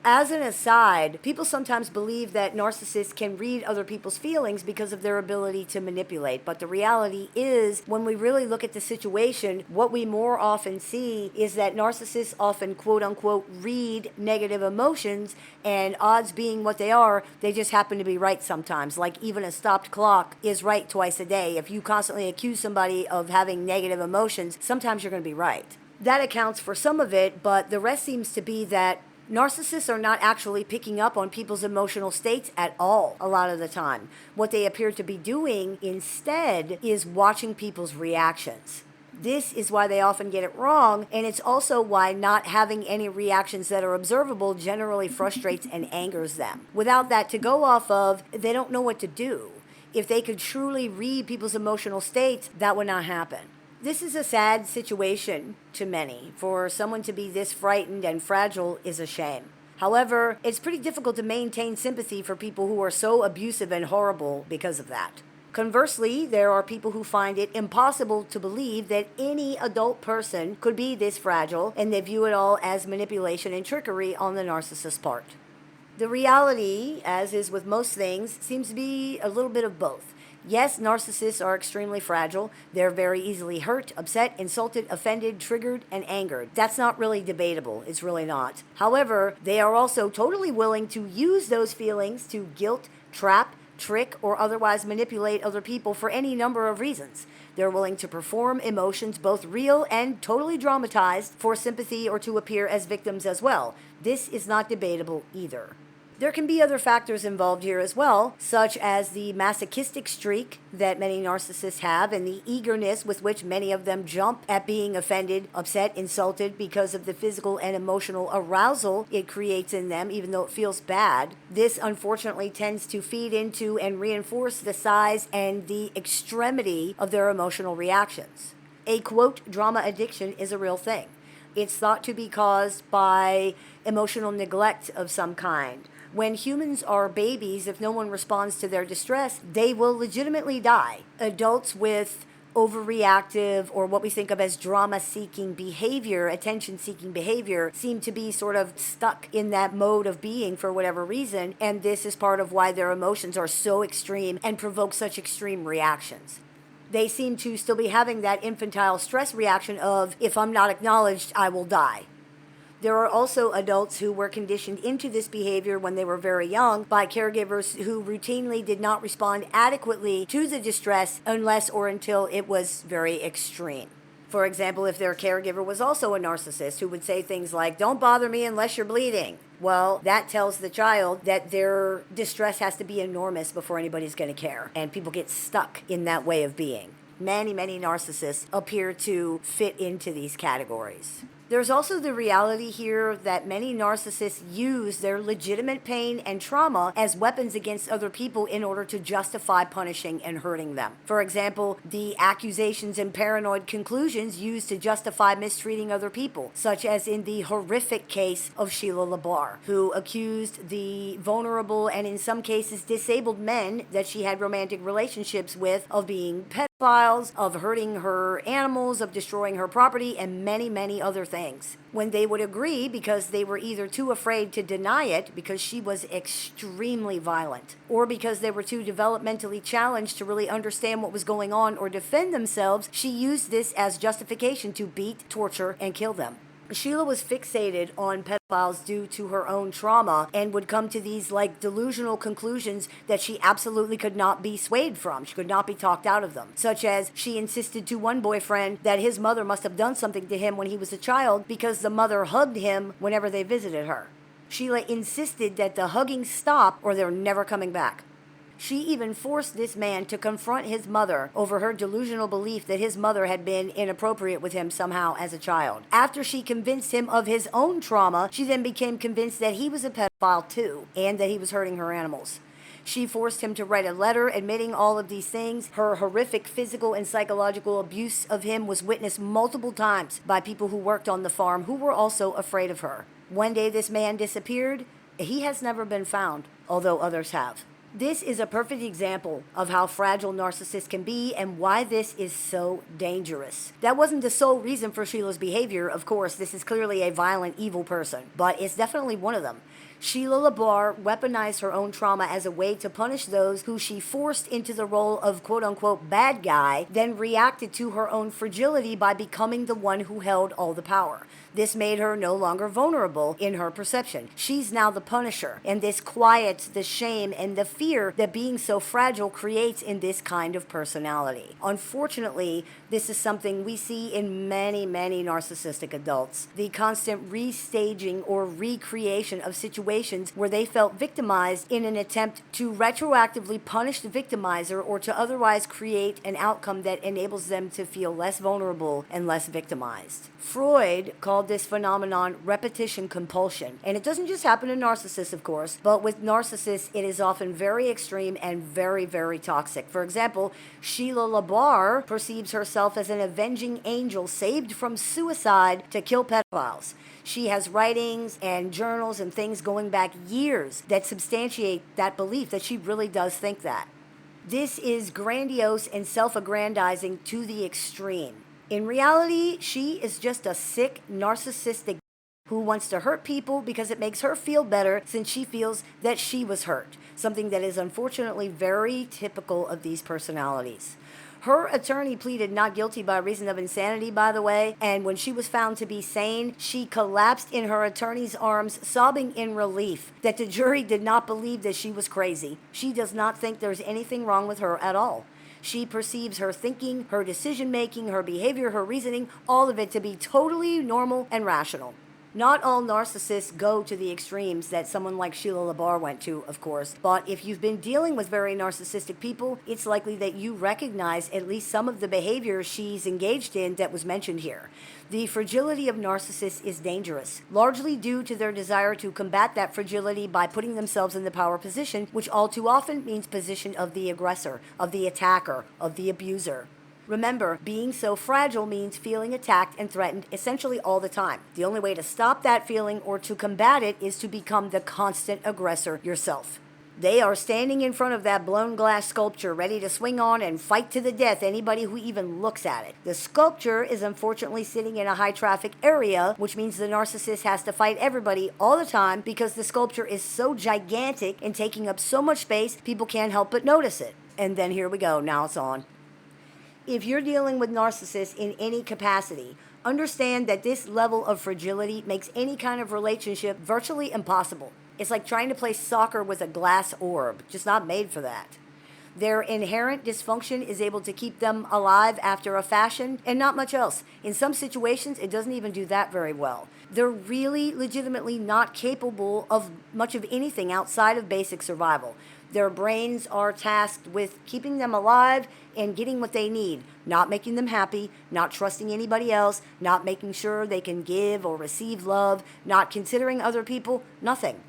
A: As an aside, people sometimes believe that narcissists can read other people's feelings because of their ability to manipulate. But the reality is, when we really look at the situation, what we more often see is that narcissists often, quote unquote, read negative emotions, and odds being what they are, they just happen to be right sometimes. Like even a stopped clock is right twice a day. If you constantly accuse somebody of having negative emotions, sometimes you're going to be right. That accounts for some of it, but the rest seems to be that narcissists are not actually picking up on people's emotional states at all a lot of the time. What they appear to be doing instead is watching people's reactions. This is why they often get it wrong, and it's also why not having any reactions that are observable generally frustrates and angers them. Without that to go off of, they don't know what to do. If they could truly read people's emotional states, that would not happen. This is a sad situation to many. For someone to be this frightened and fragile is a shame. However, it's pretty difficult to maintain sympathy for people who are so abusive and horrible because of that. Conversely, there are people who find it impossible to believe that any adult person could be this fragile, and they view it all as manipulation and trickery on the narcissist's part. The reality, as is with most things, seems to be a little bit of both. Yes, narcissists are extremely fragile. They're very easily hurt, upset, insulted, offended, triggered, and angered. That's not really debatable. It's really not. However, they are also totally willing to use those feelings to guilt, trap, trick, or otherwise manipulate other people for any number of reasons. They're willing to perform emotions both real and totally dramatized for sympathy or to appear as victims as well. This is not debatable either. There can be other factors involved here as well, such as the masochistic streak that many narcissists have and the eagerness with which many of them jump at being offended, upset, insulted because of the physical and emotional arousal it creates in them, even though it feels bad. This unfortunately tends to feed into and reinforce the size and the extremity of their emotional reactions. A quote, drama addiction is a real thing. It's thought to be caused by emotional neglect of some kind. When humans are babies, if no one responds to their distress, they will legitimately die. Adults with overreactive or what we think of as drama-seeking behavior, attention-seeking behavior, seem to be sort of stuck in that mode of being for whatever reason, and this is part of why their emotions are so extreme and provoke such extreme reactions. They seem to still be having that infantile stress reaction of, if I'm not acknowledged, I will die. There are also adults who were conditioned into this behavior when they were very young by caregivers who routinely did not respond adequately to the distress unless or until it was very extreme. For example, if their caregiver was also a narcissist who would say things like, "Don't bother me unless you're bleeding." Well, that tells the child that their distress has to be enormous before anybody's going to care. And people get stuck in that way of being. Many narcissists appear to fit into these categories. There's also the reality here that many narcissists use their legitimate pain and trauma as weapons against other people in order to justify punishing and hurting them. For example, the accusations and paranoid conclusions used to justify mistreating other people, such as in the horrific case of Sheila LaBar, who accused the vulnerable and in some cases disabled men that she had romantic relationships with of being pedophiles, of hurting her animals, of destroying her property, and many other things. When they would agree because they were either too afraid to deny it because she was extremely violent, or because they were too developmentally challenged to really understand what was going on or defend themselves, she used this as justification to beat, torture, and kill them. Sheila was fixated on pedophiles due to her own trauma and would come to these delusional conclusions that she absolutely could not be swayed from. She could not be talked out of them. Such as she insisted to one boyfriend that his mother must have done something to him when he was a child because the mother hugged him whenever they visited her. Sheila insisted that the hugging stop or they're never coming back. She even forced this man to confront his mother over her delusional belief that his mother had been inappropriate with him somehow as a child. After she convinced him of his own trauma, she then became convinced that he was a pedophile too, and that he was hurting her animals. She forced him to write a letter admitting all of these things. Her horrific physical and psychological abuse of him was witnessed multiple times by people who worked on the farm who were also afraid of her. One day this man disappeared. He has never been found, although others have. This is a perfect example of how fragile narcissists can be and why this is so dangerous. That wasn't the sole reason for Sheila's behavior, of course. This is clearly a violent, evil person, but it's definitely one of them. Sheila LaBarre weaponized her own trauma as a way to punish those who she forced into the role of quote-unquote bad guy, then reacted to her own fragility by becoming the one who held all the power. This made her no longer vulnerable in her perception. She's now the punisher, and this quiets the shame and the fear that being so fragile creates in this kind of personality. Unfortunately, this is something we see in many, many narcissistic adults. The constant restaging or recreation of situations where they felt victimized in an attempt to retroactively punish the victimizer or to otherwise create an outcome that enables them to feel less vulnerable and less victimized. Freud called this phenomenon repetition compulsion. And it doesn't just happen to narcissists, of course, but with narcissists, it is often very extreme and very, very toxic. For example, Sheila LaBarre perceives herself as an avenging angel saved from suicide to kill pedophiles. She has writings and journals and things going back years that substantiate that belief that she really does think that. This is grandiose and self-aggrandizing to the extreme. In reality, she is just a sick, narcissistic who wants to hurt people because it makes her feel better since she feels that she was hurt, something that is unfortunately very typical of these personalities. Her attorney pleaded not guilty by reason of insanity, by the way, and when she was found to be sane, she collapsed in her attorney's arms, sobbing in relief that the jury did not believe that she was crazy. She does not think there's anything wrong with her at all. She perceives her thinking, her decision-making, her behavior, her reasoning, all of it to be totally normal and rational. Not all narcissists go to the extremes that someone like Sheila LaBarre went to, of course, but if you've been dealing with very narcissistic people, it's likely that you recognize at least some of the behavior she's engaged in that was mentioned here. The fragility of narcissists is dangerous, largely due to their desire to combat that fragility by putting themselves in the power position, which all too often means position of the aggressor, of the attacker, of the abuser. Remember, being so fragile means feeling attacked and threatened essentially all the time. The only way to stop that feeling or to combat it is to become the constant aggressor yourself. They are standing in front of that blown glass sculpture ready to swing on and fight to the death anybody who even looks at it. The sculpture is unfortunately sitting in a high traffic area, which means the narcissist has to fight everybody all the time because the sculpture is so gigantic and taking up so much space, people can't help but notice it. And then here we go, now it's on. If you're dealing with narcissists in any capacity, understand that this level of fragility makes any kind of relationship virtually impossible. It's like trying to play soccer with a glass orb, just not made for that. Their inherent dysfunction is able to keep them alive after a fashion and not much else. In some situations, it doesn't even do that very well. They're really legitimately not capable of much of anything outside of basic survival. Their brains are tasked with keeping them alive and getting what they need, not making them happy, not trusting anybody else, not making sure they can give or receive love, not considering other people, nothing.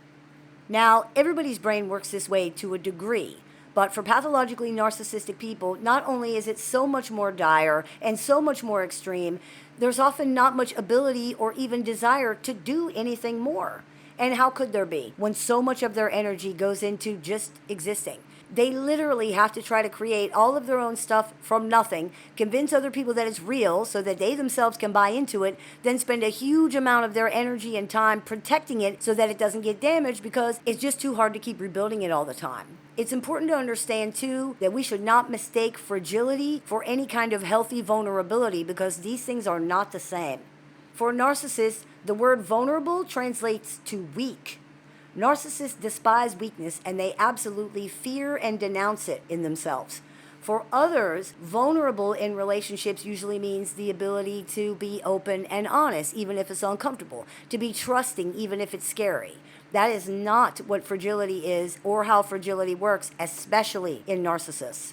A: Now, everybody's brain works this way to a degree, but for pathologically narcissistic people, not only is it so much more dire and so much more extreme, there's often not much ability or even desire to do anything more. And how could there be when so much of their energy goes into just existing? They literally have to try to create all of their own stuff from nothing, convince other people that it's real so that they themselves can buy into it, then spend a huge amount of their energy and time protecting it so that it doesn't get damaged because it's just too hard to keep rebuilding it all the time. It's important to understand, too, that we should not mistake fragility for any kind of healthy vulnerability because these things are not the same. For narcissists, the word vulnerable translates to weak. Narcissists despise weakness and they absolutely fear and denounce it in themselves. For others, vulnerable in relationships usually means the ability to be open and honest, even if it's uncomfortable, to be trusting, even if it's scary. That is not what fragility is or how fragility works, especially in narcissists.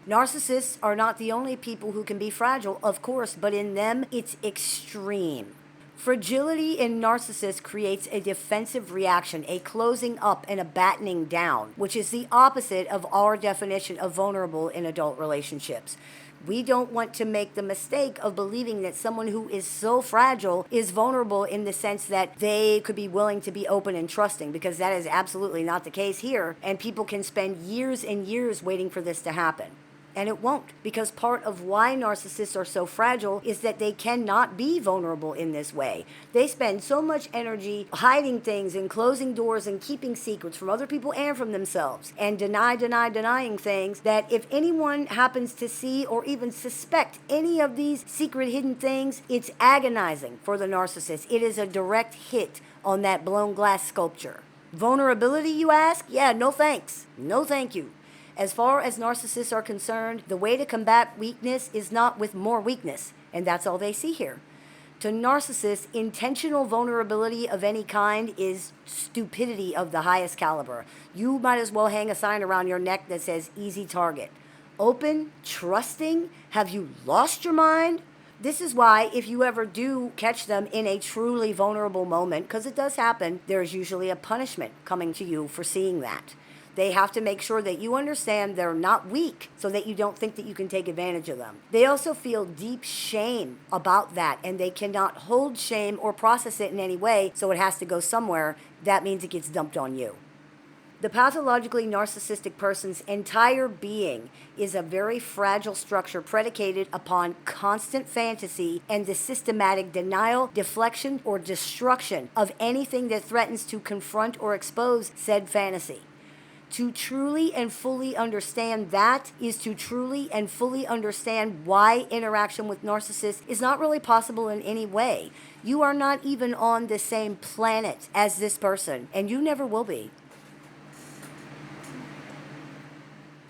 A: Narcissists are not the only people who can be fragile, of course, but in them, it's extreme. Fragility in narcissists creates a defensive reaction, a closing up and a battening down, which is the opposite of our definition of vulnerable in adult relationships. We don't want to make the mistake of believing that someone who is so fragile is vulnerable in the sense that they could be willing to be open and trusting, because that is absolutely not the case here. And people can spend years and years waiting for this to happen. And it won't, because part of why narcissists are so fragile is that they cannot be vulnerable in this way. They spend so much energy hiding things and closing doors and keeping secrets from other people and from themselves, and denying things, that if anyone happens to see or even suspect any of these secret hidden things, it's agonizing for the narcissist. It is a direct hit on that blown glass sculpture. Vulnerability, you ask? Yeah, no thanks. No thank you. As far as narcissists are concerned, the way to combat weakness is not with more weakness, and that's all they see here. To narcissists, intentional vulnerability of any kind is stupidity of the highest caliber. You might as well hang a sign around your neck that says easy target. Open, trusting, have you lost your mind? This is why if you ever do catch them in a truly vulnerable moment, because it does happen, there's usually a punishment coming to you for seeing that. They have to make sure that you understand they're not weak so that you don't think that you can take advantage of them. They also feel deep shame about that, and they cannot hold shame or process it in any way, so it has to go somewhere. That means it gets dumped on you. The pathologically narcissistic person's entire being is a very fragile structure predicated upon constant fantasy and the systematic denial, deflection, or destruction of anything that threatens to confront or expose said fantasy. To truly and fully understand that is to truly and fully understand why interaction with narcissists is not really possible in any way. You are not even on the same planet as this person, and you never will be.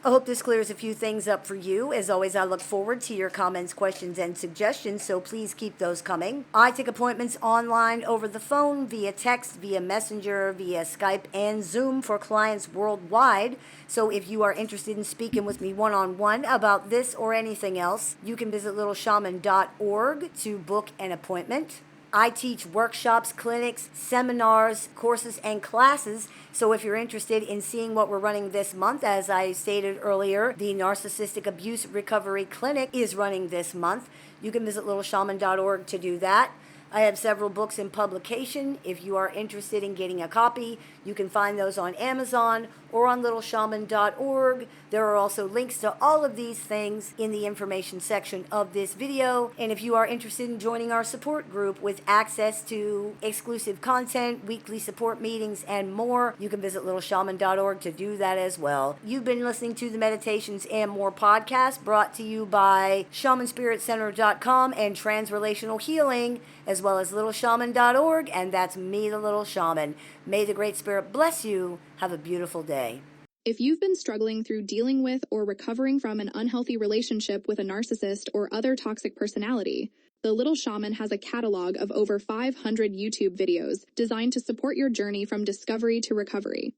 A: I hope this clears a few things up for you. As always, I look forward to your comments, questions, and suggestions, so please keep those coming. I take appointments online, over the phone, via text, via Messenger, via Skype, and Zoom for clients worldwide. So if you are interested in speaking with me one-on-one about this or anything else, you can visit littleshaman.org to book an appointment. I teach workshops, clinics, seminars, courses, and classes. So if you're interested in seeing what we're running this month, as I stated earlier, the Narcissistic Abuse Recovery Clinic is running this month. You can visit littleshaman.org to do that. I have several books in publication. If you are interested in getting a copy, you can find those on Amazon or on littleshaman.org. There are also links to all of these things in the information section of this video. And if you are interested in joining our support group with access to exclusive content, weekly support meetings, and more, you can visit littleshaman.org to do that as well. You've been listening to the Meditations and More podcast, brought to you by shamanspiritcenter.com and Transrelational Healing, as well as littleshaman.org, and that's me, the Little Shaman. May the Great Spirit bless you. Have a beautiful day.
B: If you've been struggling through dealing with or recovering from an unhealthy relationship with a narcissist or other toxic personality, the Little Shaman has a catalog of over 500 YouTube videos designed to support your journey from discovery to recovery.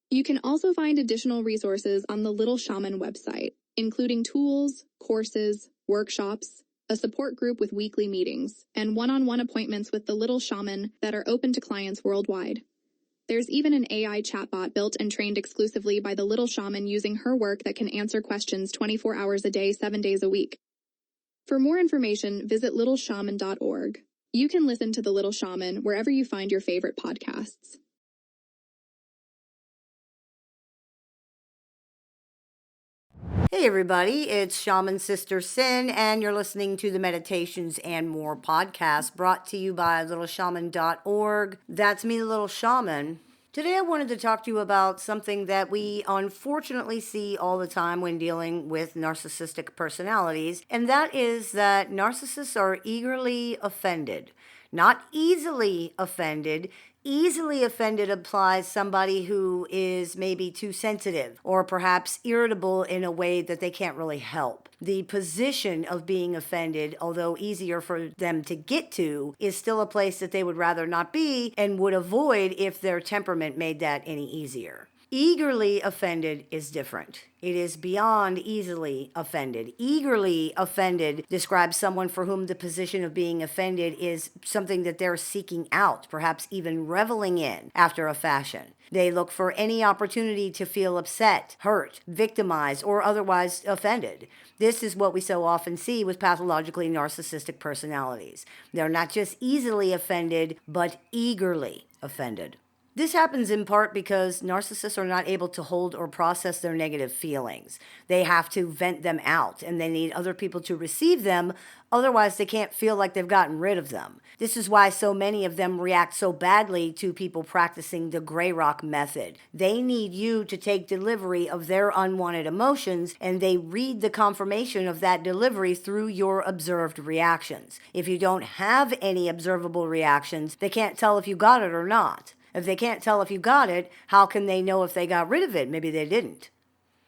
B: You can also find additional resources on the Little Shaman website, including tools, courses, workshops, a support group with weekly meetings, and one-on-one appointments with the Little Shaman that are open to clients worldwide. There's even an AI chatbot built and trained exclusively by the Little Shaman using her work that can answer questions 24 hours a day, 7 days a week. For more information, visit littleshaman.org. You can listen to the Little Shaman wherever you find your favorite podcasts.
A: Hey everybody, it's Shaman Sister Sin, and you're listening to the Meditations and More podcast, brought to you by littleshaman.org. That's me, the Little Shaman. Today I wanted to talk to you about something that we unfortunately see all the time when dealing with narcissistic personalities, and that is that narcissists are eagerly offended. Not easily offended. Easily offended implies somebody who is maybe too sensitive or perhaps irritable in a way that they can't really help. The position of being offended, although easier for them to get to, is still a place that they would rather not be and would avoid if their temperament made that any easier. Eagerly offended is different. It is beyond easily offended. Eagerly offended describes someone for whom the position of being offended is something that they're seeking out, perhaps even reveling in after a fashion. They look for any opportunity to feel upset, hurt, victimized, or otherwise offended. This is what we so often see with pathologically narcissistic personalities. They're not just easily offended, but eagerly offended. This happens in part because narcissists are not able to hold or process their negative feelings. They have to vent them out, and they need other people to receive them, otherwise they can't feel like they've gotten rid of them. This is why so many of them react so badly to people practicing the gray rock method. They need you to take delivery of their unwanted emotions, and they read the confirmation of that delivery through your observed reactions. If you don't have any observable reactions, they can't tell if you got it or not. If they can't tell if you got it, how can they know if they got rid of it? Maybe they didn't.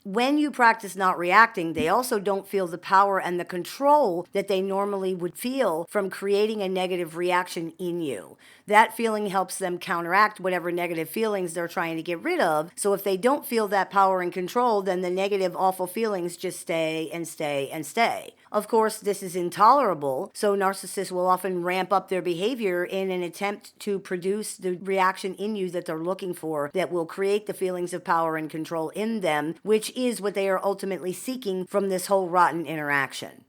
A: When you practice not reacting, they also don't feel the power and the control that they normally would feel from creating a negative reaction in you. That feeling helps them counteract whatever negative feelings they're trying to get rid of. So if they don't feel that power and control, then the negative, awful feelings just stay and stay and stay. Of course, this is intolerable, so narcissists will often ramp up their behavior in an attempt to produce the reaction in you that they're looking for that will create the feelings of power and control in them, which is what they are ultimately seeking from this whole rotten interaction.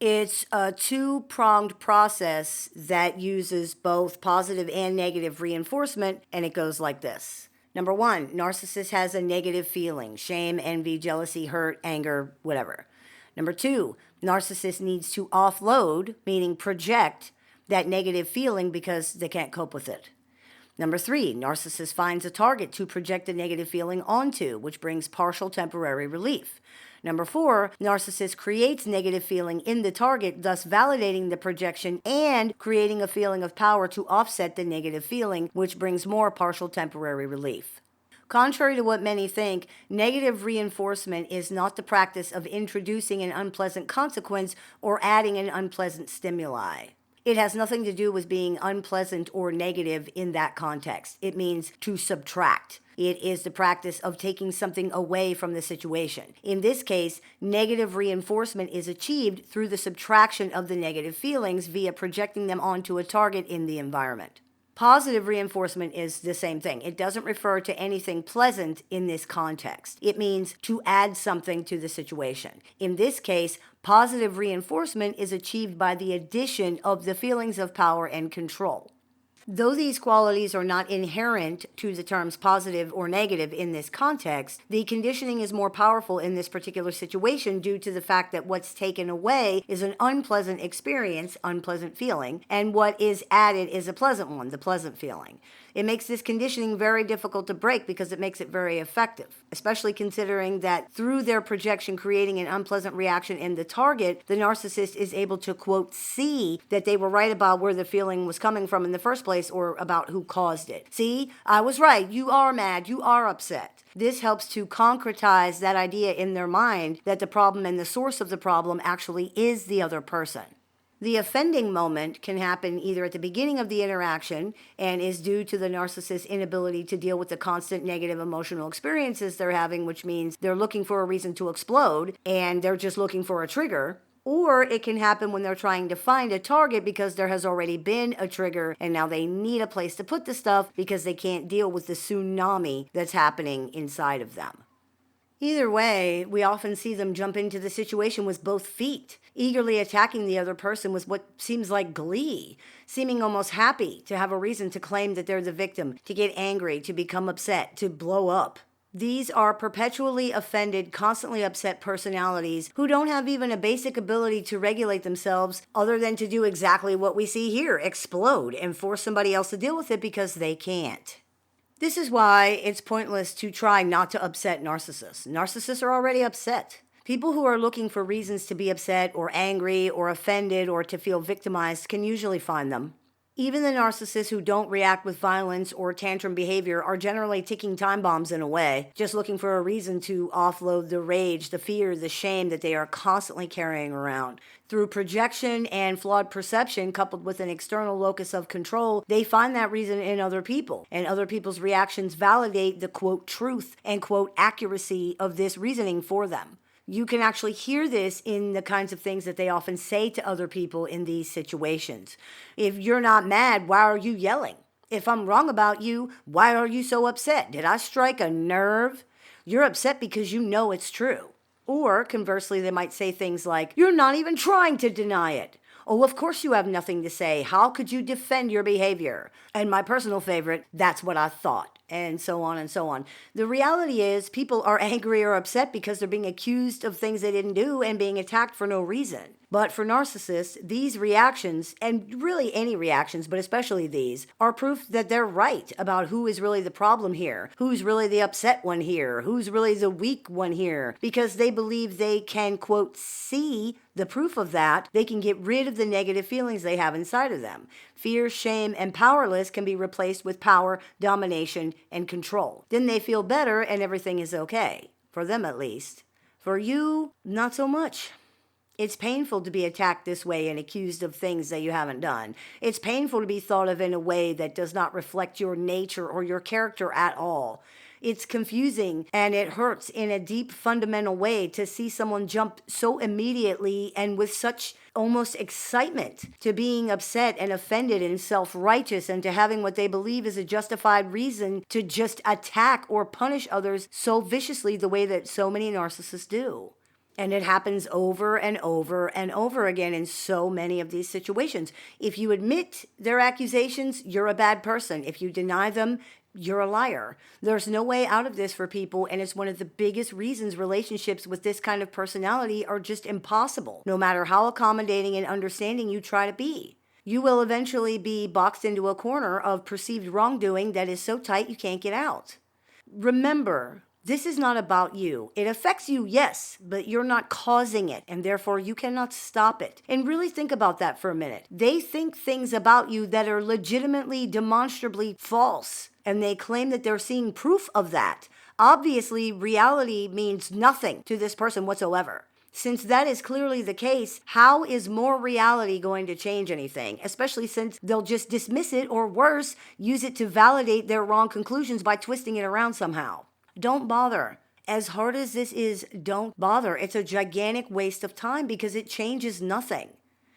A: It's a two-pronged process that uses both positive and negative reinforcement, and it goes like this. Number one, narcissist has a negative feeling: shame, envy, jealousy, hurt, anger, whatever. Number two, narcissist needs to offload, meaning project, that negative feeling because they can't cope with it. Number three, narcissist finds a target to project a negative feeling onto, which brings partial temporary relief. Number four, narcissist creates negative feeling in the target, thus validating the projection and creating a feeling of power to offset the negative feeling, which brings more partial temporary relief. Contrary to what many think, negative reinforcement is not the practice of introducing an unpleasant consequence or adding an unpleasant stimuli. It has nothing to do with being unpleasant or negative in that context. It means to subtract. It is the practice of taking something away from the situation. In this case, negative reinforcement is achieved through the subtraction of the negative feelings via projecting them onto a target in the environment. Positive reinforcement is the same thing. It doesn't refer to anything pleasant in this context. It means to add something to the situation. In this case, positive reinforcement is achieved by the addition of the feelings of power and control. Though these qualities are not inherent to the terms positive or negative in this context, the conditioning is more powerful in this particular situation due to the fact that what's taken away is an unpleasant experience, unpleasant feeling, and what is added is a pleasant one, the pleasant feeling. It makes this conditioning very difficult to break because it makes it very effective, especially considering that through their projection creating an unpleasant reaction in the target, the narcissist is able to, quote, see that they were right about where the feeling was coming from in the first place or about who caused it. See, I was right. You are mad. You are upset. This helps to concretize that idea in their mind that the problem and the source of the problem actually is the other person. The offending moment can happen either at the beginning of the interaction and is due to the narcissist's inability to deal with the constant negative emotional experiences they're having, which means they're looking for a reason to explode and they're just looking for a trigger. Or it can happen when they're trying to find a target because there has already been a trigger and now they need a place to put the stuff because they can't deal with the tsunami that's happening inside of them. Either way, we often see them jump into the situation with both feet, eagerly attacking the other person with what seems like glee, seeming almost happy to have a reason to claim that they're the victim, to get angry, to become upset, to blow up. These are perpetually offended, constantly upset personalities who don't have even a basic ability to regulate themselves other than to do exactly what we see here, explode and force somebody else to deal with it because they can't. This is why it's pointless to try not to upset narcissists. Narcissists are already upset. People who are looking for reasons to be upset or angry or offended or to feel victimized can usually find them. Even the narcissists who don't react with violence or tantrum behavior are generally ticking time bombs in a way, just looking for a reason to offload the rage, the fear, the shame that they are constantly carrying around. Through projection and flawed perception coupled with an external locus of control, they find that reason in other people, and other people's reactions validate the quote truth and quote accuracy of this reasoning for them. You can actually hear this in the kinds of things that they often say to other people in these situations. If you're not mad, why are you yelling? If I'm wrong about you, why are you so upset? Did I strike a nerve? You're upset because you know it's true. Or conversely, they might say things like, you're not even trying to deny it. Oh, of course you have nothing to say. How could you defend your behavior? And my personal favorite, that's what I thought. And so on and so on. The reality is people are angry or upset because they're being accused of things they didn't do and being attacked for no reason. But for narcissists, these reactions, and really any reactions, but especially these, are proof that they're right about who is really the problem here, who's really the upset one here, who's really the weak one here, because they believe they can, quote, see the proof of that. They can get rid of the negative feelings they have inside of them. Fear, shame, and powerless can be replaced with power, domination, and control. Then they feel better and everything is okay. For them at least. For you, not so much. It's painful to be attacked this way and accused of things that you haven't done. It's painful to be thought of in a way that does not reflect your nature or your character at all. It's confusing and it hurts in a deep fundamental way to see someone jump so immediately and with such almost excitement to being upset and offended and self-righteous and to having what they believe is a justified reason to just attack or punish others so viciously the way that so many narcissists do. And it happens over and over and over again in so many of these situations. If you admit their accusations, you're a bad person. If you deny them, you're a liar. There's no way out of this for people, and it's one of the biggest reasons relationships with this kind of personality are just impossible, no matter how accommodating and understanding you try to be. You will eventually be boxed into a corner of perceived wrongdoing that is so tight you can't get out. Remember, this is not about you. It affects you, yes, but you're not causing it, and therefore you cannot stop it. And really think about that for a minute. They think things about you that are legitimately, demonstrably false, and they claim that they're seeing proof of that. Obviously, reality means nothing to this person whatsoever. Since that is clearly the case, how is more reality going to change anything? Especially since they'll just dismiss it, or worse, use it to validate their wrong conclusions by twisting it around somehow. Don't bother. As hard as this is, don't bother. It's a gigantic waste of time because it changes nothing.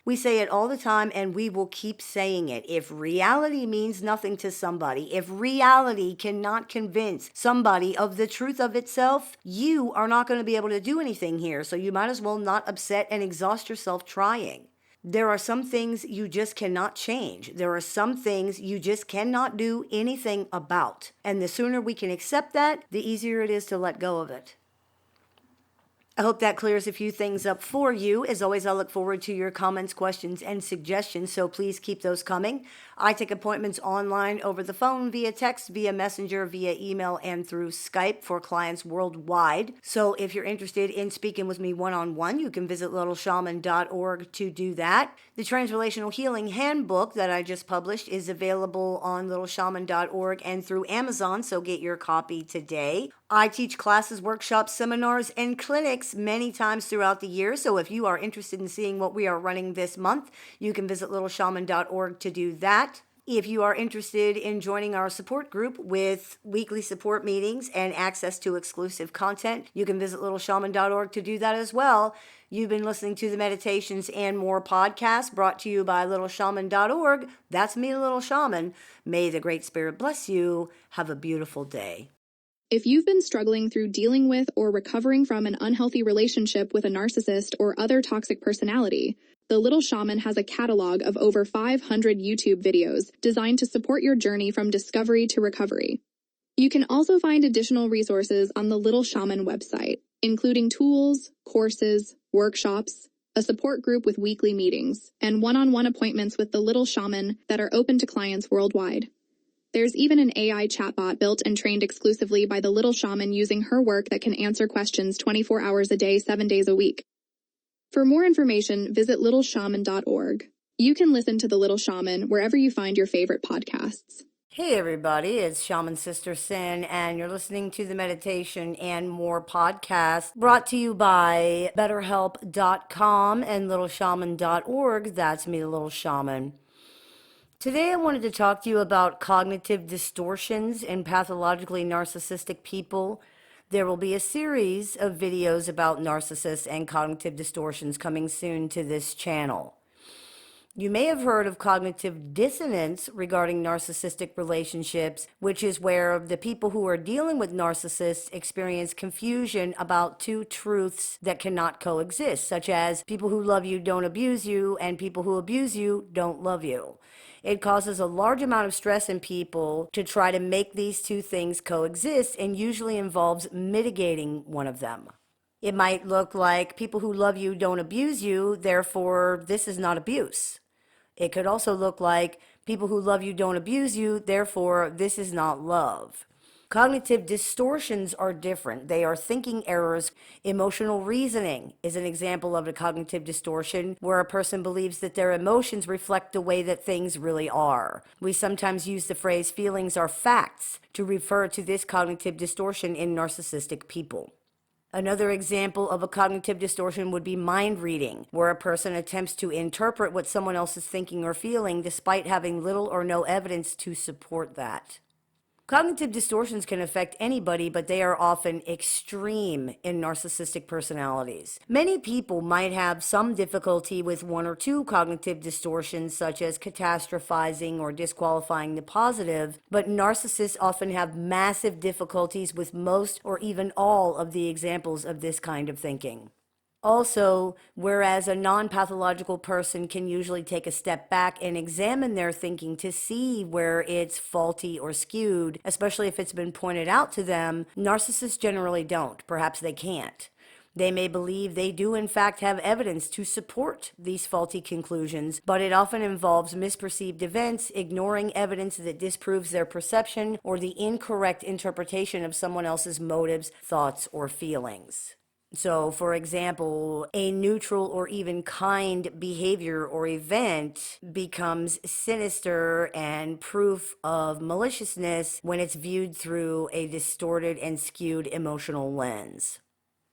A: We say it all the time and we will keep saying it. If reality means nothing to somebody, if reality cannot convince somebody of the truth of itself, you are not going to be able to do anything here. So you might as well not upset and exhaust yourself trying. There are some things you just cannot change. There are some things you just cannot do anything about. And the sooner we can accept that, the easier it is to let go of it. I hope that clears a few things up for you. As always, I look forward to your comments, questions, and suggestions, so please keep those coming. I take appointments online, over the phone, via text, via messenger, via email, and through Skype for clients worldwide. So if you're interested in speaking with me one-on-one, you can visit littleshaman.org to do that. The Transrelational Healing Handbook that I just published is available on littleshaman.org and through Amazon, so get your copy today. I teach classes, workshops, seminars, and clinics many times throughout the year. So if you are interested in seeing what we are running this month, you can visit littleshaman.org to do that. If you are interested in joining our support group with weekly support meetings and access to exclusive content, you can visit littleshaman.org to do that as well. You've been listening to the Meditations and More podcast brought to you by littleshaman.org. That's me, Little Shaman. May the Great Spirit bless you. Have a beautiful day.
B: If you've been struggling through dealing with or recovering from an unhealthy relationship with a narcissist or other toxic personality, the Little Shaman has a catalog of over 500 YouTube videos designed to support your journey from discovery to recovery. You can also find additional resources on the Little Shaman website, including tools, courses, workshops, a support group with weekly meetings, and one-on-one appointments with the Little Shaman that are open to clients worldwide. There's even an AI chatbot built and trained exclusively by the Little Shaman using her work that can answer questions 24 hours a day, 7 days a week. For more information, visit littleshaman.org. You can listen to The Little Shaman wherever you find your favorite podcasts.
A: Hey everybody, it's Shaman Sister Sin, and you're listening to the Meditation and More podcast brought to you by BetterHelp.com and LittleShaman.org. That's me, the Little Shaman. Today I wanted to talk to you about cognitive distortions in pathologically narcissistic people. There will be a series of videos about narcissists and cognitive distortions coming soon to this channel. You may have heard of cognitive dissonance regarding narcissistic relationships, which is where the people who are dealing with narcissists experience confusion about two truths that cannot coexist, such as people who love you don't abuse you and people who abuse you don't love you. It causes a large amount of stress in people to try to make these two things coexist, and usually involves mitigating one of them. It might look like people who love you don't abuse you, therefore this is not abuse. It could also look like people who love you don't abuse you, therefore this is not love. Cognitive distortions are different. They are thinking errors. Emotional reasoning is an example of a cognitive distortion where a person believes that their emotions reflect the way that things really are. We sometimes use the phrase feelings are facts to refer to this cognitive distortion in narcissistic people. Another example of a cognitive distortion would be mind reading, where a person attempts to interpret what someone else is thinking or feeling despite having little or no evidence to support that. Cognitive distortions can affect anybody, but they are often extreme in narcissistic personalities. Many people might have some difficulty with one or two cognitive distortions, such as catastrophizing or disqualifying the positive, but narcissists often have massive difficulties with most or even all of the examples of this kind of thinking. Also, whereas a non-pathological person can usually take a step back and examine their thinking to see where it's faulty or skewed, especially if it's been pointed out to them, narcissists generally don't. Perhaps they can't. They may believe they do in fact have evidence to support these faulty conclusions, but it often involves misperceived events, ignoring evidence that disproves their perception, or the incorrect interpretation of someone else's motives, thoughts, or feelings. So, for example, a neutral or even kind behavior or event becomes sinister and proof of maliciousness when it's viewed through a distorted and skewed emotional lens.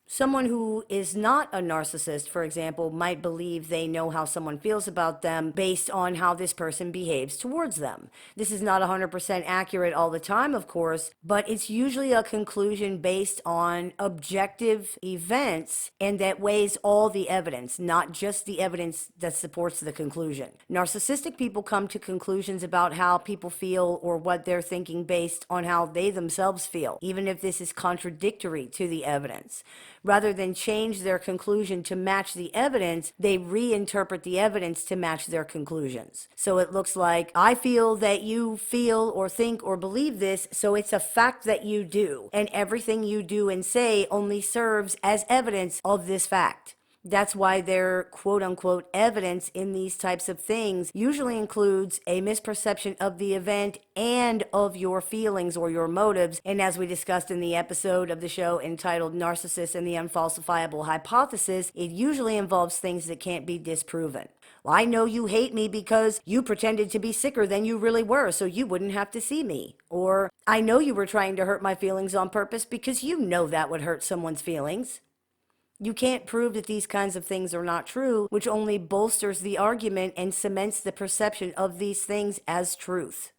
A: Someone who is not a narcissist, for example, might believe they know how someone feels about them based on how this person behaves towards them. This is not 100% accurate all the time, of course, but it's usually a conclusion based on objective events and that weighs all the evidence, not just the evidence that supports the conclusion. Narcissistic people come to conclusions about how people feel or what they're thinking based on how they themselves feel, even if this is contradictory to the evidence. Rather than change their conclusion to match the evidence, they reinterpret the evidence to match their conclusions. So it looks like, I feel that you feel or think or believe this, so it's a fact that you do. And everything you do and say only serves as evidence of this fact. That's why their quote-unquote evidence in these types of things usually includes a misperception of the event and of your feelings or your motives. And as we discussed in the episode of the show entitled Narcissists and the Unfalsifiable Hypothesis, it usually involves things that can't be disproven. Well, I know you hate me because you pretended to be sicker than you really were so you wouldn't have to see me. Or, I know you were trying to hurt my feelings on purpose because you know that would hurt someone's feelings. You can't prove that these kinds of things are not true, which only bolsters the argument and cements the perception of these things as truth.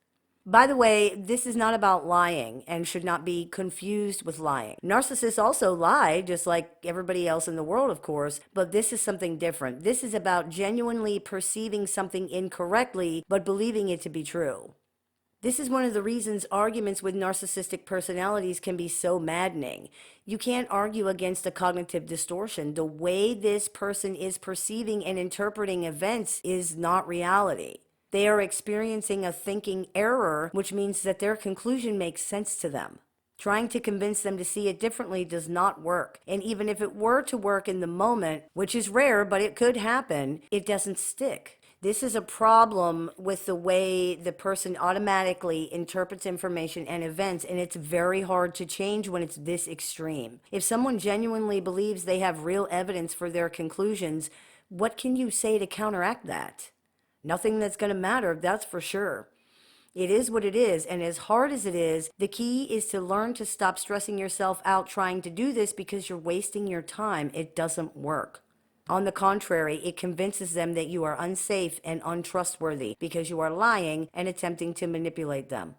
A: By the way, this is not about lying and should not be confused with lying. Narcissists also lie, just like everybody else in the world, of course, but this is something different. This is about genuinely perceiving something incorrectly, but believing it to be true. This is one of the reasons arguments with narcissistic personalities can be so maddening. You can't argue against a cognitive distortion. The way this person is perceiving and interpreting events is not reality. They are experiencing a thinking error, which means that their conclusion makes sense to them. Trying to convince them to see it differently does not work. And even if it were to work in the moment, which is rare, but it could happen, it doesn't stick. This is a problem with the way the person automatically interprets information and events, and it's very hard to change when it's this extreme. If someone genuinely believes they have real evidence for their conclusions, what can you say to counteract that? Nothing that's going to matter, that's for sure. It is what it is, and as hard as it is, the key is to learn to stop stressing yourself out trying to do this because you're wasting your time. It doesn't work. On the contrary, it convinces them that you are unsafe and untrustworthy because you are lying and attempting to manipulate them.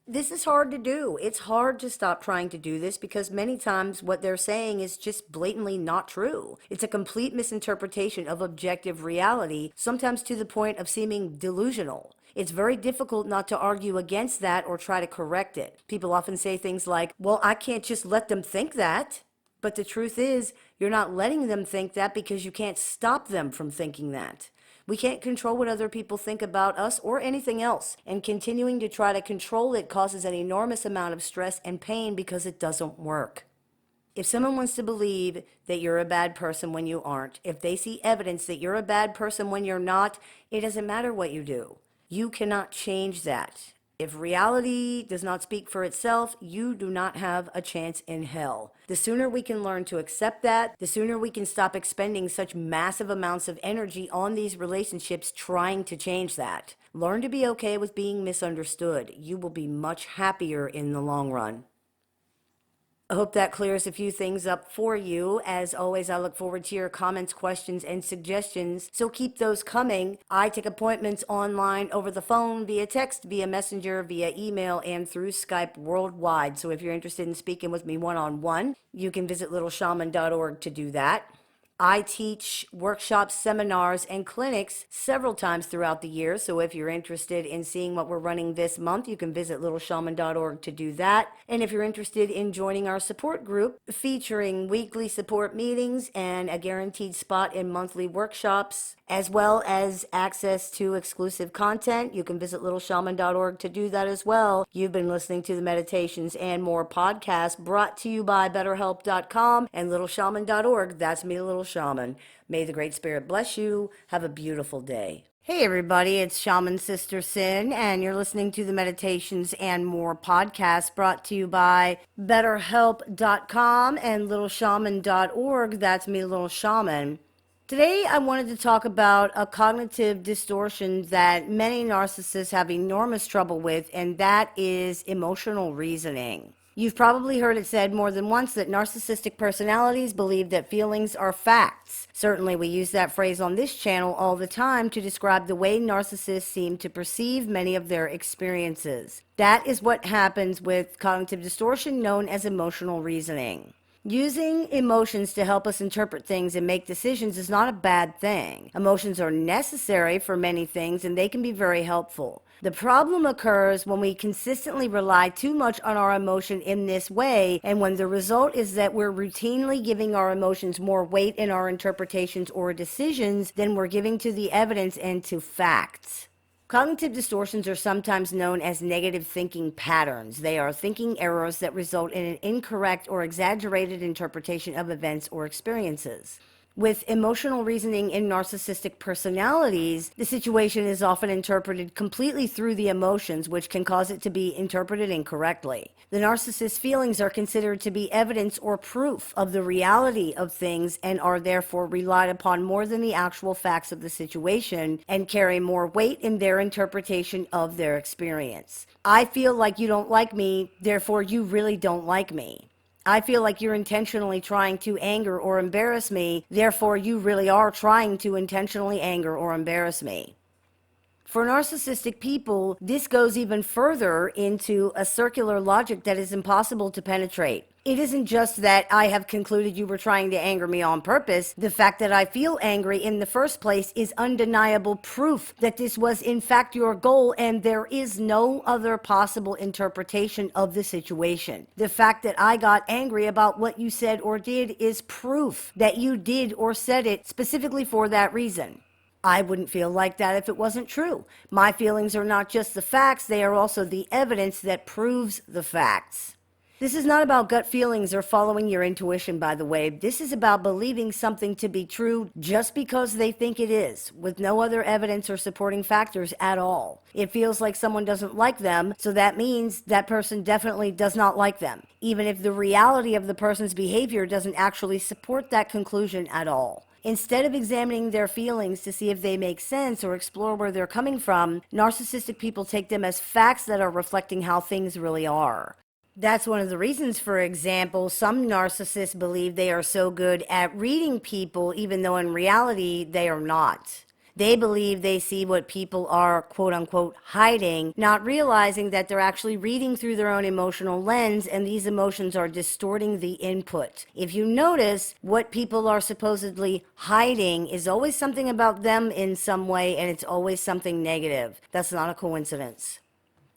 A: This is hard to do. It's hard to stop trying to do this because many times what they're saying is just blatantly not true. It's a complete misinterpretation of objective reality, sometimes to the point of seeming delusional. It's very difficult not to argue against that or try to correct it. People often say things like, well, I can't just let them think that. But the truth is, you're not letting them think that because you can't stop them from thinking that. We can't control what other people think about us or anything else, and continuing to try to control it causes an enormous amount of stress and pain because it doesn't work. If someone wants to believe that you're a bad person when you aren't, if they see evidence that you're a bad person when you're not, it doesn't matter what you do. You cannot change that. If reality does not speak for itself, you do not have a chance in hell. The sooner we can learn to accept that, the sooner we can stop expending such massive amounts of energy on these relationships trying to change that. Learn to be okay with being misunderstood. You will be much happier in the long run. I hope that clears a few things up for you. As always, I look forward to your comments, questions, and suggestions, so keep those coming. I take appointments online, over the phone, via text, via messenger, via email, and through Skype worldwide. So if you're interested in speaking with me one-on-one, you can visit littleshaman.org to do that. I teach workshops, seminars, and clinics several times throughout the year, so if you're interested in seeing what we're running this month, you can visit littleshaman.org to do that. And if you're interested in joining our support group, featuring weekly support meetings and a guaranteed spot in monthly workshops, as well as access to exclusive content, you can visit littleshaman.org to do that as well. You've been listening to the Meditations and More podcast, brought to you by betterhelp.com and littleshaman.org. That's me, Little Shaman. May the Great Spirit bless you. Have a beautiful day. Hey everybody, it's Shaman Sister Sin, and you're listening to the Meditations and More podcast, brought to you by betterhelp.com and littleshaman.org. That's me, Little Shaman. Today, I wanted to talk about a cognitive distortion that many narcissists have enormous trouble with, and that is emotional reasoning. You've probably heard it said more than once that narcissistic personalities believe that feelings are facts. Certainly, we use that phrase on this channel all the time to describe the way narcissists seem to perceive many of their experiences. That is what happens with cognitive distortion known as emotional reasoning. Using emotions to help us interpret things and make decisions is not a bad thing. Emotions are necessary for many things, and they can be very helpful. The problem occurs when we consistently rely too much on our emotion in this way, and when the result is that we're routinely giving our emotions more weight in our interpretations or decisions than we're giving to the evidence and to facts. Cognitive distortions are sometimes known as negative thinking patterns. They are thinking errors that result in an incorrect or exaggerated interpretation of events or experiences. With emotional reasoning in narcissistic personalities, the situation is often interpreted completely through the emotions, which can cause it to be interpreted incorrectly. The narcissist's feelings are considered to be evidence or proof of the reality of things and are therefore relied upon more than the actual facts of the situation and carry more weight in their interpretation of their experience. I feel like you don't like me, therefore you really don't like me. I feel like you're intentionally trying to anger or embarrass me, therefore you really are trying to intentionally anger or embarrass me. For narcissistic people, this goes even further into a circular logic that is impossible to penetrate. It isn't just that I have concluded you were trying to anger me on purpose. The fact that I feel angry in the first place is undeniable proof that this was in fact your goal, and there is no other possible interpretation of the situation. The fact that I got angry about what you said or did is proof that you did or said it specifically for that reason. I wouldn't feel like that if it wasn't true. My feelings are not just the facts, they are also the evidence that proves the facts. This is not about gut feelings or following your intuition, by the way. This is about believing something to be true just because they think it is, with no other evidence or supporting factors at all. It feels like someone doesn't like them, so that means that person definitely does not like them, even if the reality of the person's behavior doesn't actually support that conclusion at all. Instead of examining their feelings to see if they make sense or explore where they're coming from, narcissistic people take them as facts that are reflecting how things really are. That's one of the reasons, for example, some narcissists believe they are so good at reading people, even though in reality they are not. They believe they see what people are, quote unquote, hiding, not realizing that they're actually reading through their own emotional lens, and these emotions are distorting the input. If you notice, what people are supposedly hiding is always something about them in some way, and it's always something negative. That's not a coincidence.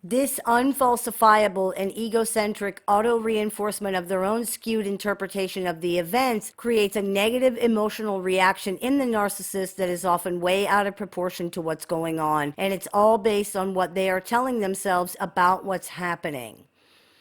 A: This unfalsifiable and egocentric auto-reinforcement of their own skewed interpretation of the events creates a negative emotional reaction in the narcissist that is often way out of proportion to what's going on, and it's all based on what they are telling themselves about what's happening.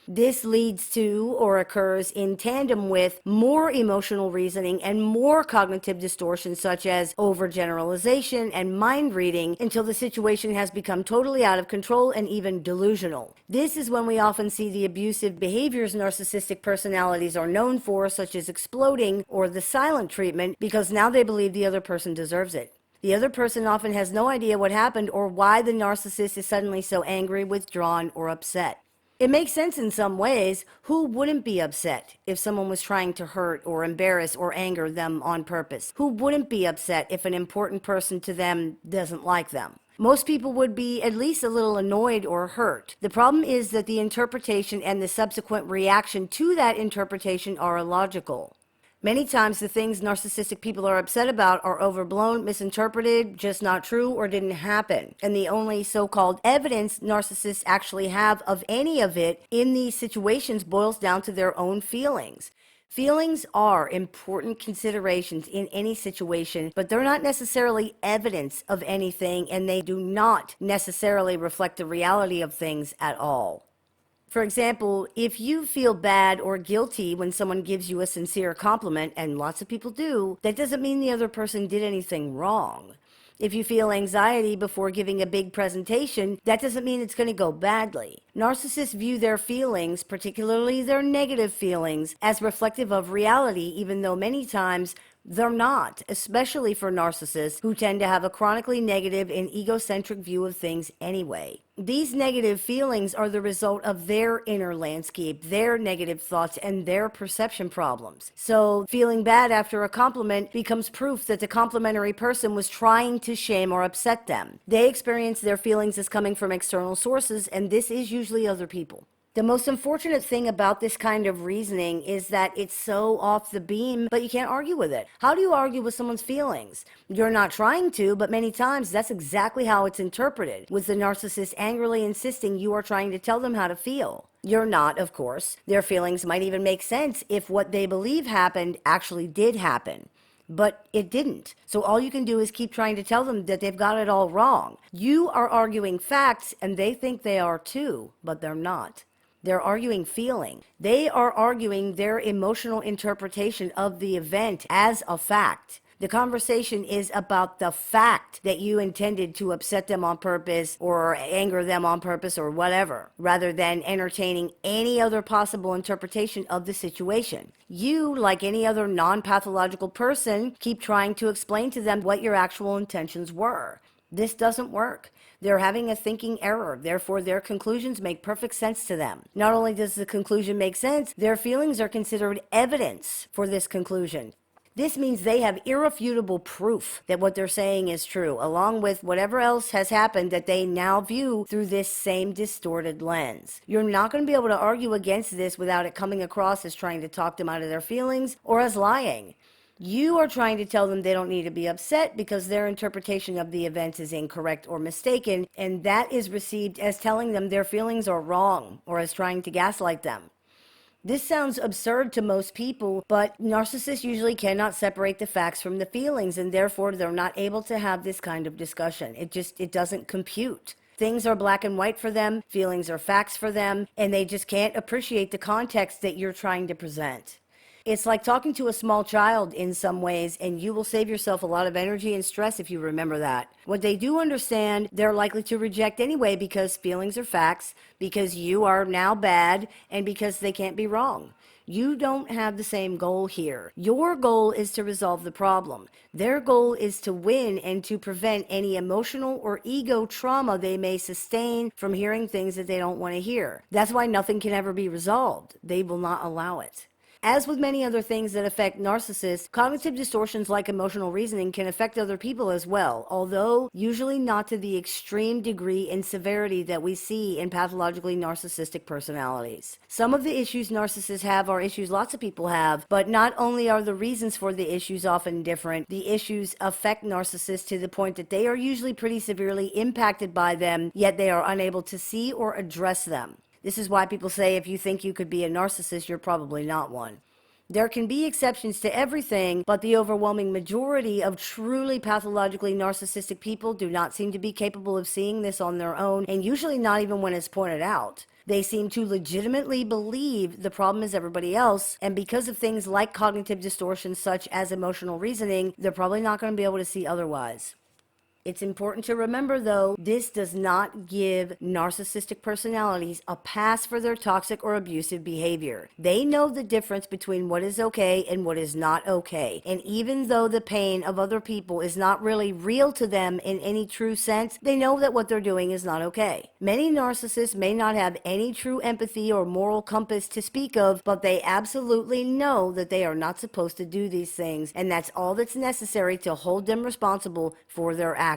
A: This leads to or occurs in tandem with more emotional reasoning and more cognitive distortions such as overgeneralization and mind reading until the situation has become totally out of control and even delusional. This is when we often see the abusive behaviors narcissistic personalities are known for, such as exploding or the silent treatment, because now they believe the other person deserves it. The other person often has no idea what happened or why the narcissist is suddenly so angry, withdrawn, or upset. It makes sense in some ways. Who wouldn't be upset if someone was trying to hurt or embarrass or anger them on purpose? Who wouldn't be upset if an important person to them doesn't like them? Most people would be at least a little annoyed or hurt. The problem is that the interpretation and the subsequent reaction to that interpretation are illogical. Many times the things narcissistic people are upset about are overblown, misinterpreted, just not true, or didn't happen. And the only so-called evidence narcissists actually have of any of it in these situations boils down to their own feelings. Feelings are important considerations in any situation, but they're not necessarily evidence of anything, and they do not necessarily reflect the reality of things at all. For example, if you feel bad or guilty when someone gives you a sincere compliment, and lots of people do, that doesn't mean the other person did anything wrong. If you feel anxiety before giving a big presentation, that doesn't mean it's going to go badly. Narcissists view their feelings, particularly their negative feelings, as reflective of reality, even though many times they're not, especially for narcissists who tend to have a chronically negative and egocentric view of things anyway. These negative feelings are the result of their inner landscape, their negative thoughts, and their perception problems. So feeling bad after a compliment becomes proof that the complimentary person was trying to shame or upset them. They experience their feelings as coming from external sources, and this is usually other people. The most unfortunate thing about this kind of reasoning is that it's so off the beam, but you can't argue with it. How do you argue with someone's feelings? You're not trying to, but many times that's exactly how it's interpreted, with the narcissist angrily insisting you are trying to tell them how to feel. You're not, of course. Their feelings might even make sense if what they believe happened actually did happen. But it didn't. So all you can do is keep trying to tell them that they've got it all wrong. You are arguing facts, and they think they are too, but they're not. They're arguing feeling. They are arguing their emotional interpretation of the event as a fact. The conversation is about the fact that you intended to upset them on purpose or anger them on purpose or whatever, rather than entertaining any other possible interpretation of the situation. You, like any other non-pathological person, keep trying to explain to them what your actual intentions were. This doesn't work. They're having a thinking error, therefore their conclusions make perfect sense to them. Not only does the conclusion make sense, their feelings are considered evidence for this conclusion. This means they have irrefutable proof that what they're saying is true, along with whatever else has happened that they now view through this same distorted lens. You're not going to be able to argue against this without it coming across as trying to talk them out of their feelings or as lying. You are trying to tell them they don't need to be upset because their interpretation of the events is incorrect or mistaken, and that is received as telling them their feelings are wrong or as trying to gaslight them. This sounds absurd to most people, but narcissists usually cannot separate the facts from the feelings, and therefore they're not able to have this kind of discussion. It doesn't compute. Things are black and white for them, feelings are facts for them, and they just can't appreciate the context that you're trying to present. It's like talking to a small child in some ways, and you will save yourself a lot of energy and stress if you remember that. What they do understand, they're likely to reject anyway because feelings are facts, because you are now bad, and because they can't be wrong. You don't have the same goal here. Your goal is to resolve the problem. Their goal is to win and to prevent any emotional or ego trauma they may sustain from hearing things that they don't want to hear. That's why nothing can ever be resolved. They will not allow it. As with many other things that affect narcissists, cognitive distortions like emotional reasoning can affect other people as well, although usually not to the extreme degree and severity that we see in pathologically narcissistic personalities. Some of the issues narcissists have are issues lots of people have, but not only are the reasons for the issues often different, the issues affect narcissists to the point that they are usually pretty severely impacted by them, yet they are unable to see or address them. This is why people say if you think you could be a narcissist, you're probably not one. There can be exceptions to everything, but the overwhelming majority of truly pathologically narcissistic people do not seem to be capable of seeing this on their own, and usually not even when it's pointed out. They seem to legitimately believe the problem is everybody else, and because of things like cognitive distortions such as emotional reasoning, they're probably not going to be able to see otherwise. It's important to remember, though, this does not give narcissistic personalities a pass for their toxic or abusive behavior. They know the difference between what is okay and what is not okay. And even though the pain of other people is not really real to them in any true sense, they know that what they're doing is not okay. Many narcissists may not have any true empathy or moral compass to speak of, but they absolutely know that they are not supposed to do these things, and that's all that's necessary to hold them responsible for their actions.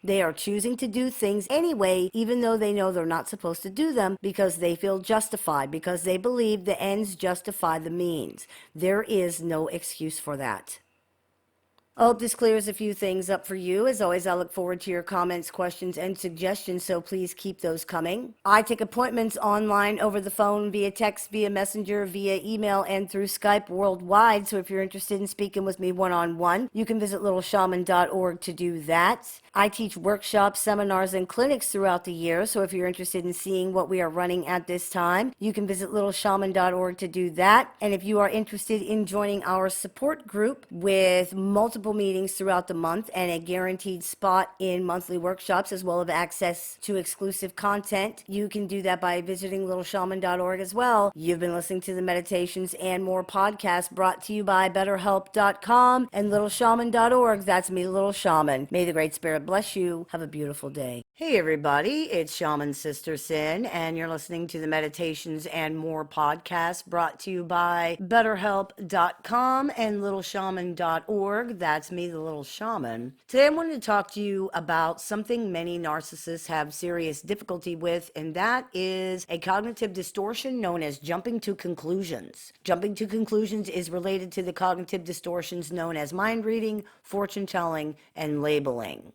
A: They are choosing to do things anyway, even though they know they're not supposed to do them, because they feel justified, because they believe the ends justify the means. There is no excuse for that. I hope this clears a few things up for you. As always, I look forward to your comments, questions, and suggestions, so please keep those coming. I take appointments online, over the phone, via text, via messenger, via email, and through Skype worldwide. So if you're interested in speaking with me one-on-one, you can visit littleshaman.org to do that. I teach workshops, seminars, and clinics throughout the year, so if you're interested in seeing what we are running at this time, you can visit littleshaman.org to do that. And if you are interested in joining our support group with multiple meetings throughout the month and a guaranteed spot in monthly workshops, as well as access to exclusive content, you can do that by visiting littleshaman.org as well. You've been listening to the Meditations and More podcast, brought to you by betterhelp.com and littleshaman.org. That's me, Little Shaman. May the Great Spirit bless you. Have a beautiful day. Hey everybody, it's Shaman Sister Sin, and you're listening to the Meditations and More podcast, brought to you by betterhelp.com and littleshaman.org. That's me, the Little Shaman. Today I wanted to talk to you about something many narcissists have serious difficulty with, and that is a cognitive distortion known as jumping to conclusions. Jumping to conclusions is related to the cognitive distortions known as mind reading, fortune telling, and labeling.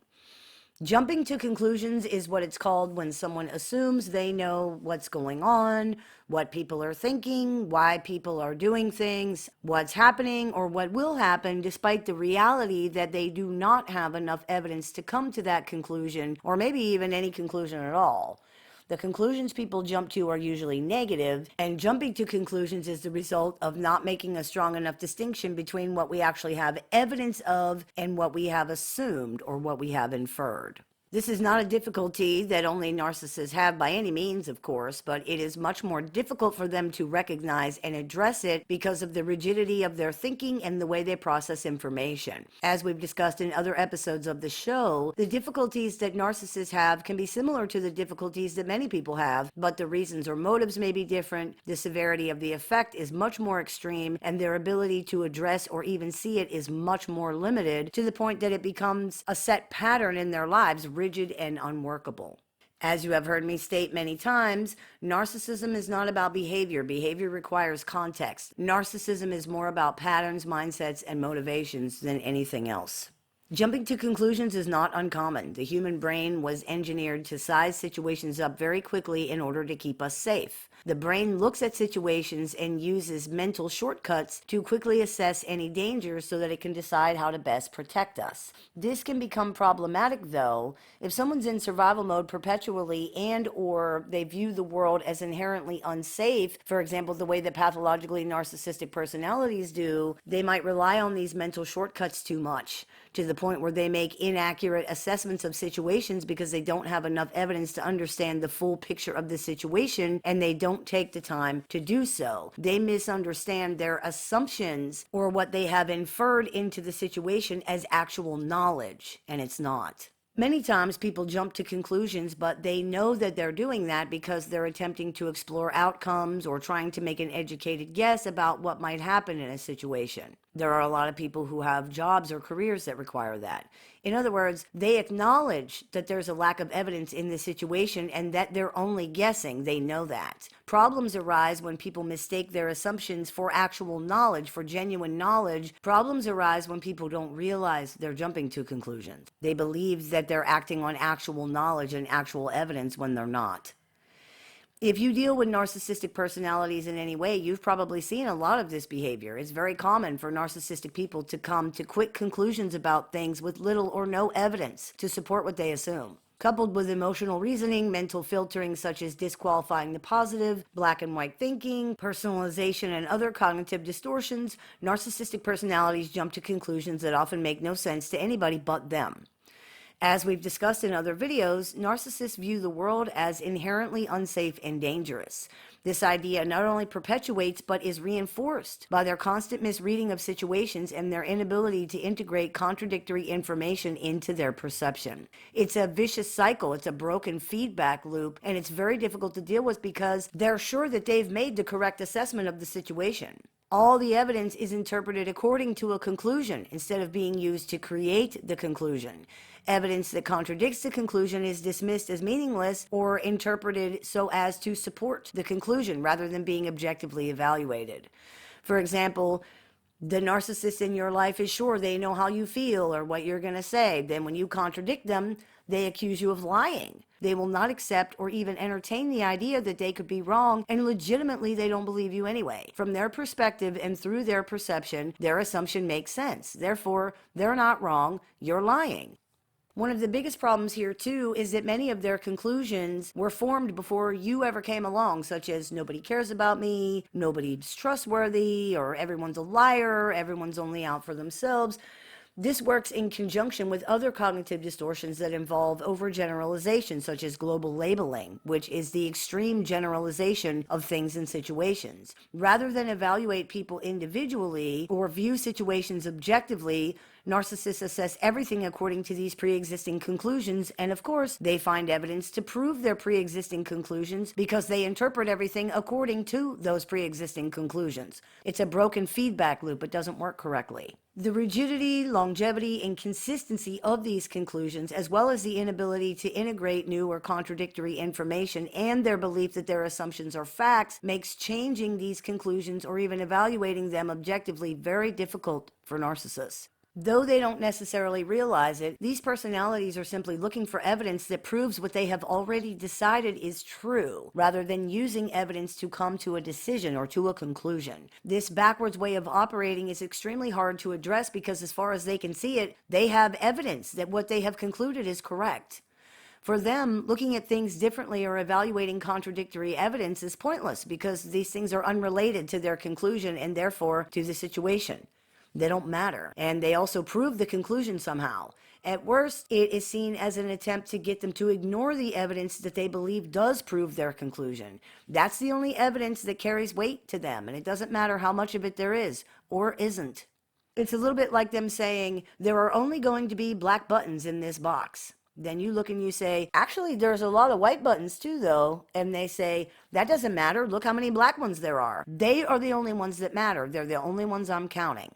A: Jumping to conclusions is what it's called when someone assumes they know what's going on, what people are thinking, why people are doing things, what's happening, or what will happen, despite the reality that they do not have enough evidence to come to that conclusion, or maybe even any conclusion at all. The conclusions people jump to are usually negative, and jumping to conclusions is the result of not making a strong enough distinction between what we actually have evidence of and what we have assumed or what we have inferred. This is not a difficulty that only narcissists have by any means, of course, but it is much more difficult for them to recognize and address it because of the rigidity of their thinking and the way they process information. As we've discussed in other episodes of the show, the difficulties that narcissists have can be similar to the difficulties that many people have, but the reasons or motives may be different, the severity of the effect is much more extreme, and their ability to address or even see it is much more limited, to the point that it becomes a set pattern in their lives, rigid and unworkable. As you have heard me state many times, narcissism is not about behavior. Behavior requires context. Narcissism is more about patterns, mindsets, and motivations than anything else. Jumping to conclusions is not uncommon. The human brain was engineered to size situations up very quickly in order to keep us safe. The brain looks at situations and uses mental shortcuts to quickly assess any danger so that it can decide how to best protect us. This can become problematic, though, if someone's in survival mode perpetually and or they view the world as inherently unsafe. For example, the way that pathologically narcissistic personalities do, they might rely on these mental shortcuts too much, to the point where they make inaccurate assessments of situations because they don't have enough evidence to understand the full picture of the situation, and they don't take the time to do so. They misunderstand their assumptions or what they have inferred into the situation as actual knowledge, and it's not. Many times people jump to conclusions, but they know that they're doing that because they're attempting to explore outcomes or trying to make an educated guess about what might happen in a situation. There are a lot of people who have jobs or careers that require that. In other words, they acknowledge that there's a lack of evidence in the situation and that they're only guessing. They know that. Problems arise when people mistake their assumptions for actual knowledge, for genuine knowledge. Problems arise when people don't realize they're jumping to conclusions. They believe that they're acting on actual knowledge and actual evidence when they're not. If you deal with narcissistic personalities in any way, you've probably seen a lot of this behavior. It's very common for narcissistic people to come to quick conclusions about things with little or no evidence to support what they assume. Coupled with emotional reasoning, mental filtering such as disqualifying the positive, black and white thinking, personalization, and other cognitive distortions, narcissistic personalities jump to conclusions that often make no sense to anybody but them. As we've discussed in other videos, narcissists view the world as inherently unsafe and dangerous. This idea not only perpetuates but is reinforced by their constant misreading of situations and their inability to integrate contradictory information into their perception. It's a vicious cycle, it's a broken feedback loop, and it's very difficult to deal with because they're sure that they've made the correct assessment of the situation. All the evidence is interpreted according to a conclusion instead of being used to create the conclusion. Evidence that contradicts the conclusion is dismissed as meaningless or interpreted so as to support the conclusion rather than being objectively evaluated. For example, the narcissist in your life is sure they know how you feel or what you're going to say. Then when you contradict them, they accuse you of lying. They will not accept or even entertain the idea that they could be wrong, and legitimately they don't believe you anyway. From their perspective and through their perception, their assumption makes sense. Therefore, they're not wrong, you're lying. One of the biggest problems here, too, is that many of their conclusions were formed before you ever came along, such as nobody cares about me, nobody's trustworthy, or everyone's a liar, everyone's only out for themselves. This works in conjunction with other cognitive distortions that involve overgeneralization, such as global labeling, which is the extreme generalization of things and situations. Rather than evaluate people individually or view situations objectively, narcissists assess everything according to these pre-existing conclusions, and of course, they find evidence to prove their pre-existing conclusions because they interpret everything according to those pre-existing conclusions. It's a broken feedback loop. It doesn't work correctly. The rigidity, longevity, and consistency of these conclusions, as well as the inability to integrate new or contradictory information and their belief that their assumptions are facts, makes changing these conclusions or even evaluating them objectively very difficult for narcissists. Though they don't necessarily realize it, these personalities are simply looking for evidence that proves what they have already decided is true, rather than using evidence to come to a decision or to a conclusion. This backwards way of operating is extremely hard to address because as far as they can see it, they have evidence that what they have concluded is correct. For them, looking at things differently or evaluating contradictory evidence is pointless because these things are unrelated to their conclusion and therefore to the situation. They don't matter, and they also prove the conclusion somehow. At worst, it is seen as an attempt to get them to ignore the evidence that they believe does prove their conclusion. That's the only evidence that carries weight to them, and it doesn't matter how much of it there is or isn't. It's a little bit like them saying, there are only going to be black buttons in this box. Then you look and you say, actually, there's a lot of white buttons too, though. And they say, that doesn't matter. Look how many black ones there are. They are the only ones that matter. They're the only ones I'm counting.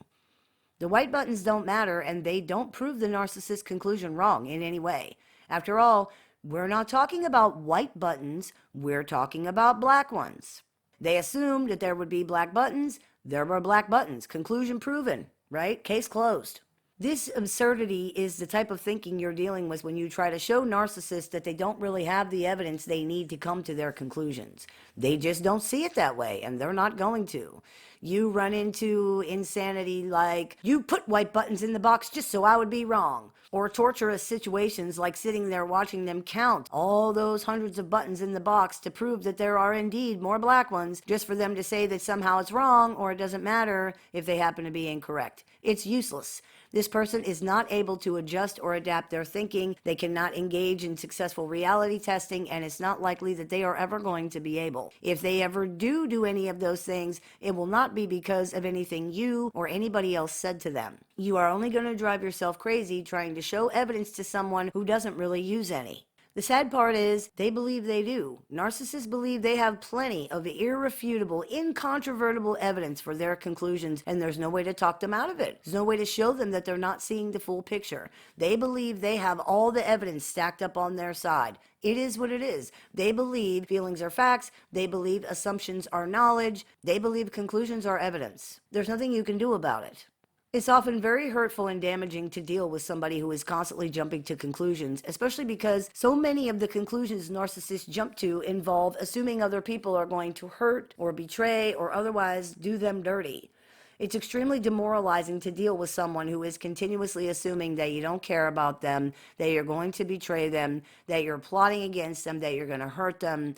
A: The white buttons don't matter, and they don't prove the narcissist's conclusion wrong in any way. After all, we're not talking about white buttons, we're talking about black ones. They assumed that there would be black buttons, there were black buttons. Conclusion proven, right? Case closed. This absurdity is the type of thinking you're dealing with when you try to show narcissists that they don't really have the evidence they need to come to their conclusions. They just don't see it that way, and they're not going to. You run into insanity like, you put white buttons in the box just so I would be wrong. Or torturous situations like sitting there watching them count all those hundreds of buttons in the box to prove that there are indeed more black ones, just for them to say that somehow it's wrong or it doesn't matter if they happen to be incorrect. It's useless. This person is not able to adjust or adapt their thinking. They cannot engage in successful reality testing, and it's not likely that they are ever going to be able. If they ever do any of those things, it will not be because of anything you or anybody else said to them. You are only going to drive yourself crazy trying to show evidence to someone who doesn't really use any. The sad part is they believe they do. Narcissists believe they have plenty of irrefutable, incontrovertible evidence for their conclusions, and there's no way to talk them out of it. There's no way to show them that they're not seeing the full picture. They believe they have all the evidence stacked up on their side. It is what it is. They believe feelings are facts. They believe assumptions are knowledge. They believe conclusions are evidence. There's nothing you can do about it. It's often very hurtful and damaging to deal with somebody who is constantly jumping to conclusions, especially because so many of the conclusions narcissists jump to involve assuming other people are going to hurt or betray or otherwise do them dirty. It's extremely demoralizing to deal with someone who is continuously assuming that you don't care about them, that you're going to betray them, that you're plotting against them, that you're going to hurt them.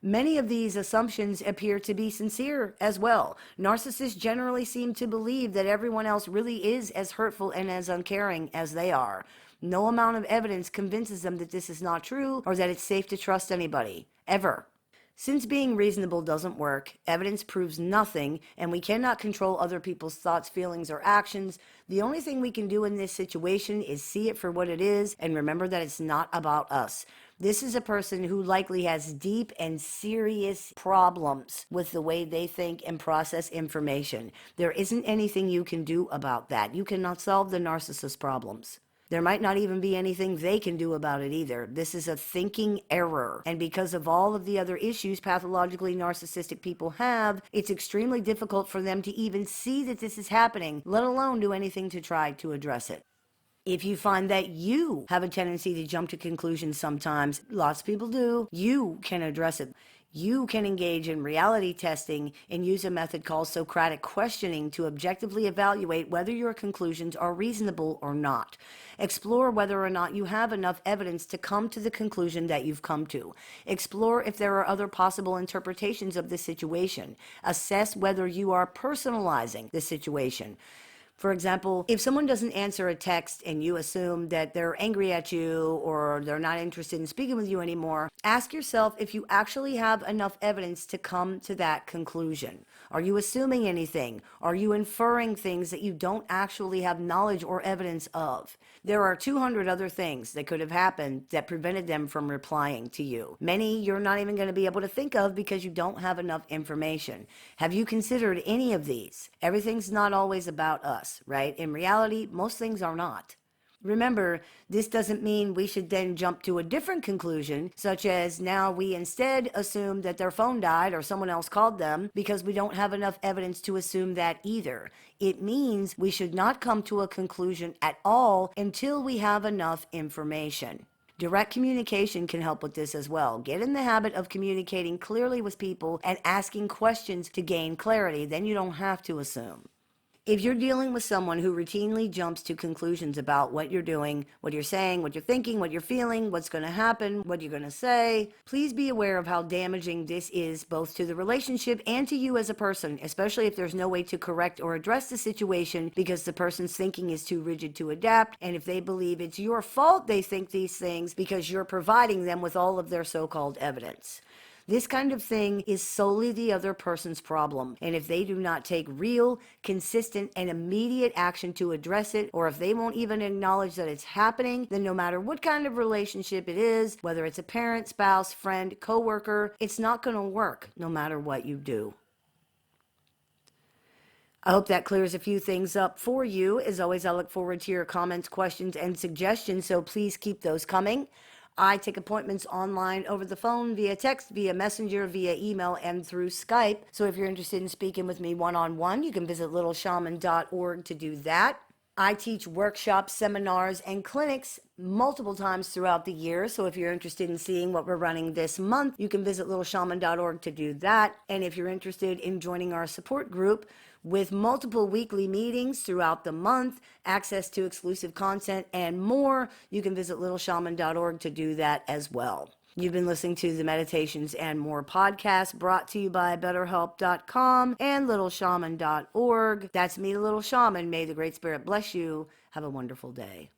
A: Many of these assumptions appear to be sincere as well. Narcissists generally seem to believe that everyone else really is as hurtful and as uncaring as they are. No amount of evidence convinces them that this is not true or that it's safe to trust anybody, ever. Since being reasonable doesn't work, evidence proves nothing, and we cannot control other people's thoughts, feelings, or actions, the only thing we can do in this situation is see it for what it is and remember that it's not about us. This is a person who likely has deep and serious problems with the way they think and process information. There isn't anything you can do about that. You cannot solve the narcissist problems. There might not even be anything they can do about it either. This is a thinking error. And because of all of the other issues pathologically narcissistic people have, it's extremely difficult for them to even see that this is happening, let alone do anything to try to address it. If you find that you have a tendency to jump to conclusions sometimes, lots of people do, you can address it. You can engage in reality testing and use a method called Socratic questioning to objectively evaluate whether your conclusions are reasonable or not. Explore whether or not you have enough evidence to come to the conclusion that you've come to. Explore if there are other possible interpretations of the situation. Assess whether you are personalizing the situation. For example, if someone doesn't answer a text and you assume that they're angry at you or they're not interested in speaking with you anymore, ask yourself if you actually have enough evidence to come to that conclusion. Are you assuming anything? Are you inferring things that you don't actually have knowledge or evidence of? There are 200 other things that could have happened that prevented them from replying to you. Many you're not even going to be able to think of because you don't have enough information. Have you considered any of these? Everything's not always about us, right? In reality, most things are not. Remember, this doesn't mean we should then jump to a different conclusion, such as now we instead assume that their phone died or someone else called them because we don't have enough evidence to assume that either. It means we should not come to a conclusion at all until we have enough information. Direct communication can help with this as well. Get in the habit of communicating clearly with people and asking questions to gain clarity. Then you don't have to assume. If you're dealing with someone who routinely jumps to conclusions about what you're doing, what you're saying, what you're thinking, what you're feeling, what's going to happen, what you're going to say, please be aware of how damaging this is both to the relationship and to you as a person, especially if there's no way to correct or address the situation because the person's thinking is too rigid to adapt, and if they believe it's your fault they think these things because you're providing them with all of their so-called evidence. This kind of thing is solely the other person's problem, and if they do not take real, consistent, and immediate action to address it, or if they won't even acknowledge that it's happening, then no matter what kind of relationship it is, whether it's a parent, spouse, friend, coworker, it's not going to work no matter what you do. I hope that clears a few things up for you. As always, I look forward to your comments, questions, and suggestions, so please keep those coming. I take appointments online over the phone, via text, via messenger, via email, and through Skype. So if you're interested in speaking with me one-on-one, you can visit littleshaman.org to do that. I teach workshops, seminars, and clinics multiple times throughout the year. So if you're interested in seeing what we're running this month, you can visit littleshaman.org to do that. And if you're interested in joining our support group with multiple weekly meetings throughout the month, access to exclusive content, and more, you can visit littleshaman.org to do that as well. You've been listening to the Meditations and More podcast brought to you by BetterHelp.com and LittleShaman.org. That's me, Little Shaman. May the Great Spirit bless you. Have a wonderful day.